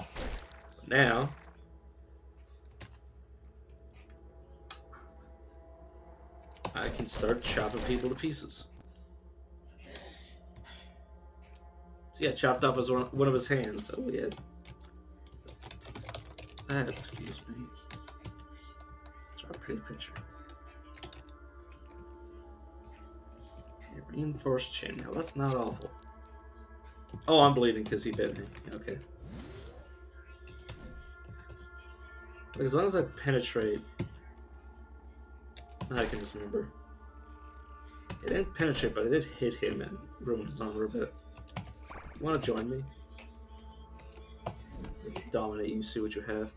Now, I can start chopping people to pieces. So yeah, chopped off one of his hands. Oh yeah. Excuse me. Draw a pretty picture. Okay, reinforced chainmail. That's not awful. Oh, I'm bleeding because he bit me. Okay. But as long as I penetrate, I can dismember. It didn't penetrate, but I did hit him and ruin his armor a bit. You want to join me? Dominate you, see what you have.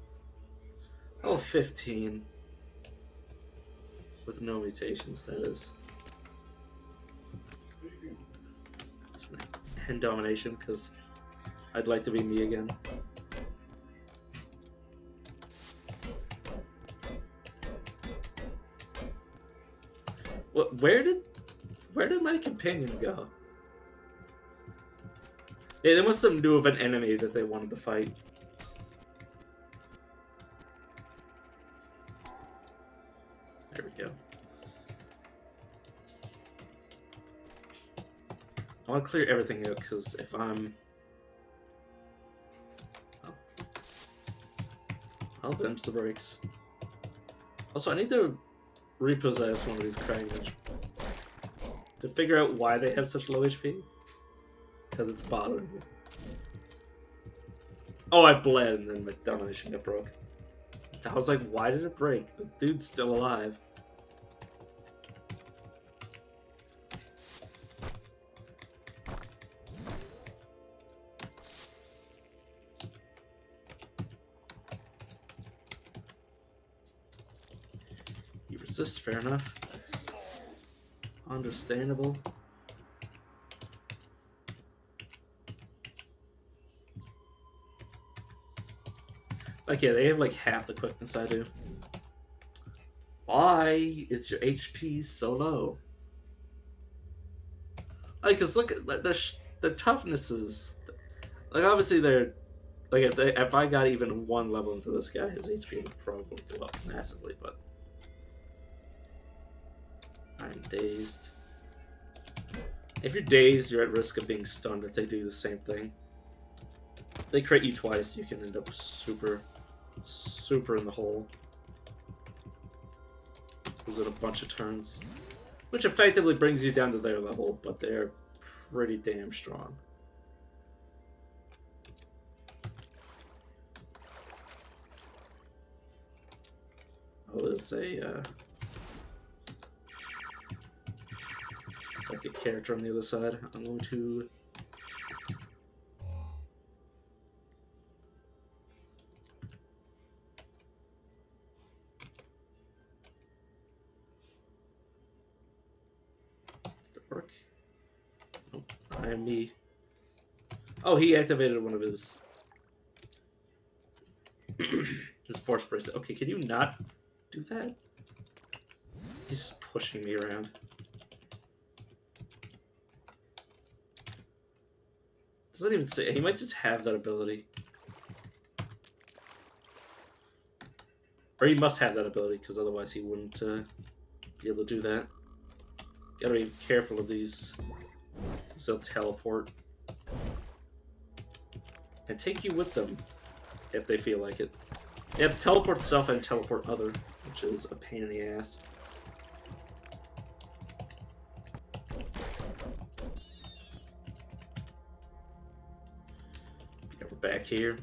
Oh, 15. With no mutations, that is. Just gonna end domination, because I'd like to be me again. What? Where did my companion go? Yeah, they must have knew of an enemy that they wanted to fight. There we go. I want to clear everything out, because if I'm... Oh. Well, them's the breaks. Also, I need to repossess one of these Kragans to figure out why they have such low HP. Because it's bothering me. Oh, I bled, and then the domination got broke. I was like, why did it break? The dude's still alive. resist, fair enough. That's understandable. Like, yeah, they have like half the quickness I do. Why is your HP so low? Like, cause look at their toughness is like obviously they're like if I got even one level into this guy, his HP would probably go up massively. But I'm dazed. If you're dazed, you're at risk of being stunned if they do the same thing. If they crit you twice, you can end up super in the hole. Lose it a bunch of turns, which effectively brings you down to their level, but they're pretty damn strong. Oh, there's a second character on the other side. I'm going to work. Nope, I am me. Oh, he activated one of his his force bracelet. Okay, can you not do that? He's just pushing me around. Doesn't even say. He might just have that ability. Or he must have that ability, because otherwise he wouldn't be able to do that. Gotta be careful of these. Because they'll teleport. And take you with them, if they feel like it. They have teleport self and teleport other, which is a pain in the ass. Yeah, we're back here.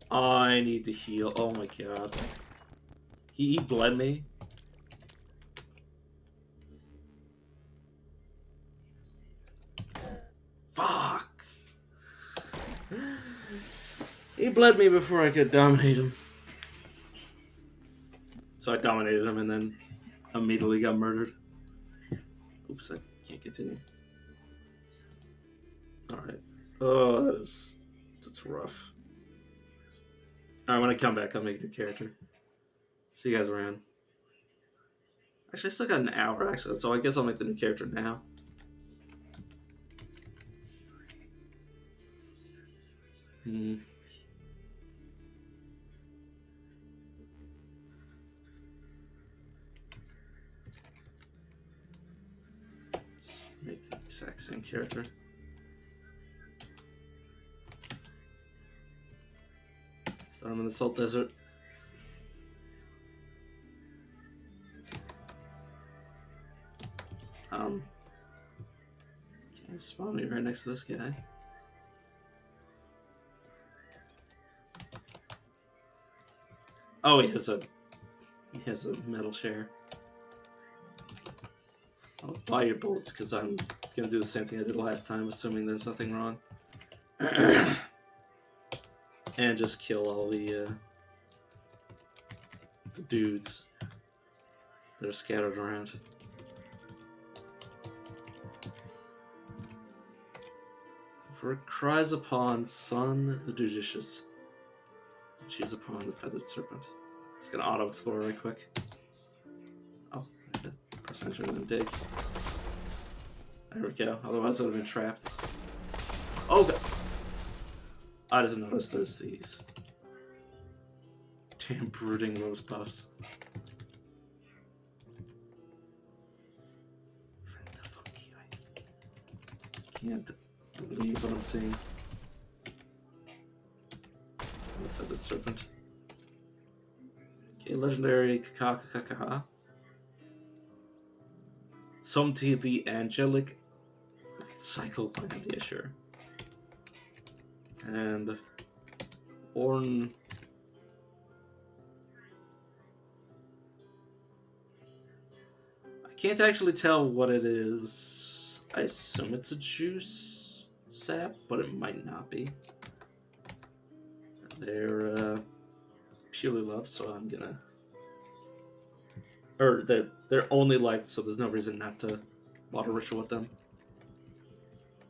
I need to heal. Oh my god. He bled me. Fuck. He bled me before I could dominate him. So I dominated him and then immediately got murdered. Oops, I can't continue. Alright. Oh, that's rough. Alright, when I come back, I'll make a new character. See you guys around. Actually, I still got an hour, actually, so I guess I'll make the new character now. Make the exact same character. Start him in the Salt Desert. Can't spawn me right next to this guy. Oh, he has a metal chair. I'll buy your bullets because I'm gonna do the same thing I did last time, assuming there's nothing wrong. And just kill all the dudes that are scattered around. For it cries upon Sun the Judicious. Choose upon the Feathered Serpent. Just gonna auto-explore right quick. Oh, press enter and dig. There we go. Otherwise I would have been trapped. Oh god! I just noticed there's these damn brooding rose puffs. The funky, I can't believe what I'm seeing. The Feathered Serpent. Okay, legendary Kakakakaka. Somti the Angelic Cycle Land, yeah, sure. And Orn can't actually tell what it is. I assume it's a juice sap, but it might not be. They're purely love, so I'm gonna... Or they're only liked, so there's no reason not to water ritual with them.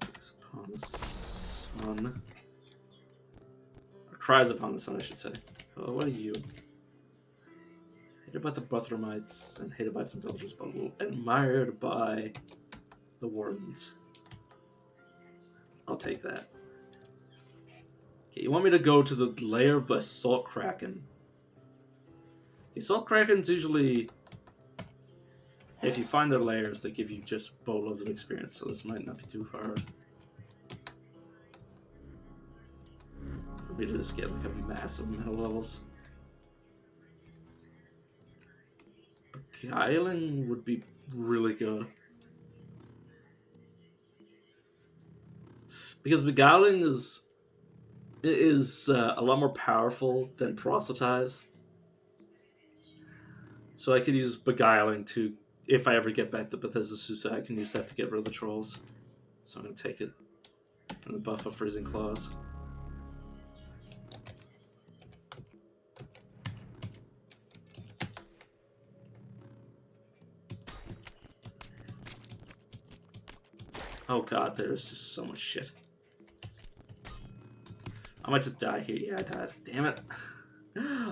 Fix upon the sun. Or cries upon the sun, I should say. Oh, what are you? Hated by the Buthramites and hated by some villagers, but admired by the wardens. I'll take that. Okay, you want me to go to the lair of the Salt Kraken? Okay, Salt Krakens usually, if you find their lairs, they give you just boatloads of experience, so this might not be too hard. For me to just get like a massive middle levels. Beguiling would be really good. Because Beguiling is a lot more powerful than Proselytize. So I could use Beguiling to, if I ever get back to Bethesda Susa, I can use that to get rid of the trolls. So I'm going to take it. And the buff of Freezing Claws. Oh god, there's just so much shit. I might just die here. Yeah, I died. Damn it.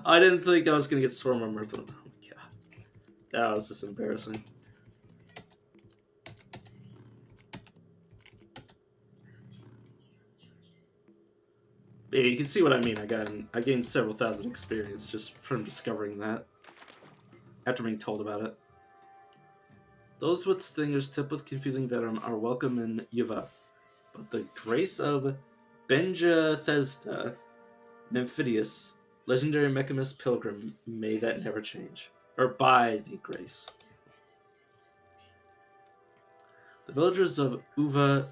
I didn't think I was going to get Storm or Mirth. Oh my god. That was just embarrassing. Yeah, you can see what I mean. I gained several thousand experience just from discovering that. After being told about it. Those with stingers tipped with confusing venom are welcome in Yuva, but the grace of Benjathesda, Memphidius, legendary Mechamist Pilgrim, may that never change. Or by the grace. The villagers of Yuva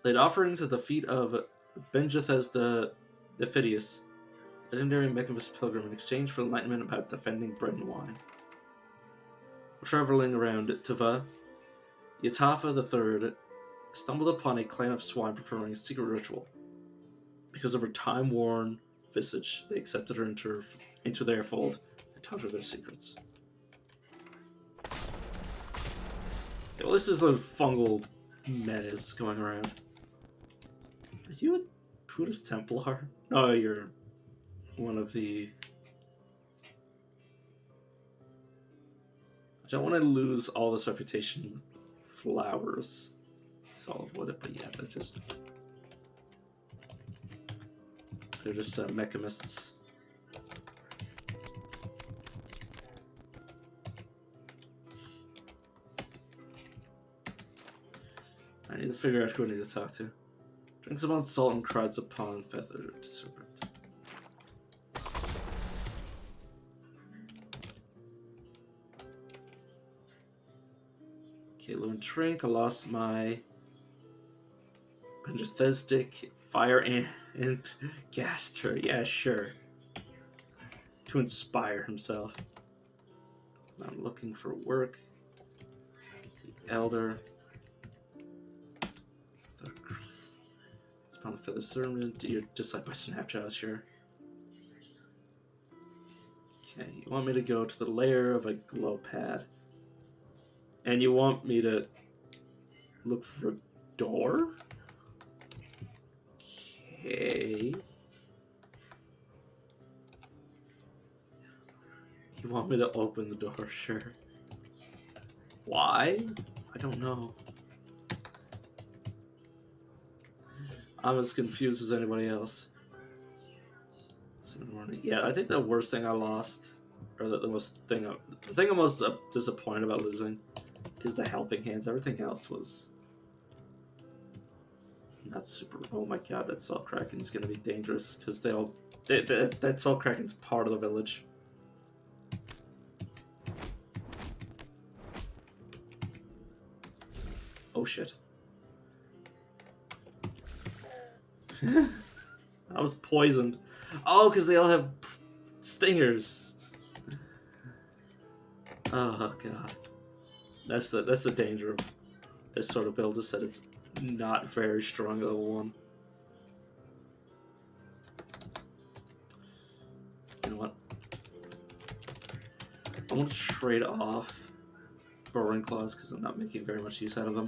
laid offerings at the feet of Benjathesda Memphidius, legendary Mechamist Pilgrim, in exchange for enlightenment about defending bread and wine. Traveling around Tuva, Yatafa III stumbled upon a clan of swine performing a secret ritual. Because of her time-worn visage, they accepted her into their fold and taught her their secrets. Yeah, well, this is a fungal menace going around. Are you a Buddhist Templar? No, you're one of the... I don't want to lose all this reputation with flowers. So I'll avoid it, but yeah, they're just mechamists. I need to figure out who I need to talk to. Drinks upon salt and cries upon feathered serpent. Okay, Lone Drink. I lost my Benjathesdic fire and Gaster. Yeah, sure. To inspire himself. I'm looking for work. The Elder. Spawn the Feather Servant. You're just like my Snapchat, sure. Okay, you want me to go to the lair of a glow pad. And you want me to look for a door? Okay. You want me to open the door? Sure. Why? I don't know. I'm as confused as anybody else. Yeah, I think the worst thing I lost, or the thing I'm most disappointed about losing, is the helping hands. Everything else was not super. Oh my god, that Salt Kraken's gonna be dangerous because that Salt Kraken's part of the village. Oh shit. I was poisoned. Oh, because they all have stingers. Oh god, that's the danger of this sort of build, is that it's not very strong at level 1. You know what? I want to trade off Burrowing Claws because I'm not making very much use out of them.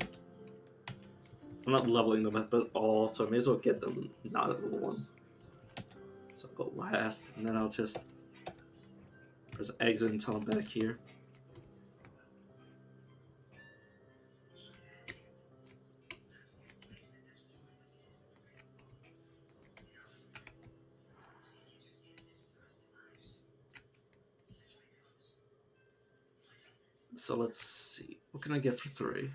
I'm not leveling them up at all, so I may as well get them not at level 1. So I'll go last, and then I'll just press exit until I'm back here. So let's see. What can I get for 3?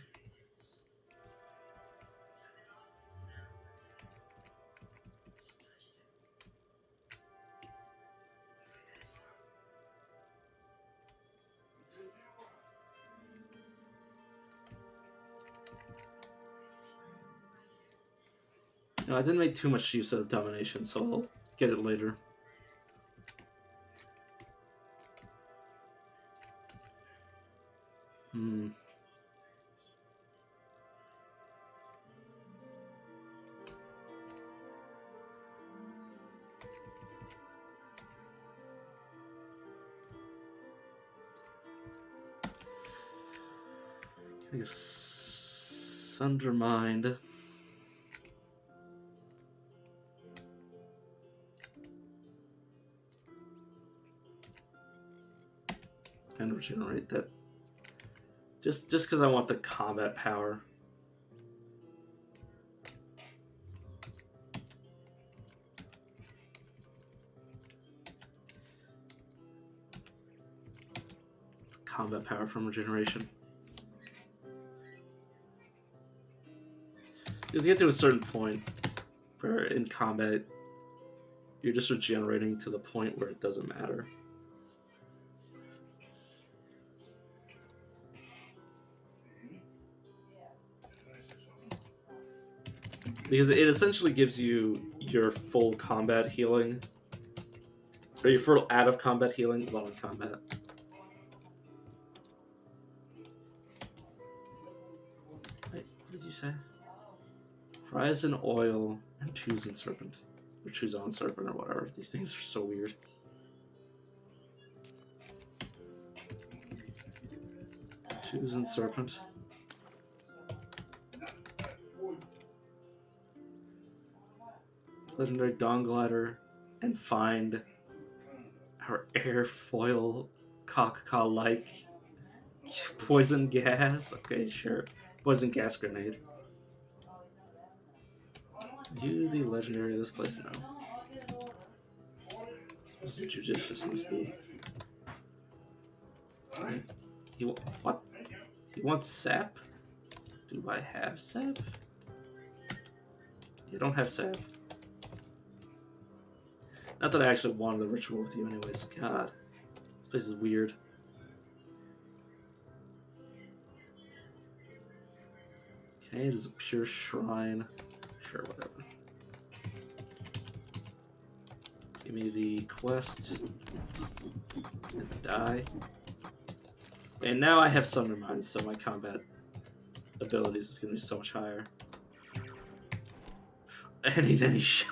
No, I didn't make too much use of Domination, so I'll get it later. I guess Undermined. And regenerate that. Just because I want the combat power. Combat power from regeneration. Because you get to a certain point where in combat you're just regenerating to the point where it doesn't matter. Because it essentially gives you your full combat healing. Or your full out of combat healing while in combat. Wait, what did you say? Fries in oil and choose in serpent. Or choose on serpent or whatever. These things are so weird. Choose in serpent. Legendary Dawn Glider and find our airfoil cock-like poison gas. Okay, sure. Poison gas grenade. You the legendary of this place now. Suppose the judicious must be. Okay. What? He wants sap? Do I have sap? You don't have sap. Not that I actually wanted the ritual with you anyways. God. This place is weird. Okay, it is a pure shrine. Sure, whatever. Give me the quest. And the die. And now I have Sundermine, so my combat abilities is going to be so much higher. And then he shot.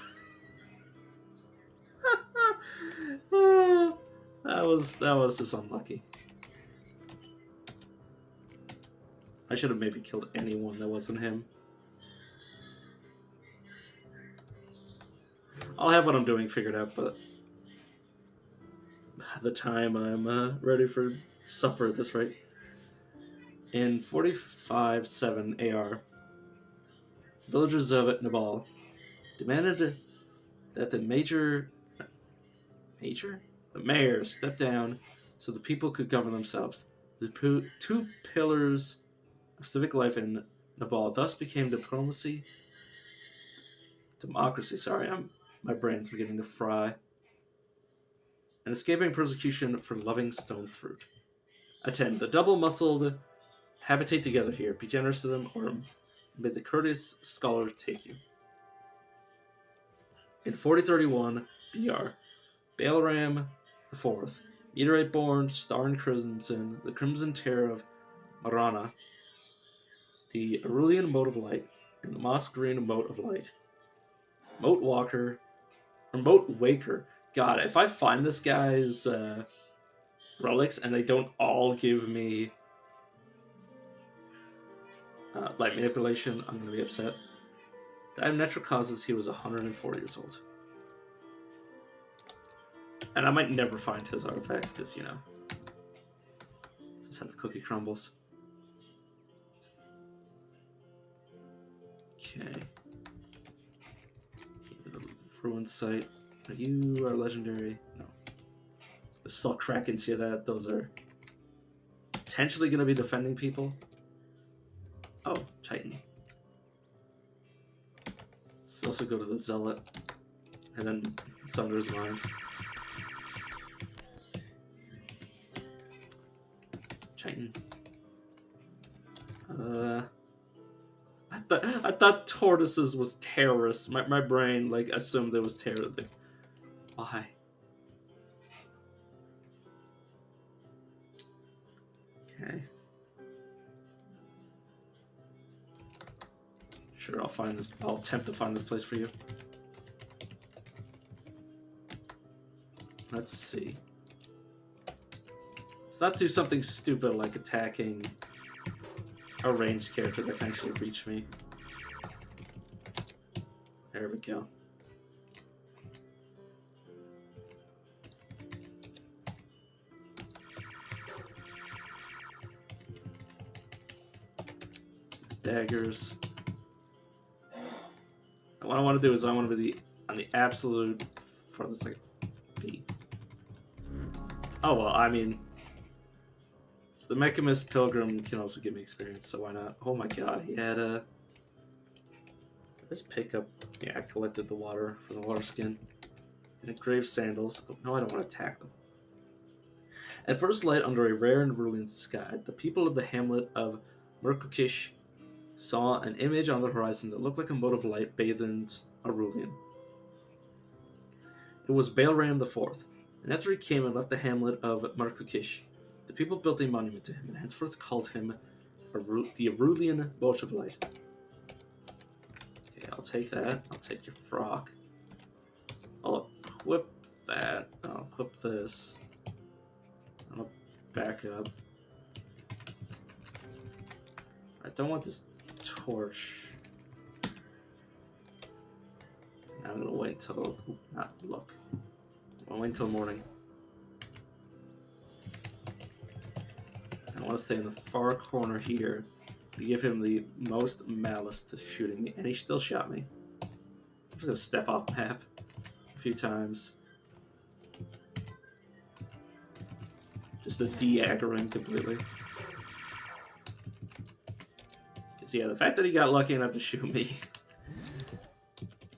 That was just unlucky. I should have maybe killed anyone that wasn't him. I'll have what I'm doing figured out, but by the time I'm ready for supper at this rate. In 45-7 AR, villagers of Nabal demanded that the mayor step down so the people could govern themselves. The two pillars of civic life in Nabal thus became democracy. Sorry, my brain's beginning to fry. And escaping persecution for loving stone fruit. Attend. The double-muscled habitate together here. Be generous to them, or may the courteous scholar take you. In 4031 BR, Balaram IV Meteorite Born, Star and Crimson, the Crimson Terror of Marana, the Aurelian Mote of Light, and the Moss Green Mote of Light. Mote Walker, or Mote Waker. God, if I find this guy's relics and they don't all give me light manipulation, I'm going to be upset. Died of natural causes, he was 104 years old. And I might never find his artifacts because, you know, just how the cookie crumbles. Okay. The ruin site. Are you are legendary? No. The Salt Krakens here, that those are potentially going to be defending people. Oh, Titan. Let's also go to the Zealot. And then Sunder his mind. Titan. I thought tortoises was terrorists. My brain like assumed there was terror. Like, why? Okay. Sure, I'll find this. I'll attempt to find this place for you. Let's see. Let's not do something stupid like attacking a ranged character that can actually reach me. There we go. Daggers. And what I want to do is I want to be on the absolute farthest I can be. Oh well, I mean, the Mechamist Pilgrim can also give me experience, so why not? Oh my god, he had a... Let's pick up... Yeah, I collected the water from the water skin. And engraved sandals. Oh, no, I don't want to attack them. At first light under a rare and brilliant sky, the people of the hamlet of Merkukish saw an image on the horizon that looked like a mote of light bathed in Aurelian. It was Baelram IV, and after he came and left the hamlet of Merkukish, the people built a monument to him and henceforth called him the Aurelian Mote of Light. Okay, I'll take that. I'll take your frock. I'll equip that. I'll equip this. I'll back up. I don't want this torch. I'm gonna wait till... not look. I'll wait until morning. I want to stay in the far corner here to give him the most malice to shooting me. And he still shot me. I'm just gonna step off map a few times. Just to de-aggro him completely. Because, yeah, the fact that he got lucky enough to shoot me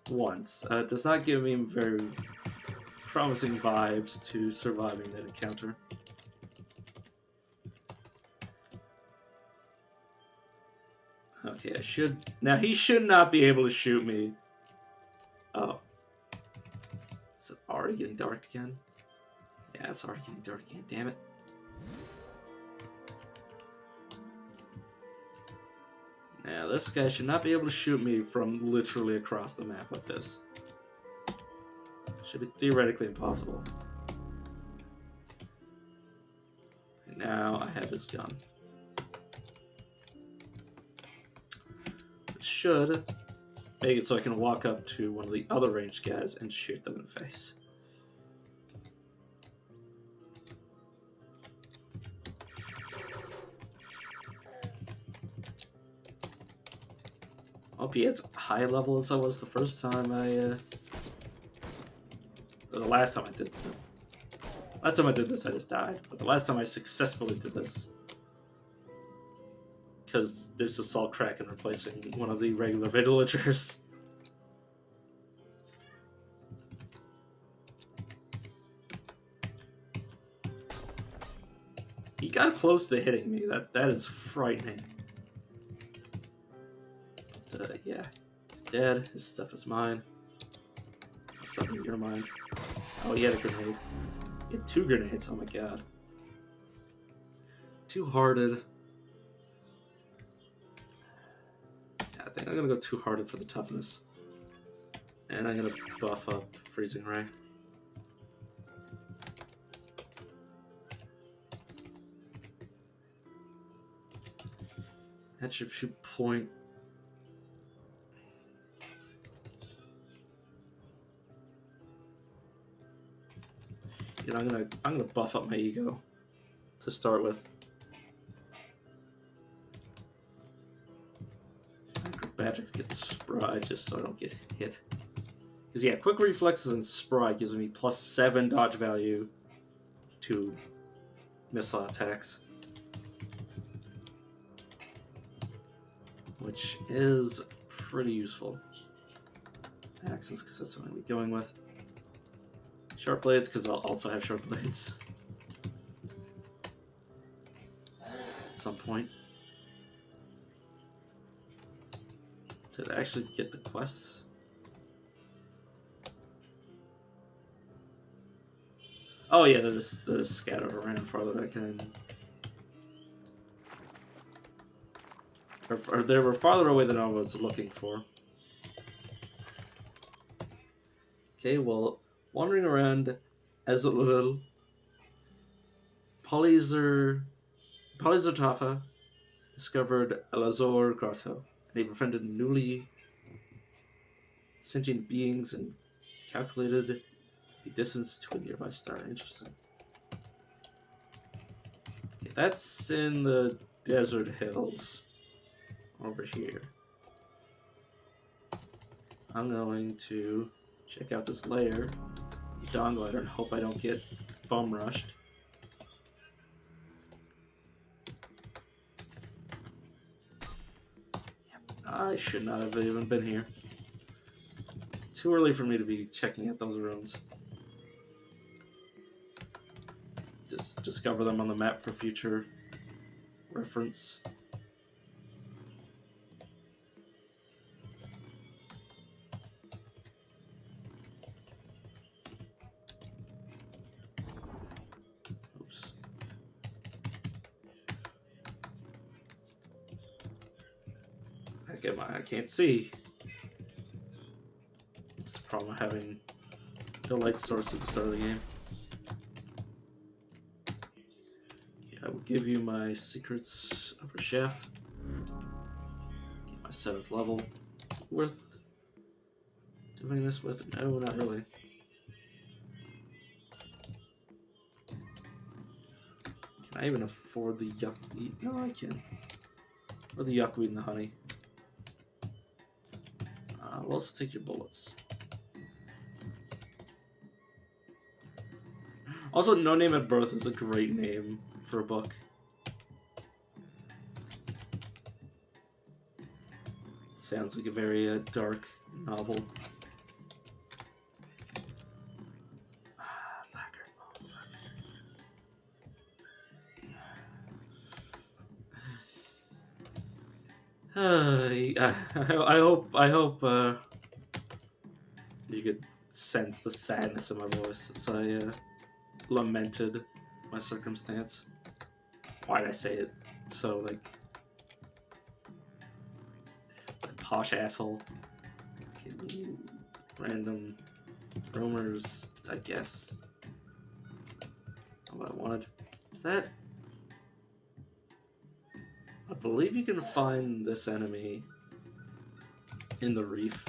once does not give me very promising vibes to surviving that encounter. Okay, I should... Now, he should not be able to shoot me. Oh. Is it already getting dark again? Yeah, it's already getting dark again. Damn it. Now, this guy should not be able to shoot me from literally across the map like this. Should be theoretically impossible. And now I have his gun. Which should make it so I can walk up to one of the other ranged guys and shoot them in the face. I'll be as high level as I was the first time or the last time I did. Last time I did this, I just died. But the last time I successfully did this, because there's a Salt Kraken replacing one of the regular villagers. He got close to hitting me. That is frightening. But, yeah, he's dead. His stuff is mine. Something in your mind. Oh, he had a grenade. Get 2 grenades. Oh my god. Two-hearted. Yeah, I think I'm gonna go two-hearted for the toughness. And I'm gonna buff up Freezing Ray. Attribute point. You know, I'm gonna buff up my ego to start with. Acrobatics gets spry just so I don't get hit. Because yeah, quick reflexes and spry gives me +7 dodge value to missile attacks, which is pretty useful. Axes, because that's what I'm gonna be going with. Sharp blades, because I'll also have sharp blades at some point. Did I actually get the quests? Oh yeah, they're just scattered around farther than I can. Or they were farther away than I was looking for. Okay, well, wandering around as a little Polyzertafa discovered Elazor Grotto, and he befriended newly sentient beings and calculated the distance to a nearby star. Interesting. Okay, that's in the desert hills over here. I'm going to check out this lair, the Dawn Glider, and hope I don't get bum rushed. I should not have even been here. It's too early for me to be checking out those ruins. Just discover them on the map for future reference. Oops. I can't see. It's the problem of having no light source at the start of the game. Yeah, I will give you my secrets of a chef. Get my 7th level. Worth doing this with? No, not really. Can I even afford the yuckweed? No, I can. Or the yuckweed and the honey. I'll also take your bullets. Also, No Name at Birth is a great name for a book. Sounds like a very dark novel. I hope you could sense the sadness in my voice as I lamented my circumstance. Why'd I say it so like a posh asshole? Okay, random rumors, I guess. Not what I wanted. Is that? I believe you can find this enemy in the reef.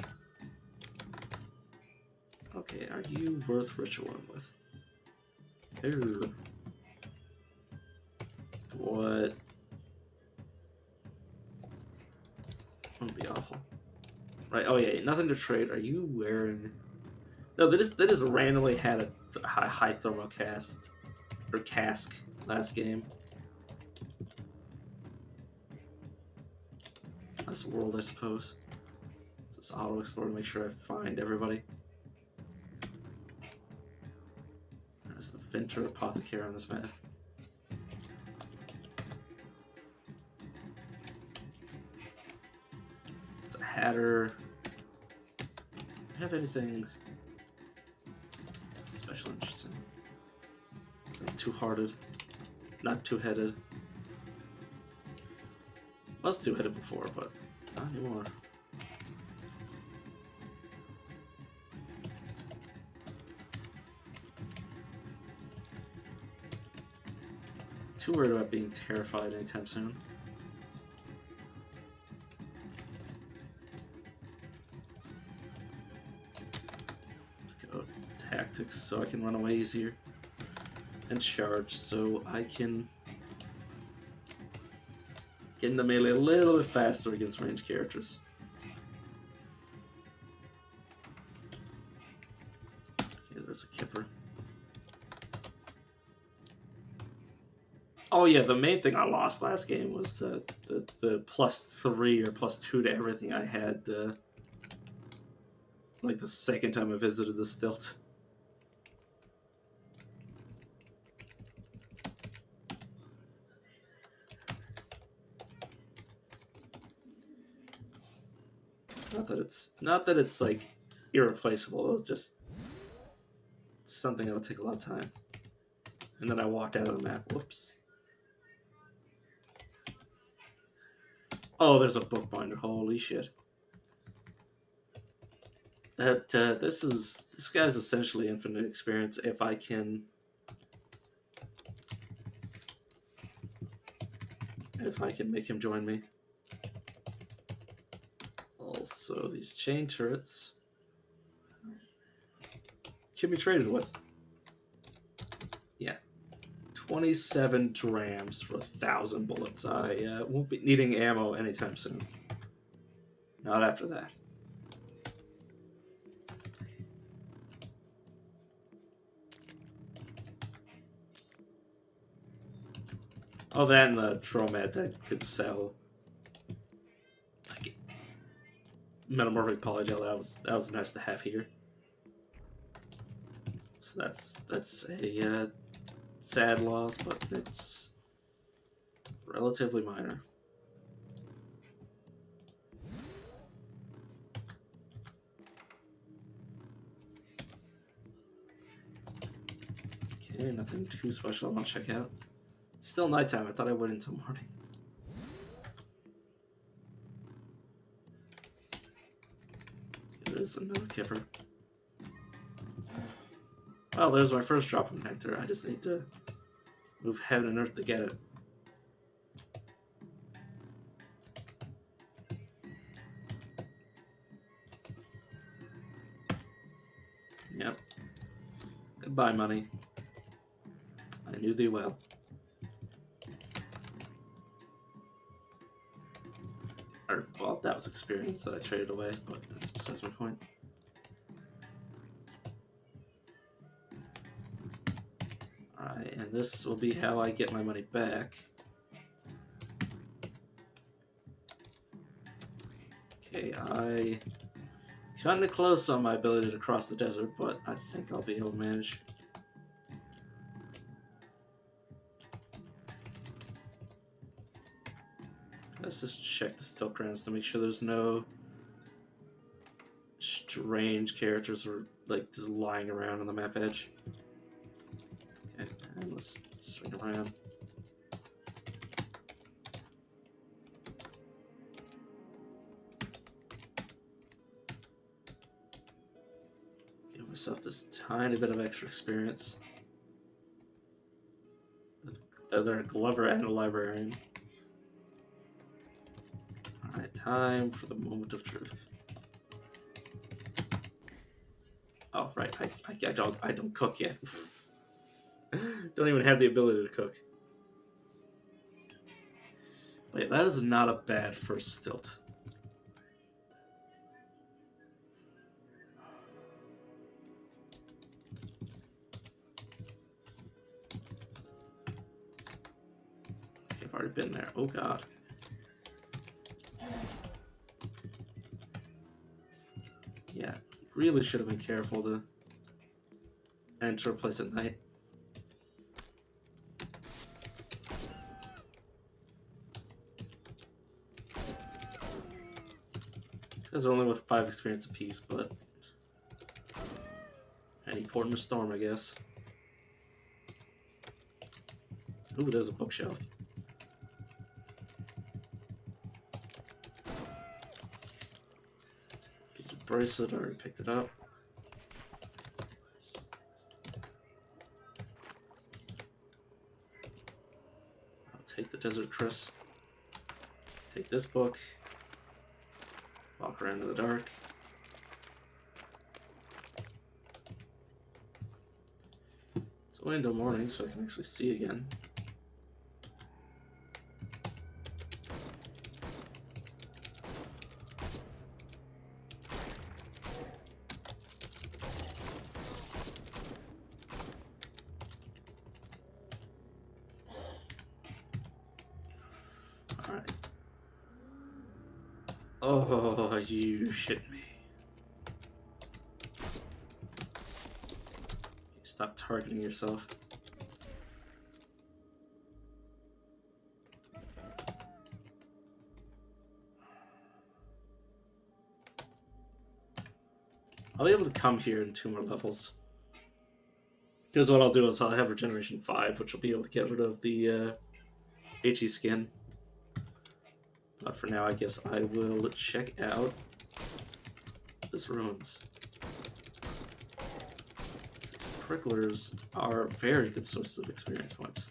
Okay, are you worth ritualing with? Ooh. What? Wouldn't be awful. Right, oh yeah, nothing to trade. Are you wearing... No, they just randomly had a high thermal cast, or cask, last game. Last world, I suppose. Just auto-explore to make sure I find everybody. There's a Venter Apothecary on this map. It's a Hatter. Do I have anything special interesting? I'm two-hearted, not two-headed. Was two-headed before, but not anymore. Too worried about being terrified anytime soon. Let's go tactics so I can run away easier. And charge so I can get into melee a little bit faster against ranged characters. Okay, there's a Kipper. Oh yeah, the main thing I lost last game was the +3 or +2 to everything I had like the second time I visited the stilt. Not that it's like irreplaceable, it's just something that'll take a lot of time. And then I walked out of the map. Whoops. Oh, there's a bookbinder. Holy shit. This guy's essentially infinite experience if I can make him join me. Also, these chain turrets can be traded with. Yeah. 27 drams for 1,000 bullets. I won't be needing ammo anytime soon. Not after that. Oh, that and the Tromet that could sell. Like metamorphic polygel. That was nice to have here. So that's a sad loss, but it's relatively minor. Okay, nothing too special I want to check out. It's still nighttime. I thought I would until morning. There's another Kipper. Well, there's my first drop of nectar. I just need to move heaven and earth to get it. Yep. Goodbye, money. I knew thee well. Or, well, that was experience that I traded away, but that's besides my point. Alright, and this will be how I get my money back. Okay, I kinda close on my ability to cross the desert, but I think I'll be able to manage. Let's just check the stilt grounds to make sure there's no strange characters or like just lying around on the map edge. Okay, and let's swing around. Give myself this tiny bit of extra experience. They're a Glover and a Librarian. Alright, time for the moment of truth. Oh, right, I don't cook yet. Don't even have the ability to cook. Wait, that is not a bad first stilt. I've already been there. Oh god. Yeah, really should have been careful to enter a place at night. Those are only with 5 experience apiece, but any port in a storm, I guess. Ooh, there's a bookshelf. Get the bracelet, I already picked it up. I'll take the Desert Crest. Take this book. Walk around in the dark. It's only until morning, so I can actually see again. Alright. Oh, you shit me. Stop targeting yourself. I'll be able to come here in 2 more levels. Because what I'll do is I'll have Regeneration 5, which will be able to get rid of the HE skin. But for now, I guess I will check out this ruins. These pricklers are very good sources of experience points.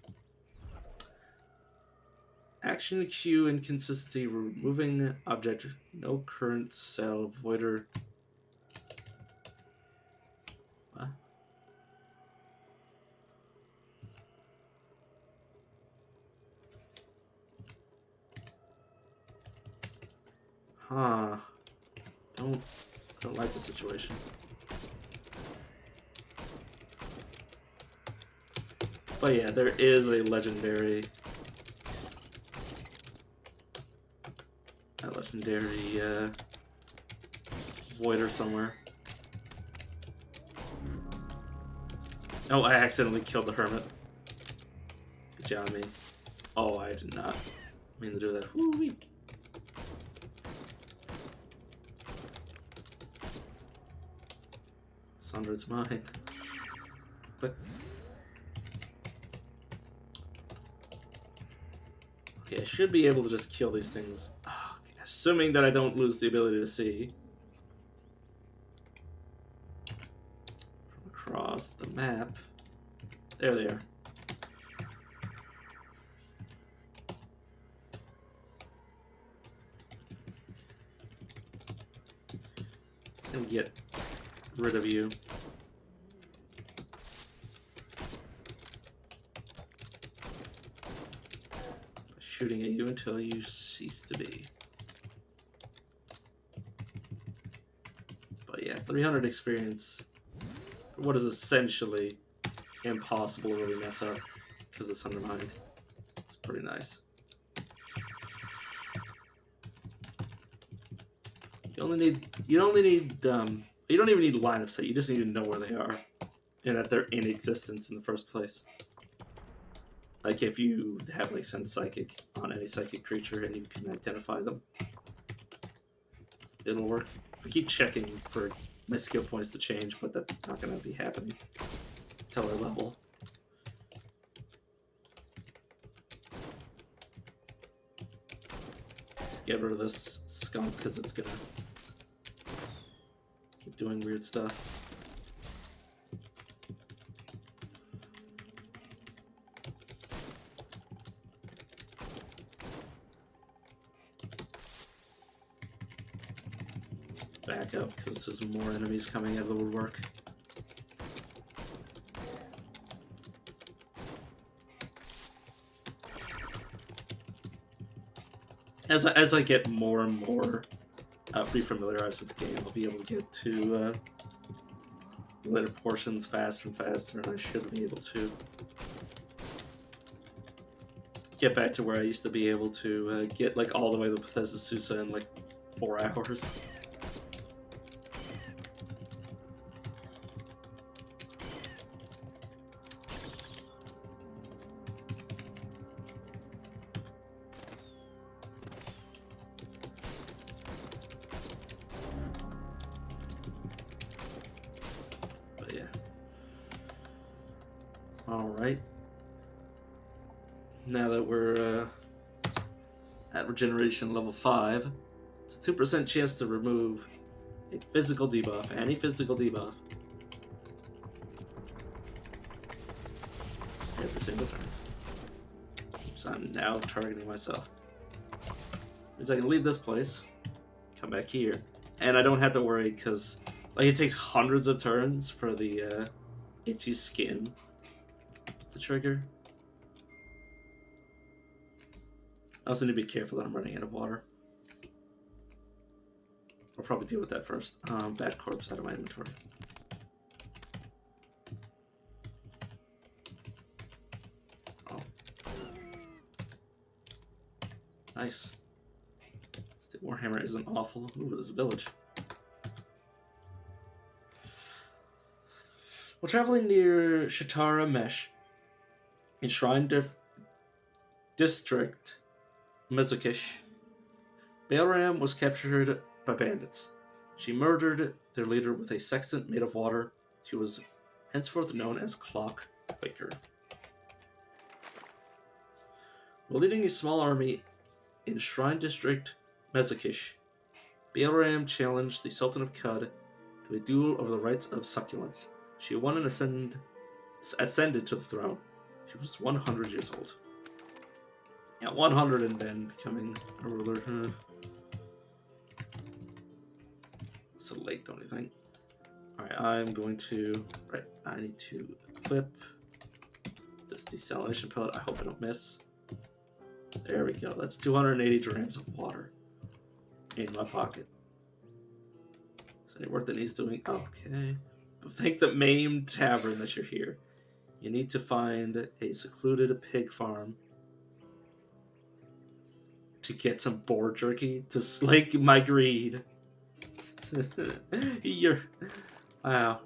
Action queue inconsistency, removing object, no current cell, voider. What? Huh. Don't like the situation. But yeah, there is a legendary voider somewhere. Oh, I accidentally killed the hermit. Good job, me. Oh, I did not mean to do that. Woo-wee. Sandra, it's mine. Click. Okay, I should be able to just kill these things. Oh, okay. Assuming that I don't lose the ability to see. From across the map. There they are. Just gonna get rid of you. Shooting at you until you cease to be. But yeah, 300 experience for what is essentially impossible to really mess up because it's undermined. It's pretty nice. You don't even need line of sight. You just need to know where they are and that they're in existence in the first place. Like if you have like sense psychic on any psychic creature and you can identify them, it'll work. I keep checking for my skill points to change, but that's not going to be happening until our level. Let's get rid of this skunk because it's going to keep doing weird stuff. Back up because there's more enemies coming out of the woodwork. As I get more and more re-familiarized with the game, I'll be able to get to later portions faster and faster, and I should be able to get back to where I used to be able to get like all the way to Bethesda Susa in like 4 hours. Alright. now that we're at regeneration level 5, it's a 2% chance to remove a physical debuff, any physical debuff, every single turn. So I'm now targeting myself. Means I can leave this place, come back here, and I don't have to worry because like it takes hundreds of turns for the itchy skin to trigger. I also need to be careful that I'm running out of water. I'll probably deal with that first. Bad corpse out of my inventory. Oh. Nice. Stick Warhammer isn't awful. Ooh, there's a village. While traveling near Shatara Mesh, in Shrine District, Mezokish, Baelram was captured by bandits. She murdered their leader with a sextant made of water. She was henceforth known as Clockwaker. While leading a small army in Shrine District Mezokish, Baelram challenged the Sultan of Cud to a duel over the rights of succulence. She won and ascended to the throne. She was 100 years old. Yeah, 100 and then becoming a ruler. So late, don't you think? Alright, I'm going to... Right, I need to equip this desalination pellet. I hope I don't miss. There we go. That's 280 grams of water in my pocket. Is any work that needs doing? Okay. But thank the Maimed Tavern that you're here. You need to find a secluded pig farm to get some boar jerky to slake my greed. You're... Wow.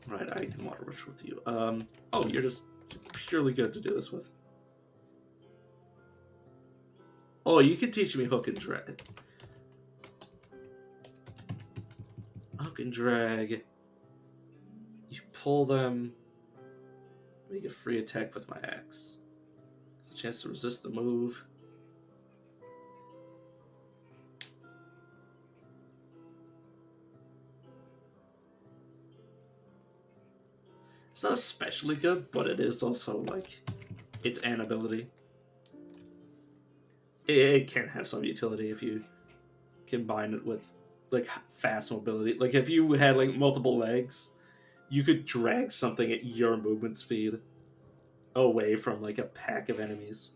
Right, I can water rich with you. Oh, you're just purely good to do this with. Oh, you can teach me hook and drag. Hook and drag. You pull them. Make a free attack with my axe. It's a chance to resist the move. It's not especially good, but it is also like it's an ability. It can have some utility if you combine it with like fast mobility. Like if you had like multiple legs, you could drag something at your movement speed away from like a pack of enemies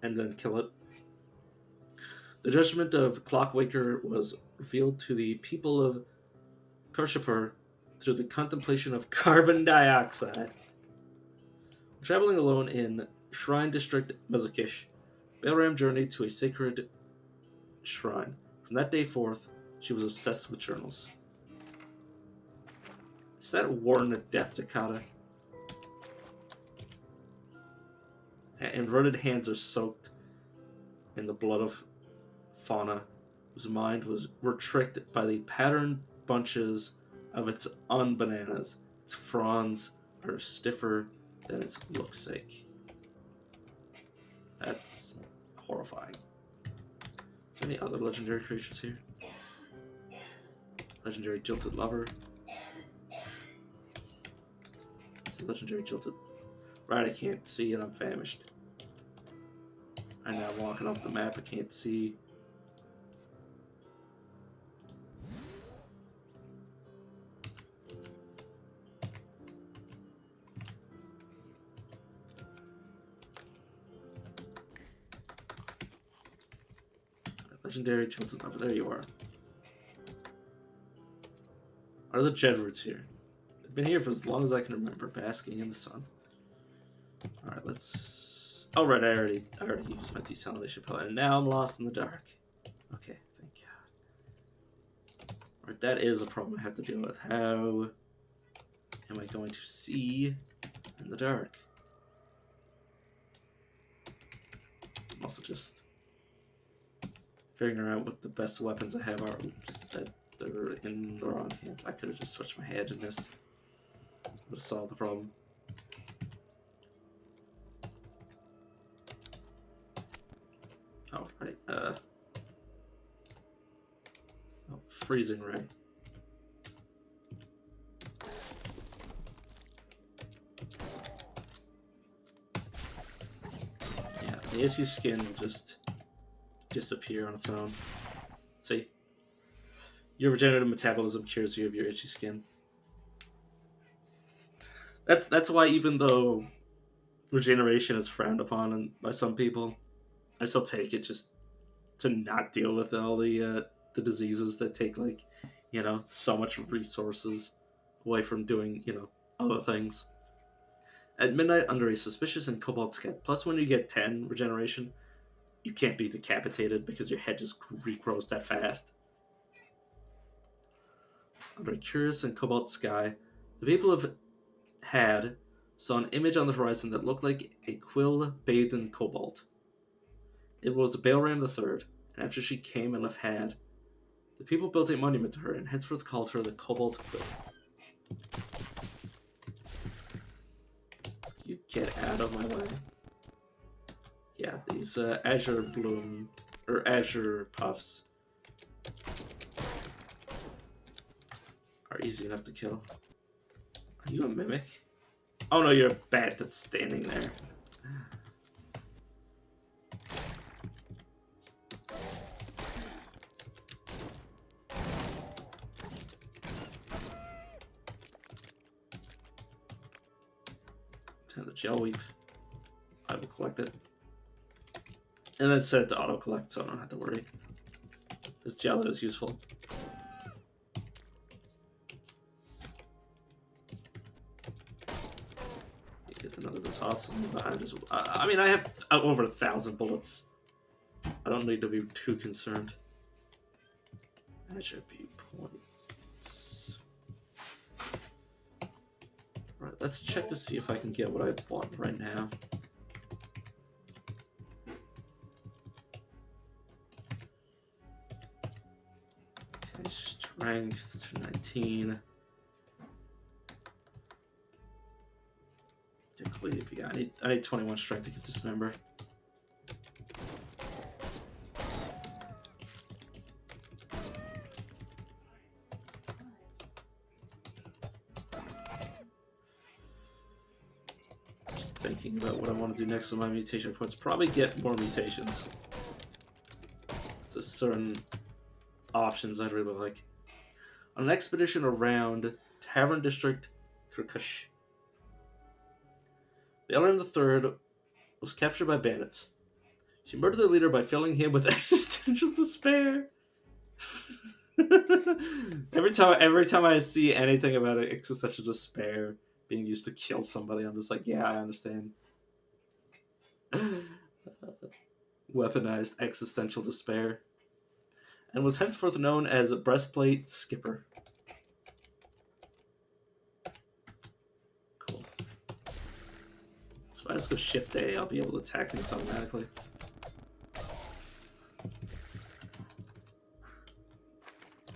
and then kill it. The judgment of Clockwaker was revealed to the people of Karshapur through the contemplation of carbon dioxide. Traveling alone in Shrine District Mezokish, Baelram journeyed to a sacred shrine. From that day forth, she was obsessed with journals. Is that Warden of Death Dakota? Inverted hands are soaked in the blood of fauna, whose mind were tricked by the patterned bunches of its unbananas. Its fronds are stiffer than its look's sake. That's horrifying. Is there any other legendary creatures here? Legendary Jilted Lover. It's the legendary Jilted. Right, I can't see and I'm famished. I know I'm walking off the map, I can't see. Legendary Jilted Lover, there you are. Are the Jedwards here? They've been here for as long as I can remember, basking in the sun. Alright, let's... Oh, right, I already used my desalination pellet, and now I'm lost in the dark. Okay, thank God. Alright, that is a problem I have to deal with. How am I going to see in the dark? I'm also just figuring out what the best weapons I have are. Oops, that they're in the wrong hands. I could have just switched my head in this. Would have solved the problem. Oh, right. Oh, freezing ray. Yeah, the itchy skin will just disappear on its own. See? Your regenerative metabolism cures you of your itchy skin. That's why even though regeneration is frowned upon by some people, I still take it just to not deal with all the diseases that take like, so much resources away from doing, other things. At midnight, under a suspicious and cobalt sky, plus when you get 10 regeneration, you can't be decapitated because your head just regrows that fast. Under a curious and cobalt sky, the people have had saw an image on the horizon that looked like a quill bathed in cobalt. It was Baelram III, and after she came and left Had, the people built a monument to her and henceforth called her the Cobalt Quill. You get out of my way. Yeah, these azure bloom, or azure puffs are easy enough to kill. Are you a mimic? Oh no, you're a bat that's standing there. Time the gel weep. I will collect it. And then set it to auto collect so I don't have to worry. This gel is useful. Get to know this awesome behind this. I mean, I have over 1,000 bullets. I don't need to be too concerned. Attribute points. Right, let's check to see if I can get what I want right now. Okay, strength to 19. Yeah, I need 21 strength to get dismember. Just thinking about what I want to do next with my mutation points. Probably get more mutations. There's certain options I'd really like. On an expedition around Tavern District, Kirkush, Baelram III was captured by bandits. She murdered the leader by filling him with existential despair. every time I see anything about existential despair being used to kill somebody, I'm just like, yeah, I understand. Weaponized existential despair. And was henceforth known as Breastplate Skipper. Cool. So if I just go Shift A, I'll be able to attack things automatically.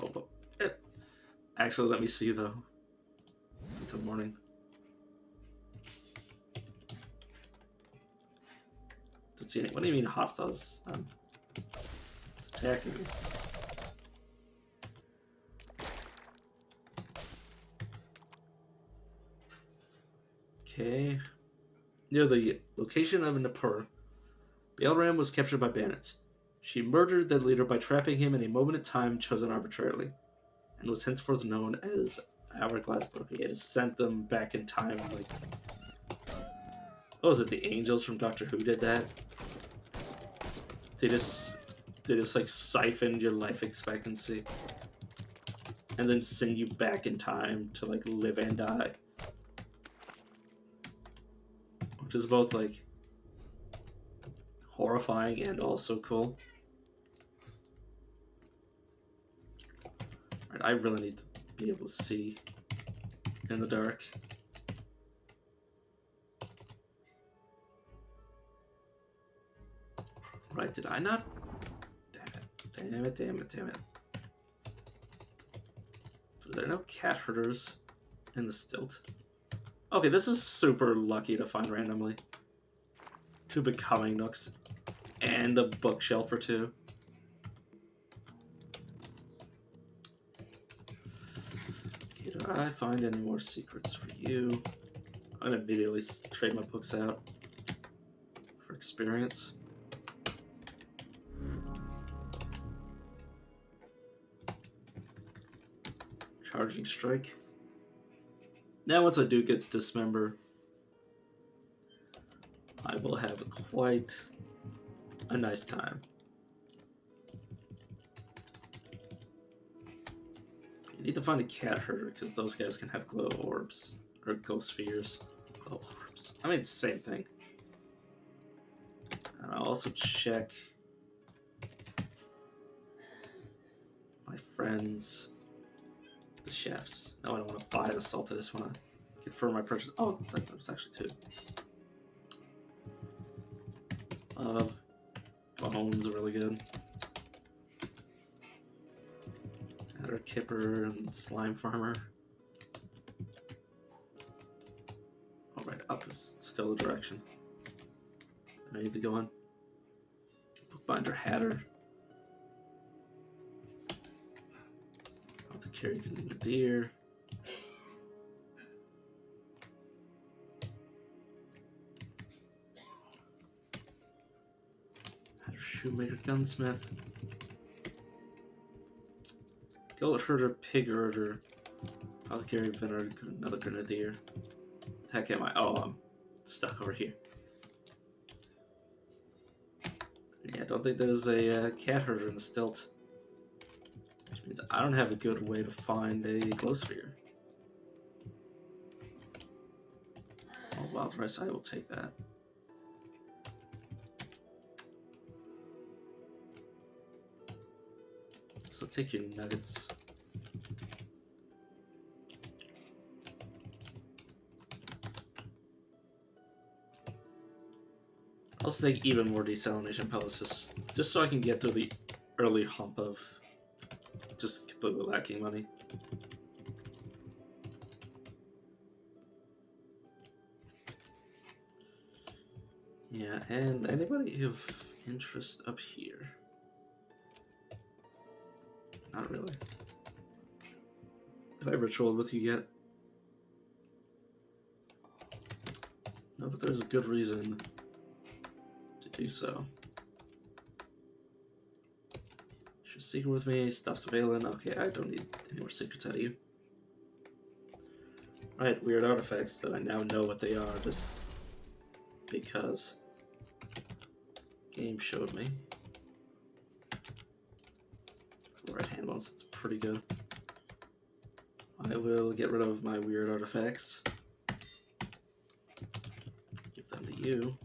Oh, actually, let me see though. Until morning. Don't see any. What do you mean hostiles? It's attacking me. Okay. Near the location of Nippur, Baelram was captured by bandits. She murdered their leader by trapping him in a moment of time chosen arbitrarily, and was henceforth known as Hourglass Broker. He had sent them back in time, like... What was it, the angels from Doctor Who did that? They just like siphoned your life expectancy. And then send you back in time to like live and die. Which is both like horrifying and also cool. Right, I really need to be able to see in the dark. Right, did I not? Damn it. Are there no cat herders in the stilt? Okay, this is super lucky to find randomly. 2 becoming nooks. and a bookshelf or two. Okay, do I find any more secrets for you? I'm gonna immediately trade my books out for experience. Charging strike. Now once I do get dismember, I will have quite a nice time. You need to find a cat herder because those guys can have glow orbs or glow spheres. Glow orbs. I mean, same thing. And I'll also check my friends, the chefs. No, I don't want to buy the salt. I just want to confirm my purchase. Oh, that's actually two. Bones are really good. Adder Kipper and Slime Farmer. Oh, right, up is still the direction I need to go in. Bookbinder Hatter. The Carry Deer. Hatter Shoemaker Gunsmith. Goat Herder, Pig Herder. Apothecary Venerer, another Grenadier. What the heck am I? Oh, I'm stuck over here. Yeah, I don't think there's a cat herder in the stilt. Which means I don't have a good way to find a glow sphere. Oh, wild rice, I will take that. So take your nuggets. I'll also take even more desalination pellets just so I can get to the early hump of just completely lacking money. Yeah, and anybody of interest up here? Not really. Have I ritualed with you yet? No, but there's a good reason to do so. Share secret with me, stop surveilling. Okay, I don't need any more secrets out of you. Right, weird artifacts that I now know what they are just because game showed me. Right hand bones, it's pretty good. I will get rid of my weird artifacts. Give them to you.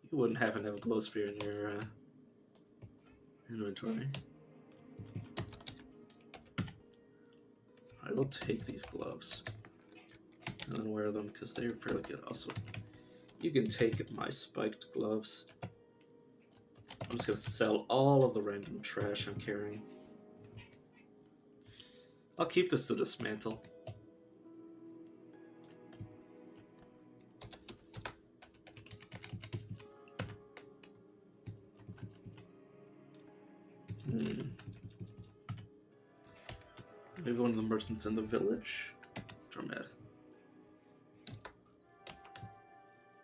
You wouldn't happen to have a glow sphere in your inventory. I will take these gloves and then wear them because they're fairly good. Also, you can take my spiked gloves. I'm just going to sell all of the random trash I'm carrying. I'll keep this to dismantle. Maybe one of the merchants in the village. Dromed.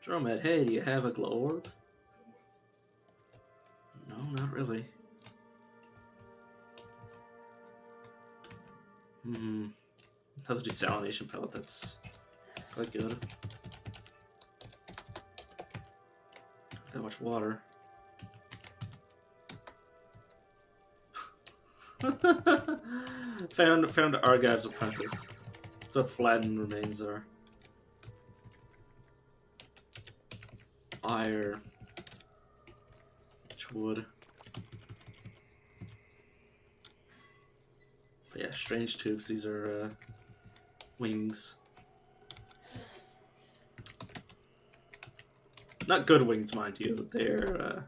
Dromed, hey, do you have a glow orb? No, not really. That's a desalination pellet, that's quite good. Not that much water. found Argive's apprentice. That's what flattened remains are. Fire. Wood. But yeah, strange tubes. These are wings. Not good wings, mind you. They're a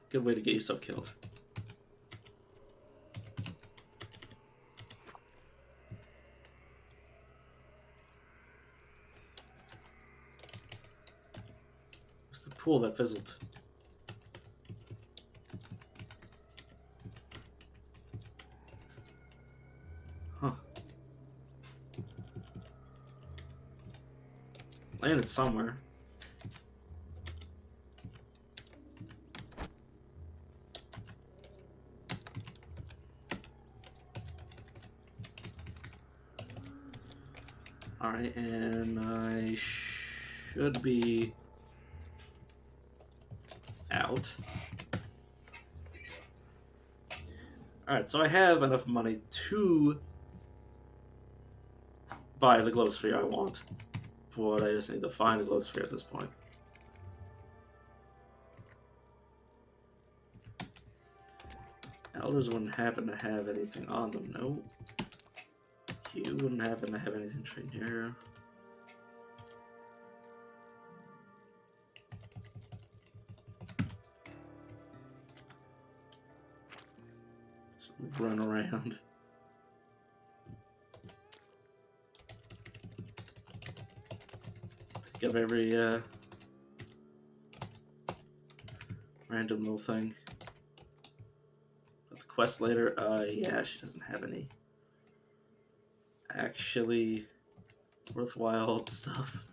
good way to get yourself killed. It's the pool that fizzled. Huh. Landed somewhere. Alright, and I should be out. Alright, so I have enough money to buy the glow sphere I want. For what I just need to find a glow sphere at this point. Elders wouldn't happen to have anything on them, no. You wouldn't happen to have anything trained here. Just run around. Pick up every random little thing. But the quest later, yeah, she doesn't have any actually worthwhile stuff.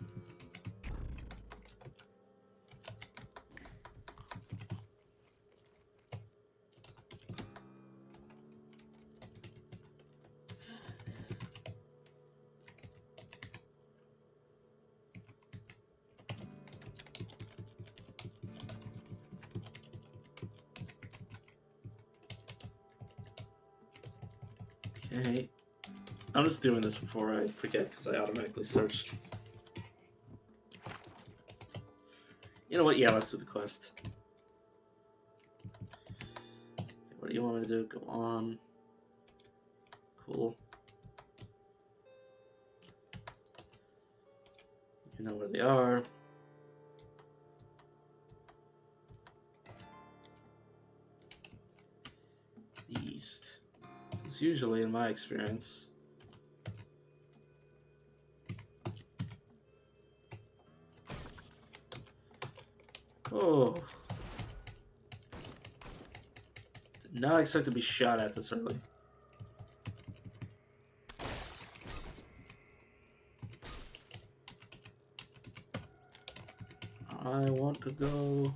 Okay. I'm just doing this before I forget because I automatically searched. You know what? Yeah, let's do the quest. Okay, what do you want me to do? Go on. Cool. You know where they are. East. It's usually, in my experience, oh. Did not expect to be shot at this early. I want to go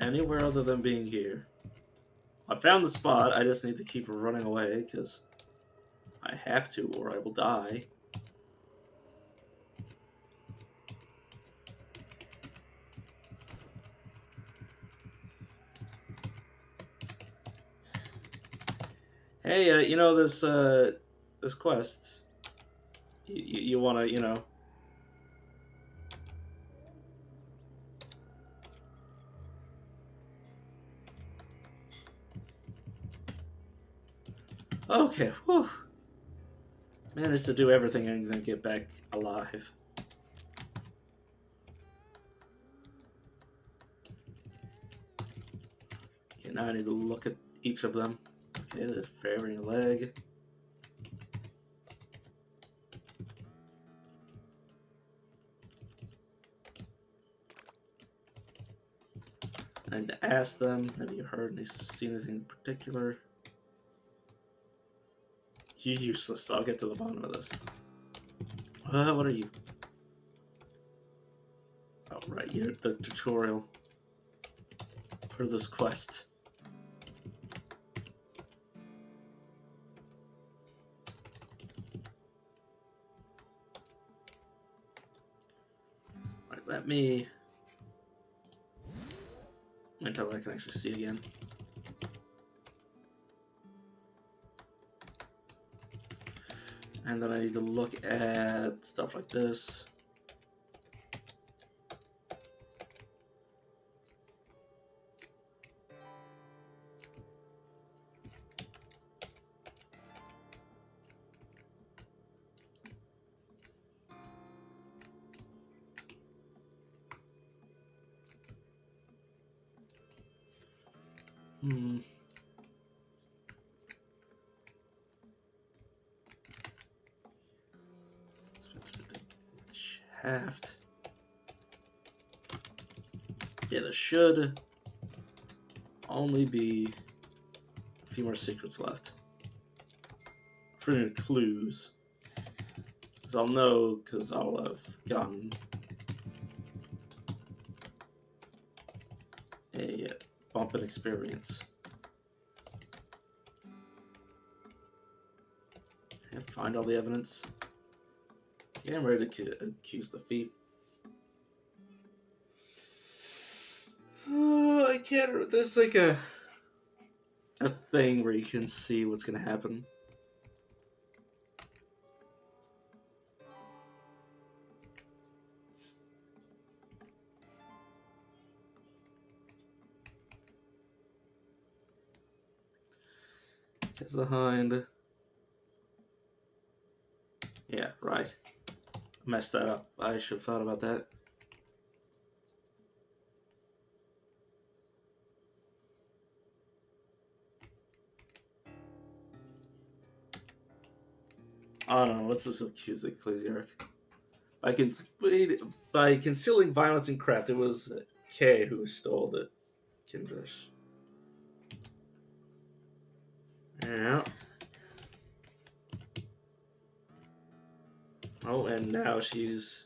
anywhere other than being here. I found the spot, I just need to keep running away because I have to or I will die. Hey, you know this quest. You want to, you know. Okay, whew. Managed to do everything and then get back alive. Okay, now I need to look at each of them. Okay, they're favoring a leg. I need to ask them, have you heard and seen anything in particular? You're useless, I'll get to the bottom of this. What are you? Oh, right, you're the tutorial for this quest. Alright, let me... until I can actually see again. And then I need to look at stuff like this. Shaft. Yeah, there should only be a few more secrets left. For clues. Because I'll know, because I'll have gotten a bump in experience. And find all the evidence. Yeah, I'm ready to accuse the thief. Oh, I can't. There's like a thing where you can see what's gonna happen. It's behind. Yeah, right. Messed that up. I should have thought about that. Oh no, let's just accuse the ecclesiarch. By concealing violence and craft, it was Kay who stole the Kindrish. Yeah. Oh, and now she's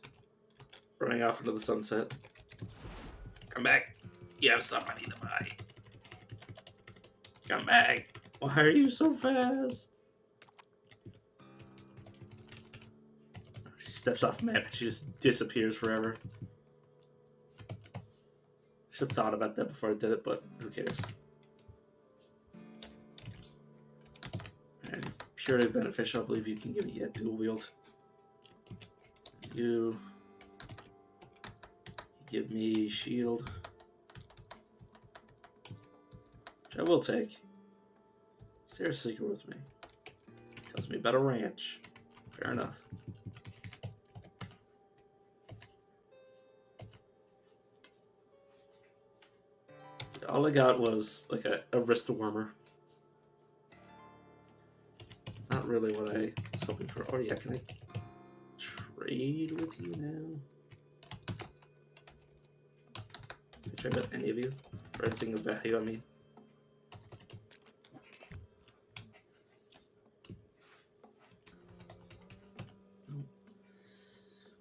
running off into the sunset. Come back. You have somebody to buy. Come back. Why are you so fast? She steps off the map and she just disappears forever. Should have thought about that before I did it, but who cares? And purely beneficial, I believe you can give it yet dual wield. You give me shield, which I will take. Share a secret with me. Tells me about a ranch. Fair enough. All I got was like a wrist warmer. Not really what I was hoping for. Oh yeah, can I trade with you now? Can I trade with any of you? For anything of value, I mean.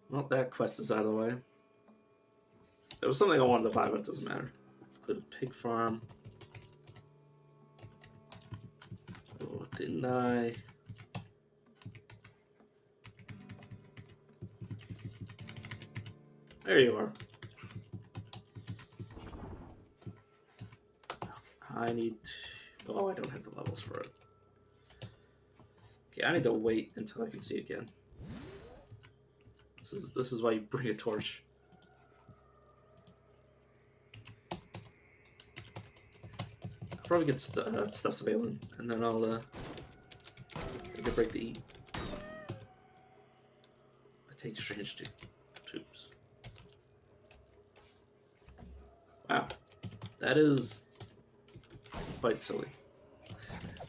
Well, that quest is out of the way. There was something I wanted to buy, but it doesn't matter. Let's put a pig farm. Oh, didn't I? There you are. I need to... Oh, I don't have the levels for it. Okay, I need to wait until I can see again. This is why you bring a torch. I'll probably get stuff available, and then I'll take a break to eat. I take strange tubes. Wow, that is quite silly.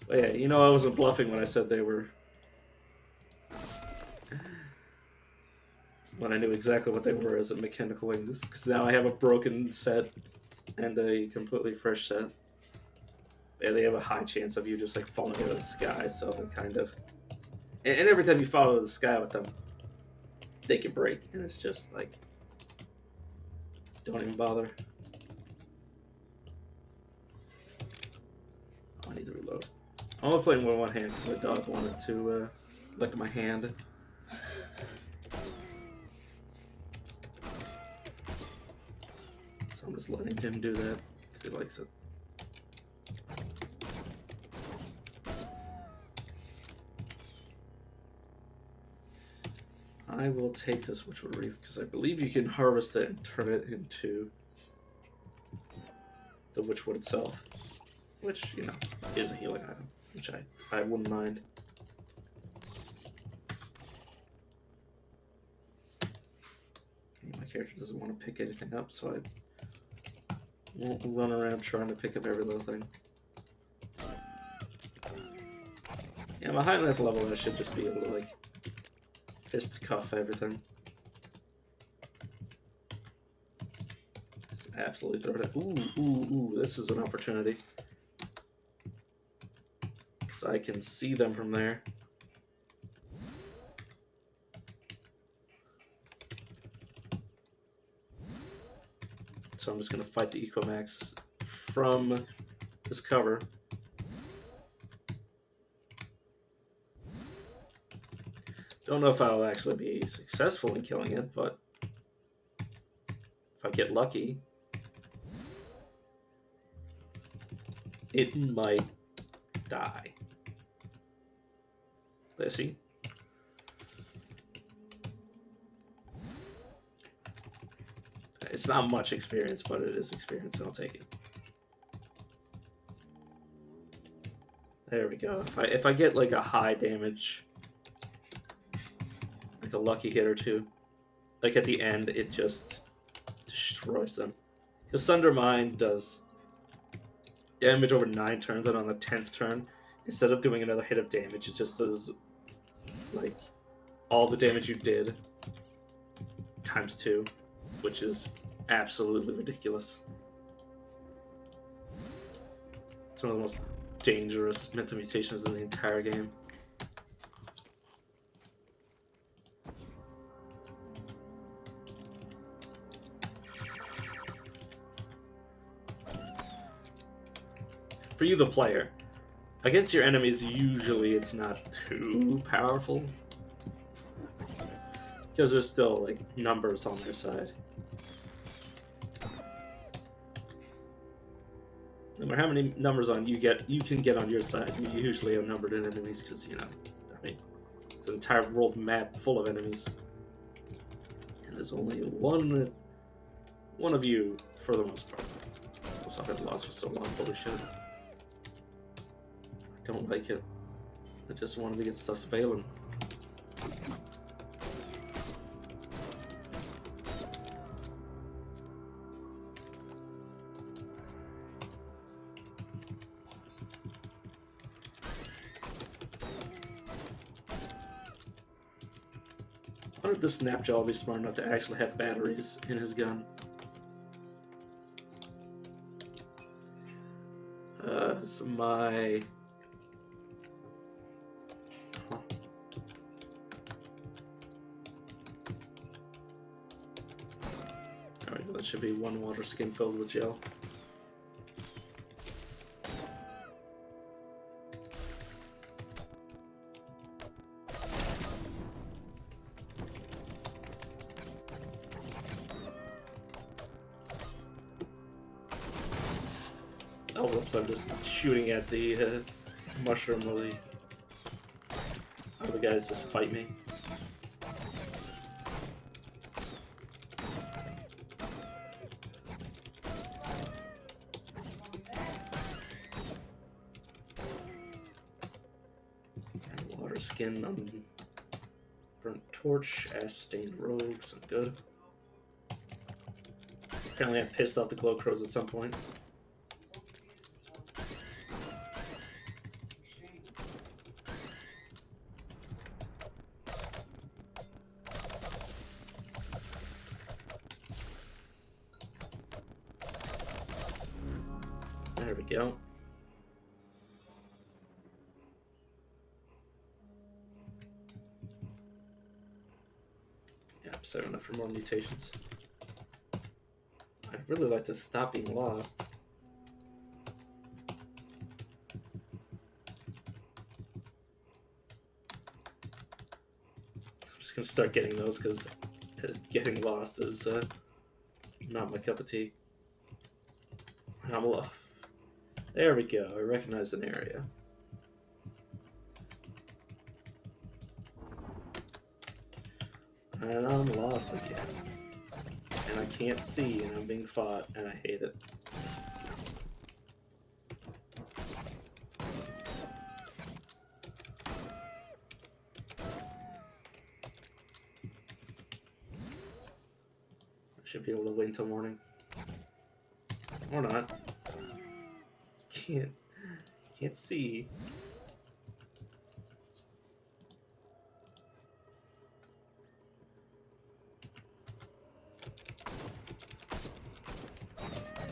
But yeah, you know I wasn't bluffing when I said they were. When I knew exactly what they were as a mechanical wings, because now I have a broken set and a completely fresh set. Yeah, they have a high chance of you just like falling out of the sky, so they're kind of. And every time you fall out of the sky with them, they can break, and it's just like, don't even bother. Oh, I need to reload. I'm only playing with one hand because my dog wanted to lick my hand. So I'm just letting him do that because he likes it. I will take this Witchwood Reef because I believe you can harvest it and turn it into the Witchwood itself, which, you know, is a healing item, which I wouldn't mind. Okay, my character doesn't want to pick anything up, so I won't run around trying to pick up every little thing. Yeah, my high enough level, I should just be able to, like, fist cuff everything. absolutely throw it. Ooh, this is an opportunity. Because I can see them from there. So I'm just going to fight the Ecomax from this cover. Don't know if I'll actually be successful in killing it, but if I get lucky, it might die. Let's see. It's not much experience, but it is experience, and I'll take it. There we go. If I get like a high damage, like a lucky hit or two, like at the end, it just destroys them. Because Sunder Mine does damage over 9 turns, and on the 10th turn, instead of doing another hit of damage, it just does like all the damage you did times 2, which is absolutely ridiculous. It's one of the most dangerous mental mutations in the entire game. For you, the player, against your enemies, usually it's not too powerful. Because there's still, like, numbers on their side. No matter how many numbers on you can get on your side, you usually outnumbered in enemies, because, you know, I mean, it's an entire world map full of enemies. And there's only one of you, for the most part. Also, I've had lost for so long, holy shit. I don't like it. I just wanted to get stuff surveilling. I wonder if this Snapjaw will be smart enough to actually have batteries in his gun. So my... Huh. Alright, that should be 1 water skin filled with gel. Oh, whoops, I'm just shooting at the mushroom while the other guys just fight me. Water skin on burnt torch, ash stained robe, some good. Apparently I pissed off the glow crows at some point. There we go. Yeah, I'm setting up for more mutations. I'd really like to stop being lost. I'm just gonna start getting those because getting lost is not my cup of tea. And I'm off. There we go. I recognize an area. And I'm lost again. And I can't see, and I'm being fought, and I hate it. I should be able to wait until morning. Or not. Can't see.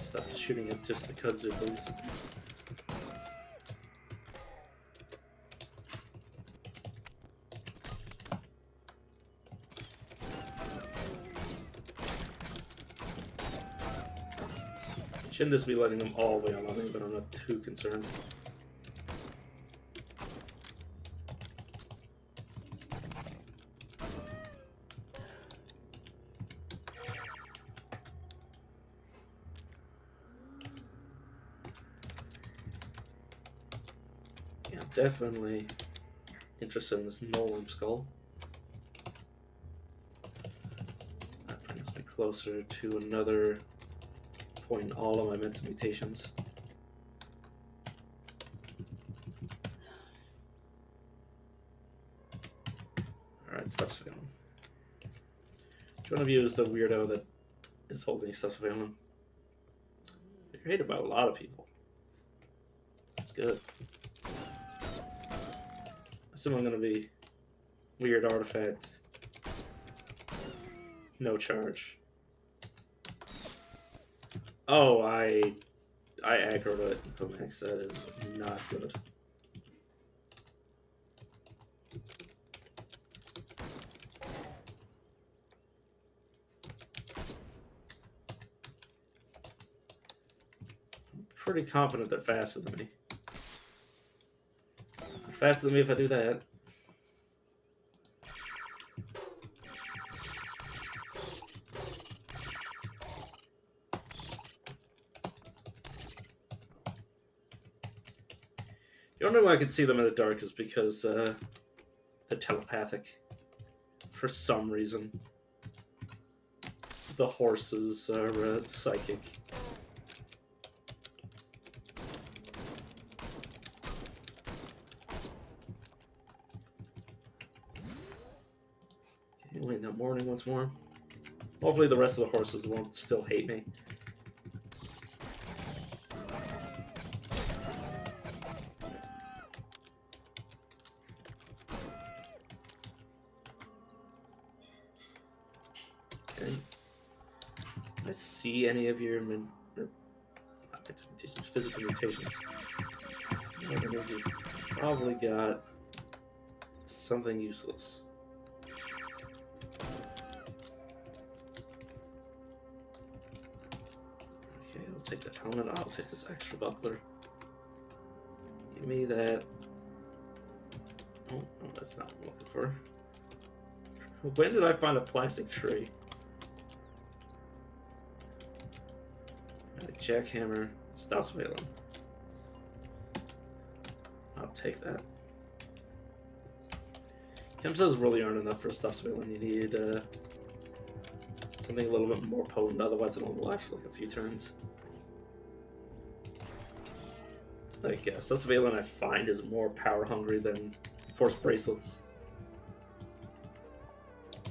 Stop shooting at just the kudzu, please. Shouldn't just be letting them all wail on me, but I'm not too concerned. Yeah, I'm definitely interested in this Nolan skull. That brings me closer to another point in all of my mental mutations. Alright, stuff surveillance. Which one of you is the weirdo that is holding stuff surveillance? You're hated by a lot of people. That's good. I assume I'm gonna be weird artifact. No charge. Oh, I aggroed at Ecomax. That is not good. I'm pretty confident they're faster than me. They're faster than me if I do that. The only way I could see them in the dark is because they're telepathic. For some reason. The horses are psychic. Okay, wait that morning once more. Hopefully the rest of the horses won't still hate me. Okay. Can I see any of your mutations, physical mutations? No, that means you probably got something useless. Okay, I'll take that helmet. I'll take this extra buckler. Give me that. Oh, that's not what I'm looking for. When did I find a plastic tree? A jackhammer. Stop surveilling. I'll take that. Chemcells really aren't enough for stuff surveilling. You need something a little bit more potent, otherwise it'll last for like a few turns. Like, stuff surveilling I find is more power hungry than force bracelets.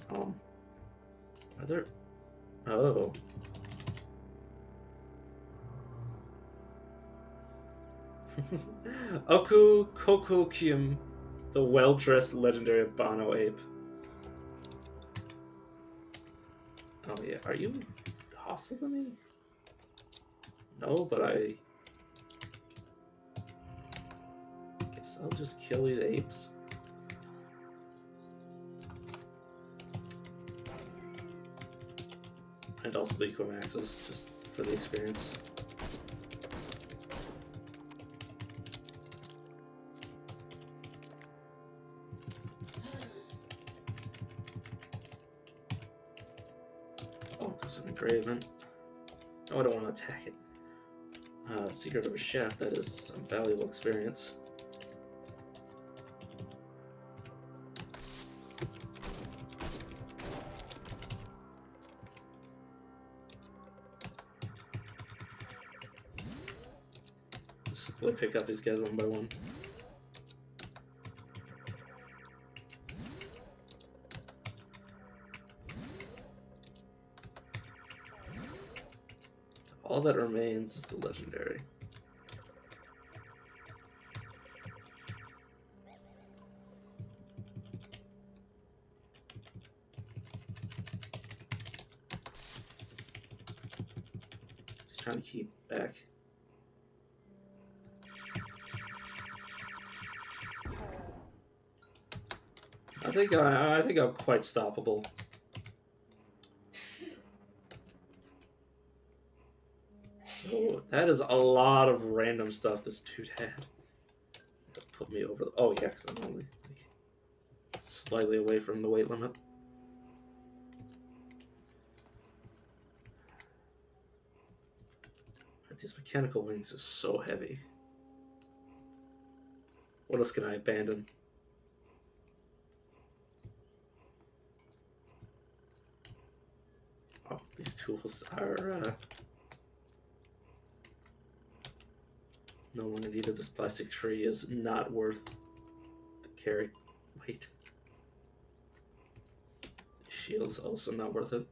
Are there... Oh. Oku Kokokium, the well-dressed legendary Albino ape. Oh yeah, are you hostile to me? No, but I guess I'll just kill these apes. And also the Ecomaxes, just for the experience. Oh, there's an engraving. No, I don't want to attack it. Secret of a shaft, that is some valuable experience. Just pick up these guys one by one. All that remains is the legendary. He's trying to keep back. I think I'm quite stoppable. So that is a lot of random stuff this dude had. That put me over. Oh yeah, because I'm only like, slightly away from the weight limit. But these mechanical wings are so heavy. What else can I abandon? Oh, these tools are no longer needed. This plastic tree is not worth the carry weight. Shield's also not worth it.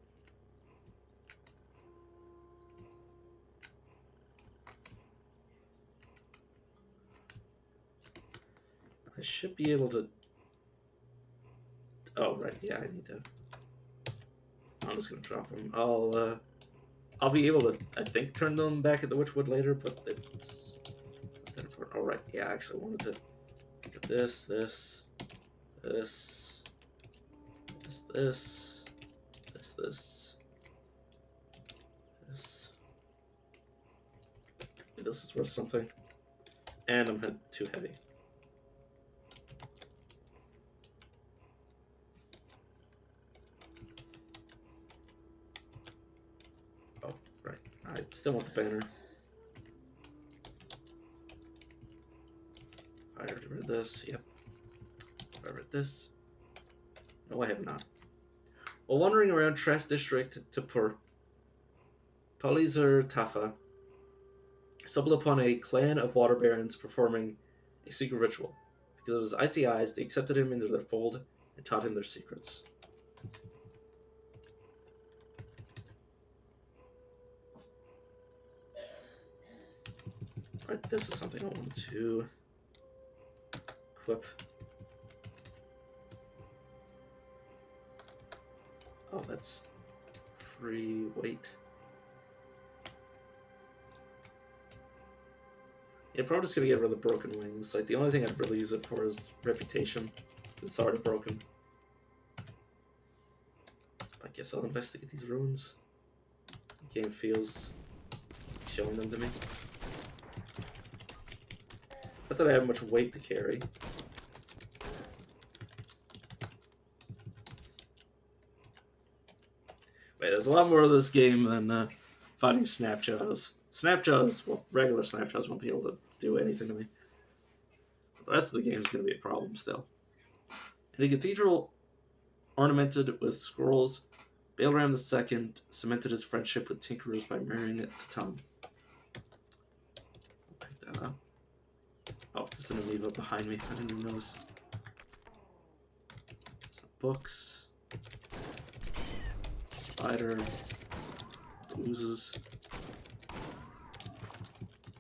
I should be able to. Oh right, yeah, I need to. I'm just gonna drop them. I'll be able to, I think, turn them back at the Witchwood later, but it's not that important. All right, yeah, I actually wanted to pick up this, this, this, this, this. This is worth something, and I'm too heavy. Oh, right. I still want the banner. I already read this. Yep. I read this. No, I have not. While wandering around Trash District Tapur, Polizar Tafa stumbled upon a clan of water barons performing a secret ritual. Because of his icy eyes, they accepted him into their fold and taught him their secrets. Alright, this is something I want to equip. Oh, that's free weight. Yeah, probably just gonna get rid of the broken wings. Like, the only thing I'd really use it for is reputation. It's already broken. I guess I'll investigate these ruins. The game feels showing them to me. Not that I have much weight to carry. Wait, there's a lot more of this game than fighting Snapjaws. Snapjaws, well, regular Snapjaws won't be able to do anything to me. The rest of the game is going to be a problem still. In a cathedral ornamented with scrolls, Balaram II cemented his friendship with tinkerers by marrying it to Tom. I'll pick that up. Oh, there's an amoeba behind me. I didn't even notice. Some books. Spider. Oozes.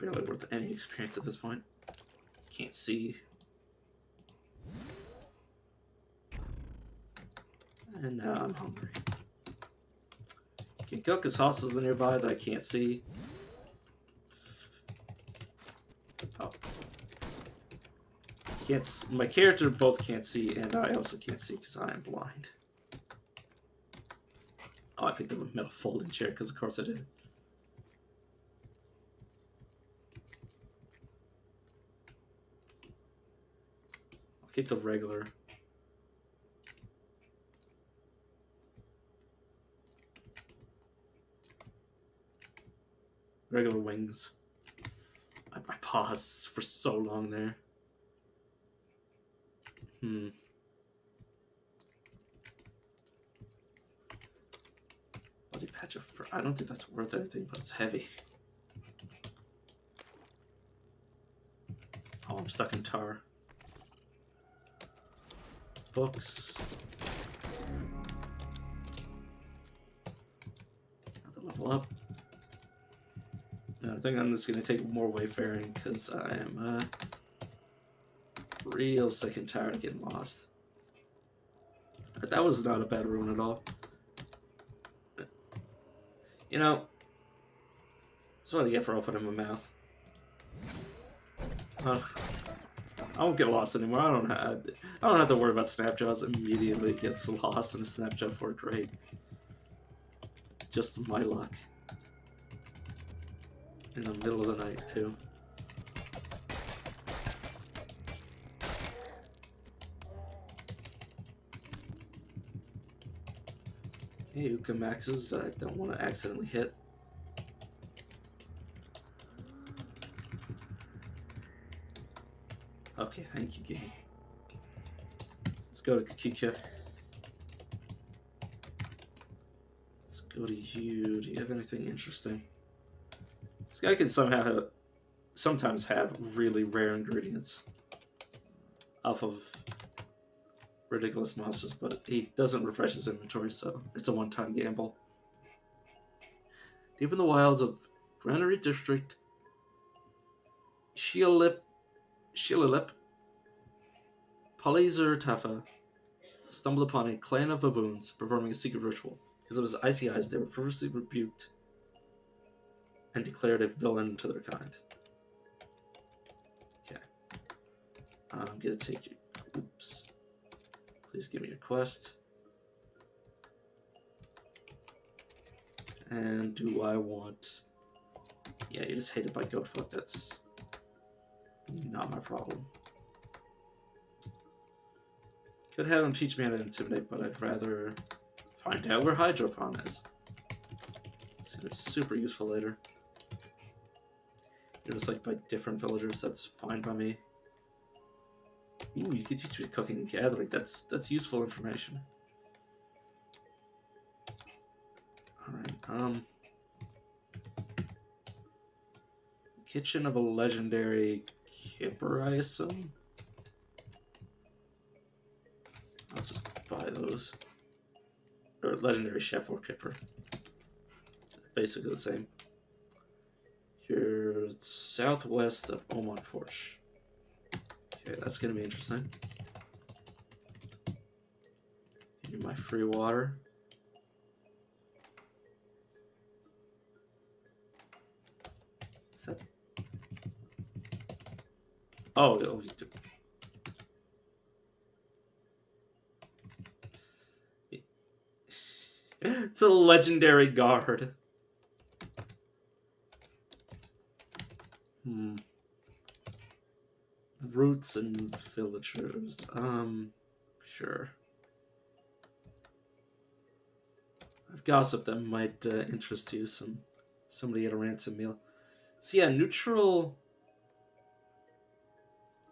Barely worth any experience at this point. Can't see. And now I'm hungry. Can cook his hostels nearby that I can't see. Oh. Can't. My character both can't see, and I also can't see because I am blind. Oh, I picked up a metal folding chair because, of course, I did. I'll keep the regular. Regular wings. I paused for so long there. Bloody patch of fur. I don't think that's worth anything, but it's heavy. Oh, I'm stuck in tar. Books. Another level up. I think I'm just going to take more wayfaring because I am real sick and tired of getting lost. That was not a bad rune at all. You know, That's what I get for opening my mouth. I won't get lost anymore. I don't have to worry about Snapjaws immediately gets lost in a Snapjot for a grade. Just my luck. In the middle of the night, too. Okay, Uka maxes that I don't want to accidentally hit. Okay, thank you, game. Let's go to Kakika. Let's go to you. Do you have anything interesting? This guy can sometimes have really rare ingredients off of ridiculous monsters, but he doesn't refresh his inventory, so it's a one-time gamble. Deep in the wilds of Granary District, Shilalip, Polizur Tafa stumbled upon a clan of baboons performing a secret ritual. Because of his icy eyes, they were ferociously rebuked and declared a villain to their kind. Okay. I'm gonna take you. Oops. Please give me your quest. And do I want... Yeah, you just hate it by goat fuck. That's not my problem. Could have him teach me how to intimidate, but I'd rather find out where Hydropon is. It's gonna be super useful later. You're just like by different villagers, that's fine by me. Ooh, you can teach me cooking and gathering. That's useful information. Alright, Kitchen of a legendary kipper, I assume? I'll just buy those. Or legendary chef or kipper. Basically the same. You're southwest of Omon Forge. Okay, that's gonna be interesting. Give me my free water. Is that... Oh, you do. It's a legendary guard. Roots and villagers. Sure. I've gossip that might interest you. Somebody at a ransom meal. So yeah, neutral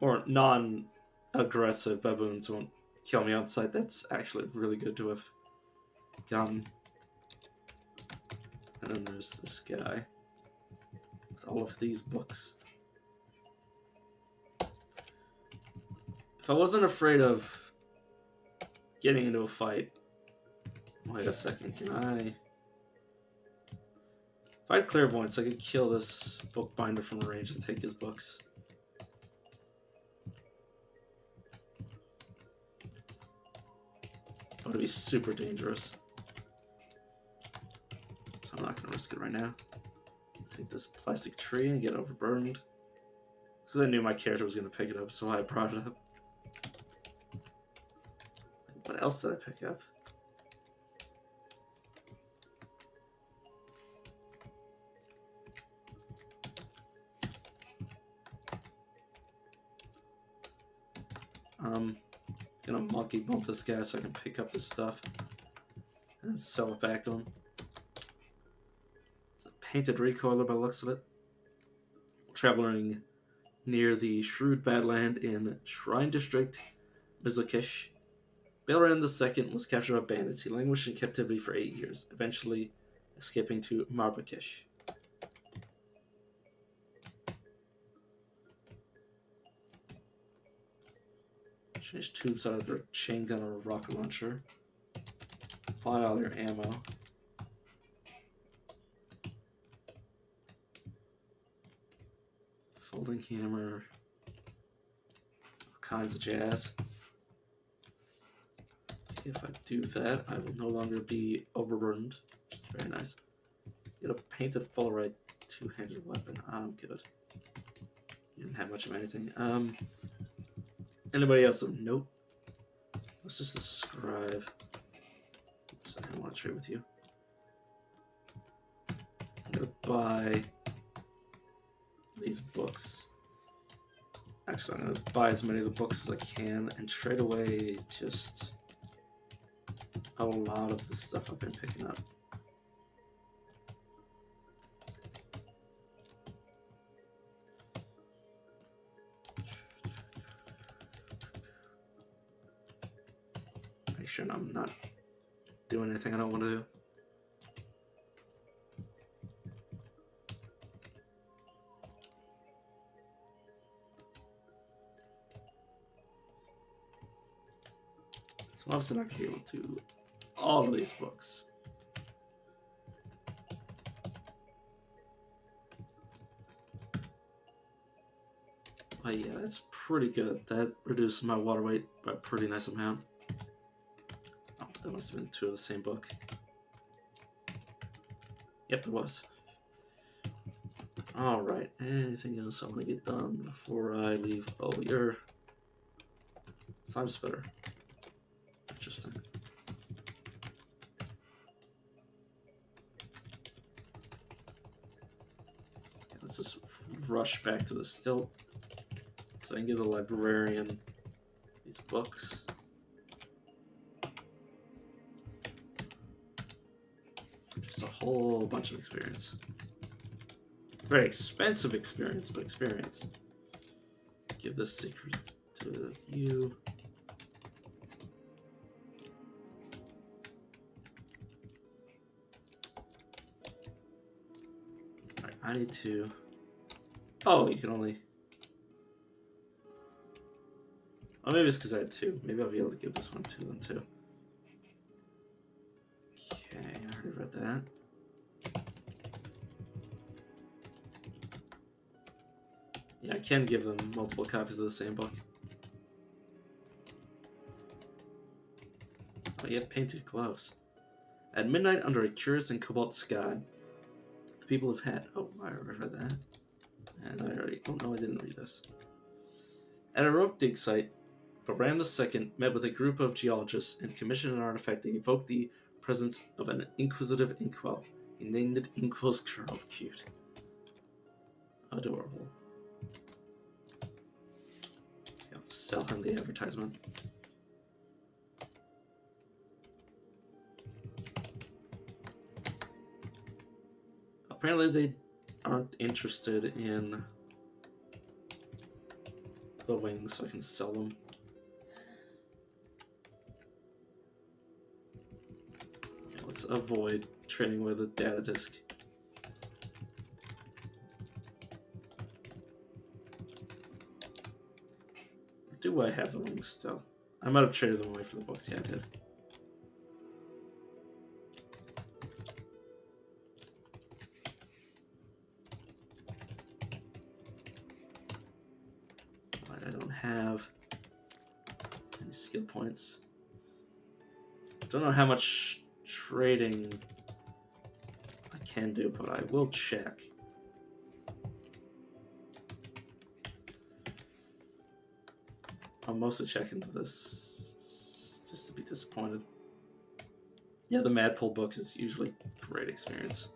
or non-aggressive baboons won't kill me on sight. That's actually really good to have gotten. And then there's this guy with all of these books. If I wasn't afraid of getting into a fight... Wait a second, can I... If I had clairvoyance, I could kill this bookbinder from range and take his books. But it'd be super dangerous. So I'm not going to risk it right now. Take this plastic tree and get overburdened. Because I knew my character was going to pick it up, so I brought it up. What else did I pick up? I'm gonna monkey bump this guy so I can pick up this stuff and sell it back to him. It's a painted recoiler by the looks of it. Traveling near the Shrewd Badland in Shrine District, Mizukish. Balran II was captured by bandits. He languished in captivity for 8 years, eventually escaping to Marvakish. Change tubes out of their chain gun or rocket launcher. Buy all your ammo. Folding hammer. All kinds of jazz. If I do that, I will no longer be overburdened, which is very nice. Get a painted fullerite two-handed weapon. I'm good. You didn't have much of anything. Anybody else? Nope. Let's just describe. Oops, I don't want to trade with you. I'm gonna buy these books. Actually, I'm gonna buy as many of the books as I can and trade away just a lot of the stuff I've been picking up. Make sure I'm not doing anything I don't want to do. So I'm obviously not going to be able to do all of these books. But yeah, that's pretty good. That reduced my water weight by a pretty nice amount. Oh, that must have been two of the same book. Yep, there was. Alright, anything else I want to get done before I leave? Oh, your slime splitter. Interesting. Let's just rush back to the stilt so I can give the librarian these books. Just a whole bunch of experience. Very expensive experience, but experience. Give this secret to you. Alright, I need to... Oh, you can only... Oh, maybe it's because I had two. Maybe I'll be able to give this one to them too. Okay, I already read that. Yeah, I can give them multiple copies of the same book. Oh, you have painted gloves. At midnight under a curious and cobalt sky, the people have had... Oh, I already read that. And I already... Oh, no, I didn't read this. At a remote dig site, Baram II met with a group of geologists and commissioned an artifact that evoked the presence of an inquisitive inkwell. He named it Inkwell's Curl. Cute. Adorable. Okay, I'll just sell him the advertisement. Apparently they aren't interested in the wings, so I can sell them. Okay, let's avoid trading with a data disk. Do I have the wings still? I might have traded them away for the books. Yeah, I did. I don't have any skill points. Don't know how much trading I can do, but I will check. I'll mostly check into this just to be disappointed. Yeah, the Mad Pull book is usually a great experience.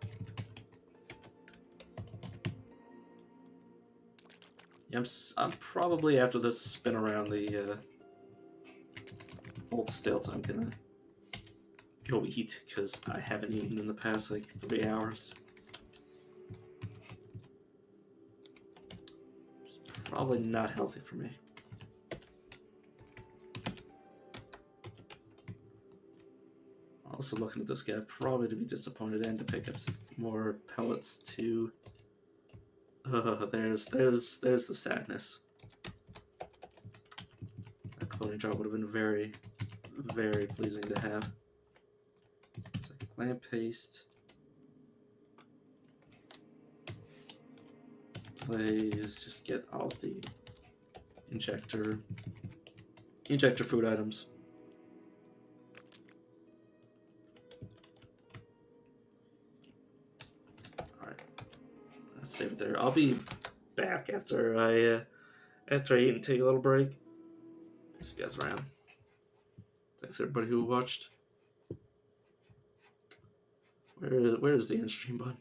Yeah, I'm probably, after this spin around the old stilt, I'm gonna go eat, because I haven't eaten in the past, like, 3 hours. It's probably not healthy for me. Also looking at this guy, probably to be disappointed and to pick up some more pellets too. There's the sadness. A cloning drop would have been very, very pleasing to have. It's like lamp paste. Please just get all the injector food items. let's save it there. I'll be back after I eat and take a little break. See you guys around. Thanks everybody who watched. Where is the end stream button?